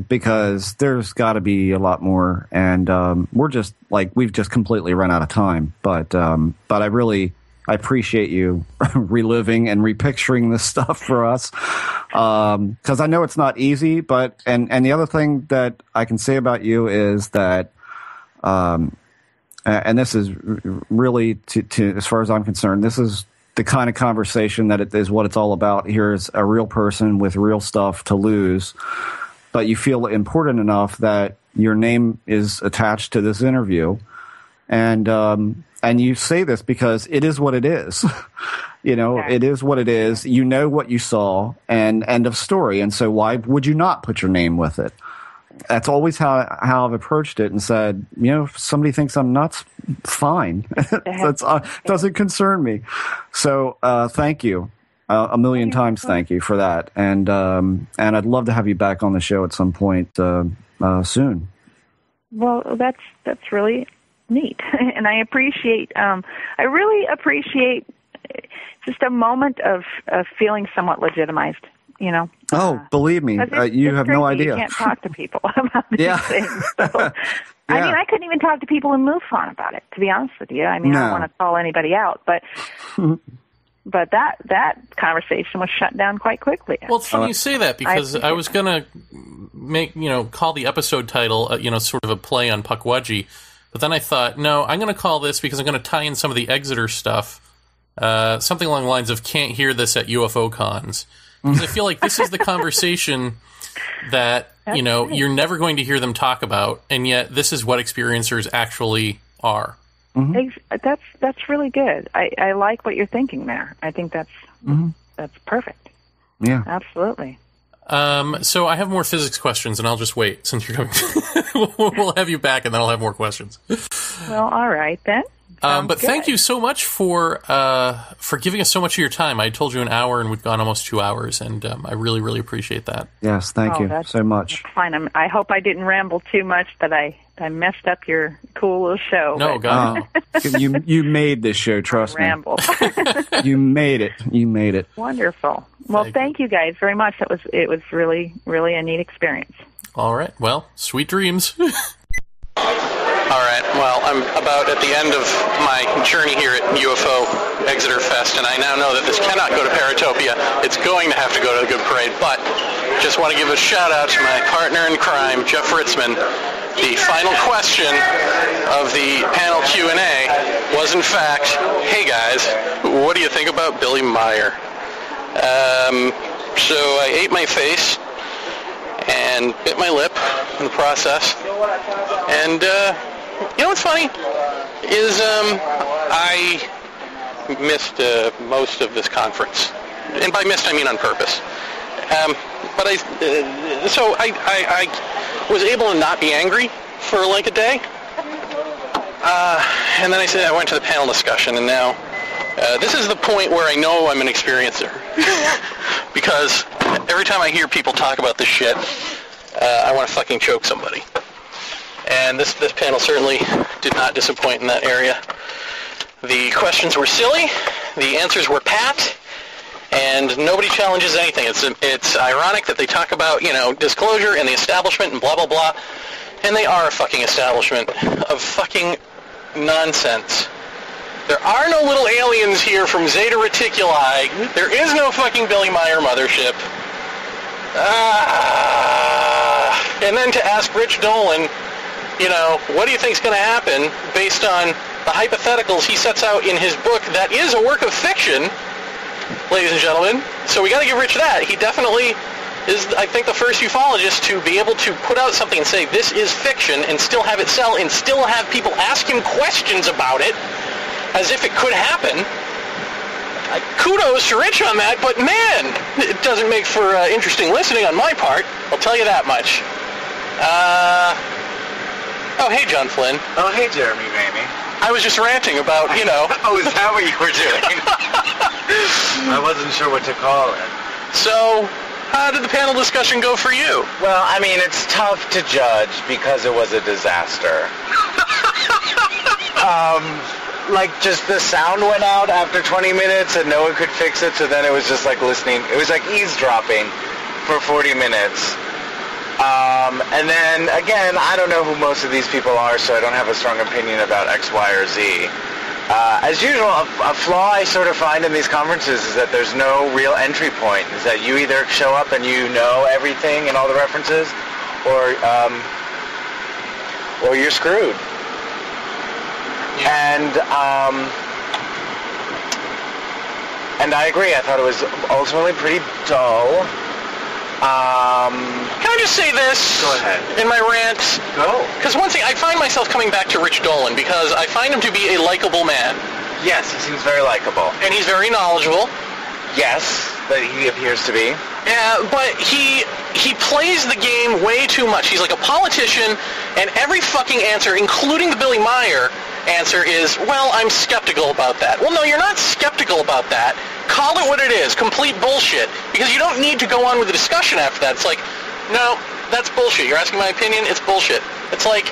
because there's got to be a lot more, and we've just completely run out of time. But I appreciate you reliving and repicturing this stuff for us because I know it's not easy. But and the other thing that I can say about you is that, and this is really to as far as I'm concerned, this is the kind of conversation that it is what it's all about. Here's a real person with real stuff to lose, but you feel important enough that your name is attached to this interview, and you say this because it is what it is. You know, it is what it is. You know what you saw, and end of story. And so why would you not put your name with it? That's always how I've approached it and said, you know, if somebody thinks I'm nuts, fine. That doesn't concern me. So thank you 1 million times. Thank you for that. And I'd love to have you back on the show at some point soon. Well, that's really neat. And I really appreciate just a moment of feeling somewhat legitimized. You know. Oh, believe me, you have no idea. You can't talk to people about these things. So, I mean, I couldn't even talk to people in MUFON about it, to be honest with you. I mean, I don't want to call anybody out, but that conversation was shut down quite quickly. Well, it's funny you say that because I was going to call the episode title, sort of a play on Pukwudgie, but then I thought, no, I'm going to call this because I'm going to tie in some of the Exeter stuff, something along the lines of "Can't hear this at UFO cons." Because I feel like this is the conversation that, you're never going to hear them talk about, and yet this is what experiencers actually are. Mm-hmm. That's really good. I like what you're thinking there. I think that's perfect. Yeah. Absolutely. So I have more physics questions, and I'll just wait since you're coming. We'll have you back, and then I'll have more questions. Well, all right then. But thank you so much for giving us so much of your time. I told you an hour, and we've gone almost 2 hours, and I really, really appreciate that. Yes, thank you so much. That's fine. I hope I didn't ramble too much, but I messed up your cool little show. No, God. You made this show, trust me. Ramble. You made it. You made it. Wonderful. Well, thank you guys very much. It was really, really a neat experience. All right. Well, sweet dreams. All right. Well, I'm about at the end of my journey here at UFO Exeter Fest, and I now know that this cannot go to Paratopia. It's going to have to go to the Good Parade, but just want to give a shout-out to my partner in crime, Jeff Ritzman. The final question of the panel Q&A was, in fact, hey, guys, what do you think about Billy Meyer? So I ate my face and bit my lip in the process. And, you know what's funny? Is I missed most of this conference. And by missed, I mean on purpose. But I was able to not be angry for like a day. And then I went to the panel discussion, and now this is the point where I know I'm an experiencer. Because every time I hear people talk about this shit, I want to fucking choke somebody. And this panel certainly did not disappoint in that area. The questions were silly, the answers were pat, and nobody challenges anything. It's ironic that they talk about, disclosure and the establishment and blah, blah, blah, and they are a fucking establishment of fucking nonsense. There are no little aliens here from Zeta Reticuli. There is no fucking Billy Meyer mothership. And then to ask Rich Dolan, what do you think's going to happen based on the hypotheticals he sets out in his book that is a work of fiction, ladies and gentlemen. So we got to give Rich that. He definitely is, I think, the first ufologist to be able to put out something and say this is fiction and still have it sell and still have people ask him questions about it as if it could happen. Kudos to Rich on that, but man, it doesn't make for interesting listening on my part. I'll tell you that much. Oh, hey, John Flynn. Oh, hey, Jeremy Vaeni. I was just ranting about, Oh, is that what you were doing? I wasn't sure what to call it. So, how did the panel discussion go for you? Well, I mean, it's tough to judge because it was a disaster. Just the sound went out after 20 minutes and no one could fix it, so then it was just like listening. It was like eavesdropping for 40 minutes. And then, again, I don't know who most of these people are, so I don't have a strong opinion about X, Y, or Z. As usual, a flaw I sort of find in these conferences is that there's no real entry point. Is that you either show up and you know everything and all the references, or you're screwed. Yeah. And I agree. I thought it was ultimately pretty dull. Can I just say this? Go ahead. In my rant? Go. Because one thing, I find myself coming back to Rich Dolan because I find him to be a likable man. Yes, he seems very likable. And he's very knowledgeable. Yes, that he appears to be. Yeah, but he plays the game way too much. He's like a politician, and every fucking answer, including the Billy Meyer answer, is, well, I'm skeptical about that. Well, no, you're not skeptical about that. Call it what it is, complete bullshit, because you don't need to go on with the discussion after that. It's like, no, that's bullshit. You're asking my opinion? It's bullshit. It's like,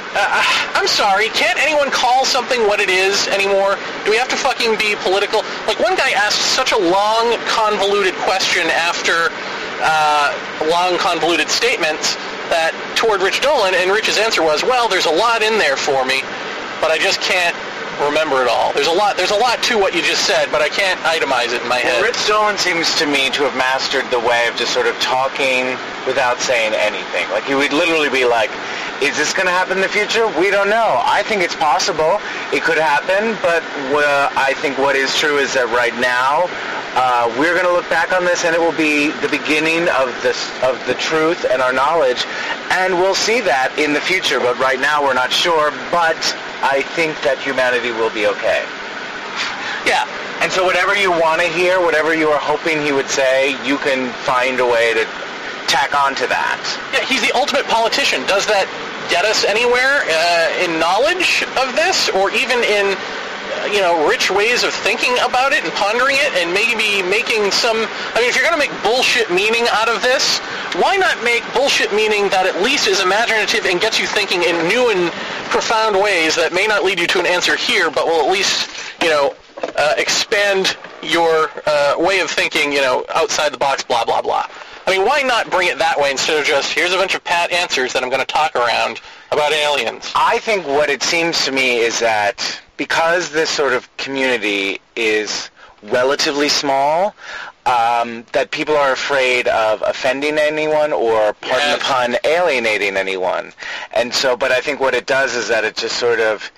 I'm sorry, can't anyone call something what it is anymore? Do we have to fucking be political? Like, one guy asked such a long, convoluted question after long, convoluted statements that toward Rich Dolan, and Rich's answer was, well, there's a lot in there for me, but I just can't remember it all. There's a lot to what you just said, but I can't itemize it in my head. Well, Rich Dolan seems to me to have mastered the way of just sort of talking without saying anything. Like, he would literally be like, is this going to happen in the future? We don't know. I think it's possible. It could happen, but I think what is true is that right now, we're going to look back on this, and it will be the beginning of the truth and our knowledge, and we'll see that in the future, but right now we're not sure, but I think that humanity will be okay. Yeah. And so whatever you want to hear, whatever you are hoping he would say, you can find a way to tack on to that. Yeah, he's the ultimate politician. Does that get us anywhere in knowledge of this, or even in rich ways of thinking about it and pondering it, and maybe making some... I mean, if you're going to make bullshit meaning out of this, why not make bullshit meaning that at least is imaginative and gets you thinking in new and profound ways that may not lead you to an answer here, but will at least, expand your way of thinking, outside the box, blah, blah, blah. I mean, why not bring it that way instead of just, here's a bunch of pat answers that I'm going to talk around about aliens? I think what it seems to me is that because this sort of community is relatively small, that people are afraid of offending anyone or, pardon the pun, alienating anyone. And so, but I think what it does is that it just sort of,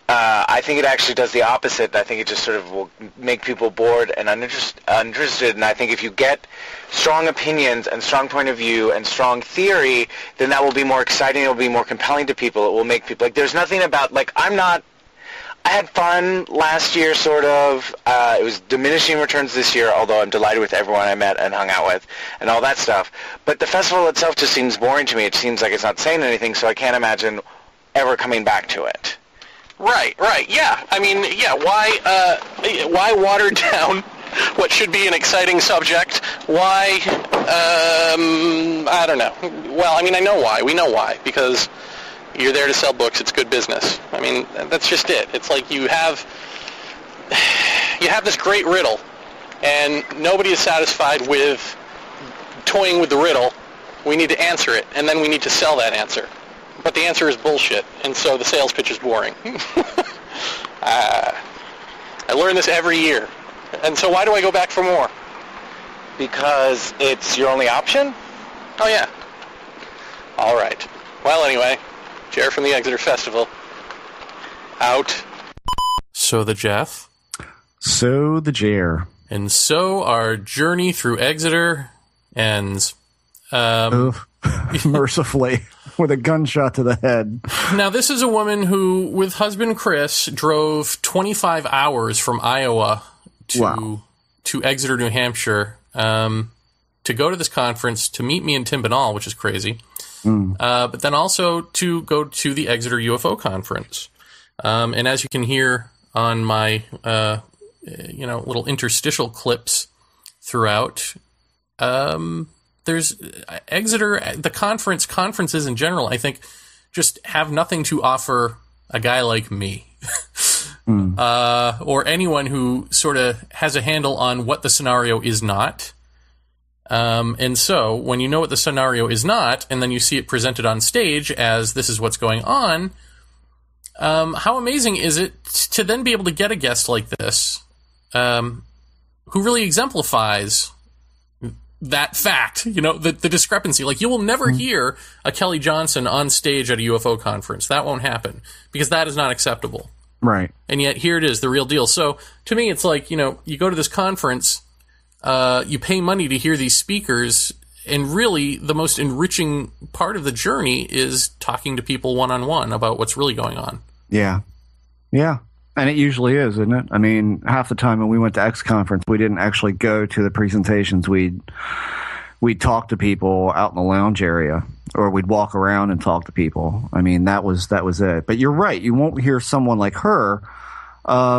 I think it actually does the opposite. I think it just sort of will make people bored and uninterested. And I think if you get strong opinions and strong point of view and strong theory, then that will be more exciting. It will be more compelling to people. It will make people, there's nothing about, I had fun last year, sort of. It was diminishing returns this year, although I'm delighted with everyone I met and hung out with and all that stuff. But the festival itself just seems boring to me. It seems like it's not saying anything, so I can't imagine ever coming back to it. Right, yeah. I mean, yeah, why water down what should be an exciting subject? Why, I don't know. Well, I mean, I know why. We know why, because you're there to sell books. It's good business. I mean, that's just it. It's like you have this great riddle, and nobody is satisfied with toying with the riddle. We need to answer it, and then we need to sell that answer. But the answer is bullshit, and so the sales pitch is boring. I learn this every year. And so why do I go back for more? Because it's your only option? Oh, yeah. All right. Well, anyway, Jer from the Exeter Festival. Out. So the Jeff. So the Jer. And so our journey through Exeter ends. Mercifully, with a gunshot to the head. Now, this is a woman who, with husband Chris, drove 25 hours from Iowa to Exeter, New Hampshire, to go to this conference, to meet me and Tim Binnall, which is crazy, but then also to go to the Exeter UFO conference. And as you can hear on my, little interstitial clips throughout, there's Exeter, the conferences in general, I think, just have nothing to offer a guy like me. Or anyone who sort of has a handle on what the scenario is not. And so, when you know what the scenario is not, and then you see it presented on stage as this is what's going on, how amazing is it to then be able to get a guest like this, who really exemplifies that fact, the discrepancy. Like, you will never hear a Kelly Johnson on stage at a UFO conference. That won't happen, because that is not acceptable. Right. And yet, here it is, the real deal. So, to me, it's like, you go to this conference, you pay money to hear these speakers, and really, the most enriching part of the journey is talking to people one-on-one about what's really going on. Yeah. Yeah. And it usually is, isn't it? I mean, half the time when we went to X Conference, we didn't actually go to the presentations. We'd talk to people out in the lounge area, or we'd walk around and talk to people. I mean, that was it. But you're right. You won't hear someone like her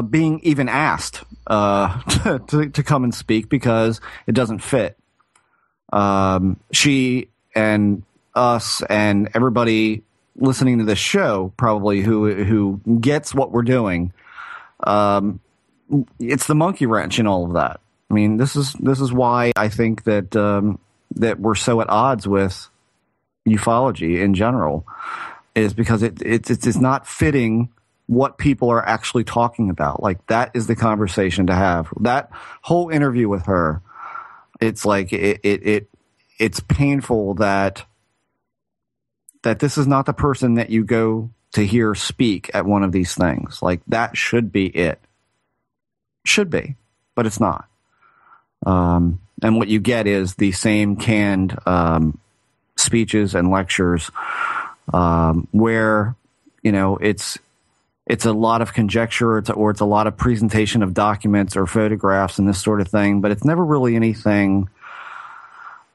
being even asked to come and speak, because it doesn't fit. She and us and everybody listening to this show, probably who gets what we're doing, it's the monkey wrench in all of that. I mean, this is why I think that that we're so at odds with ufology in general, is because it's not fitting what people are actually talking about. Like, that is the conversation to have. That whole interview with her, it's like it's painful that this is not the person that you go to hear speak at one of these things. Like, that should be it. Should be, but it's not. And what you get is the same canned speeches and lectures where, it's a lot of conjecture, or it's a lot of presentation of documents or photographs and this sort of thing, but it's never really anything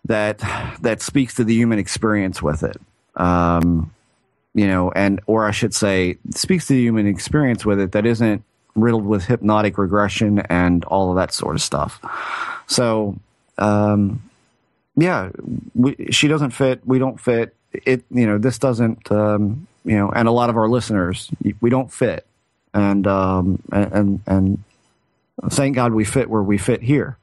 that speaks to the human experience with it. Or I should say, speaks to the human experience with it that isn't riddled with hypnotic regression and all of that sort of stuff. So, she doesn't fit. We don't fit. This doesn't, and a lot of our listeners, we don't fit. And thank God we fit where we fit here.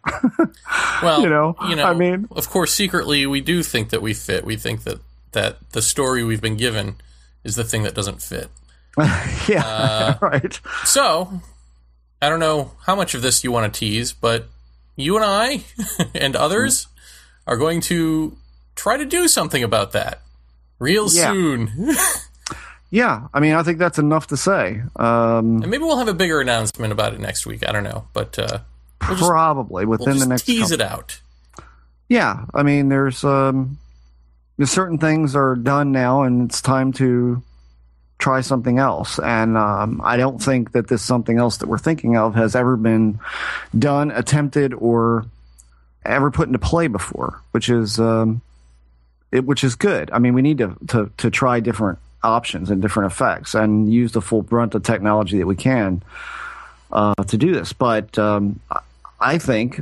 Well, I mean, of course, secretly we do think that we fit. We think that the story we've been given is the thing that doesn't fit. Right. So, I don't know how much of this you want to tease, but you and I and others are going to try to do something about that real soon. Yeah, I mean, I think that's enough to say. And maybe we'll have a bigger announcement about it next week. I don't know, but probably within the next. Tease it out. Yeah, I mean, there's certain things are done now, and it's time to try something else. And I don't think that this something else that we're thinking of has ever been done, attempted, or ever put into play before, which is good. I mean, we need to try different options and different effects and use the full brunt of technology that we can to do this. But I think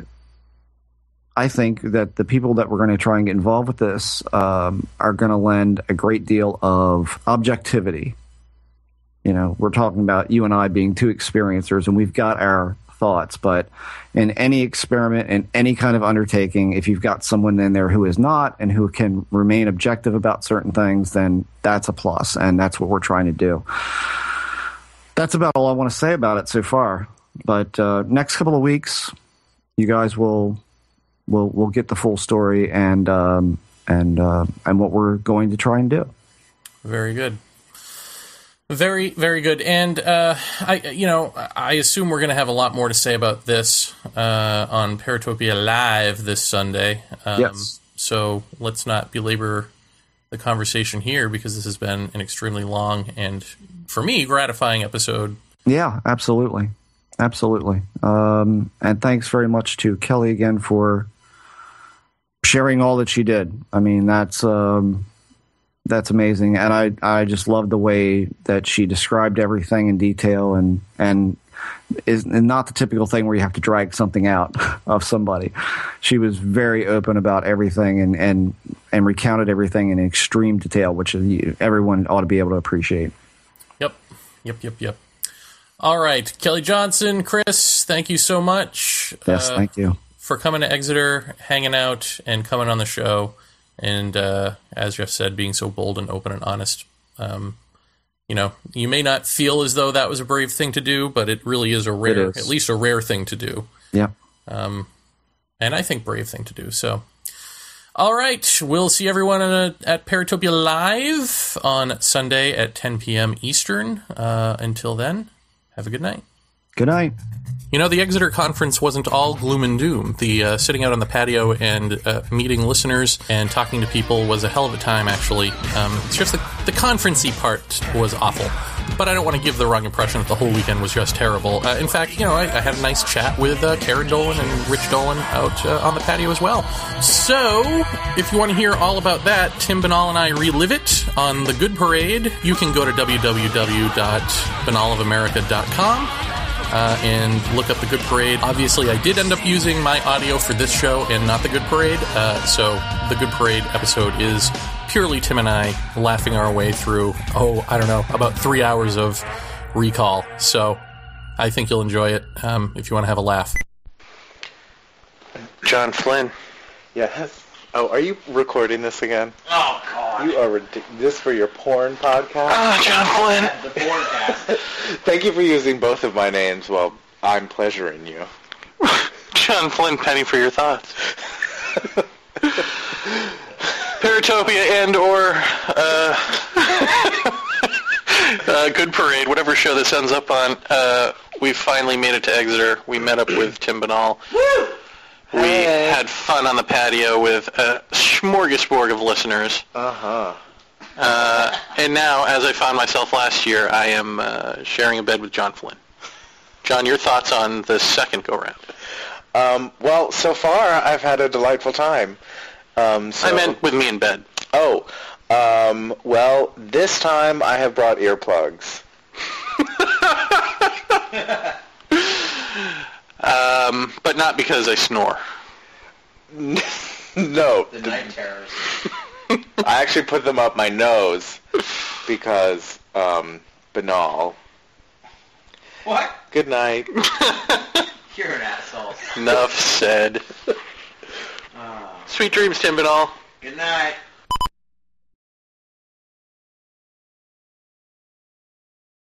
that the people that we're going to try and get involved with this are going to lend a great deal of objectivity. We're talking about you and I being two experiencers, and we've got our thoughts, but in any experiment, in any kind of undertaking, if you've got someone in there who is not and who can remain objective about certain things, then that's a plus, and that's what we're trying to do. That's about all I want to say about it so far. But next couple of weeks, you guys will get the full story and what we're going to try and do. Very good. Very, very good. And I assume we're going to have a lot more to say about this on Paratopia Live this Sunday. Yes. So let's not belabor the conversation here, because this has been an extremely long and, for me, gratifying episode. Yeah, absolutely. Absolutely. And thanks very much to Kelly again for sharing all that she did. I mean, that's amazing, and I just love the way that she described everything in detail, and is not the typical thing where you have to drag something out of somebody. She was very open about everything and recounted everything in extreme detail, which everyone ought to be able to appreciate. Yep. All right, Kelly Johnson, Chris, thank you so much. Yes, thank you for coming to Exeter, hanging out, and coming on the show. And as Jeff said, being so bold and open and honest. You may not feel as though that was a brave thing to do, but it really is at least a rare thing to do. Yeah. And I think brave thing to do. So, all right, we'll see everyone at Paratopia Live on Sunday at 10 p.m. Eastern. Until then, have a good night. Good night. The Exeter conference wasn't all gloom and doom. The sitting out on the patio and meeting listeners and talking to people was a hell of a time, actually. It's just the conference-y part was awful. But I don't want to give the wrong impression that the whole weekend was just terrible. In fact, I had a nice chat with Karen Dolan and Rich Dolan out on the patio as well. So, if you want to hear all about that, Tim Binnall and I relive it on The Good Parade. You can go to www.binnallofamerica.com. And look up The Good Parade. Obviously, I did end up using my audio for this show and not The Good Parade, so The Good Parade episode is purely Tim and I laughing our way through, about 3 hours of recall. So I think you'll enjoy it if you want to have a laugh. John Flynn. Yes. Oh, are you recording this again? Oh, God. You are this for your porn podcast? Oh, John Flynn. The porncast. Thank you for using both of my names while I'm pleasuring you. John Flynn, penny for your thoughts. Paratopia and or Good Parade, whatever show this ends up on, we finally made it to Exeter. We met up with Tim Binnall. Woo! We had fun on the patio with a smorgasbord of listeners. Uh-huh. And now, as I found myself last year, I am sharing a bed with John Flynn. John, your thoughts on the second go-round? Well, so far, I've had a delightful time. I meant with me in bed. Oh, well, this time I have brought earplugs. But not because I snore. No. The night terrors. I actually put them up my nose because, Binnall. What? Good night. You're an asshole. Enough said. Sweet dreams, Tim Binnall. Good night.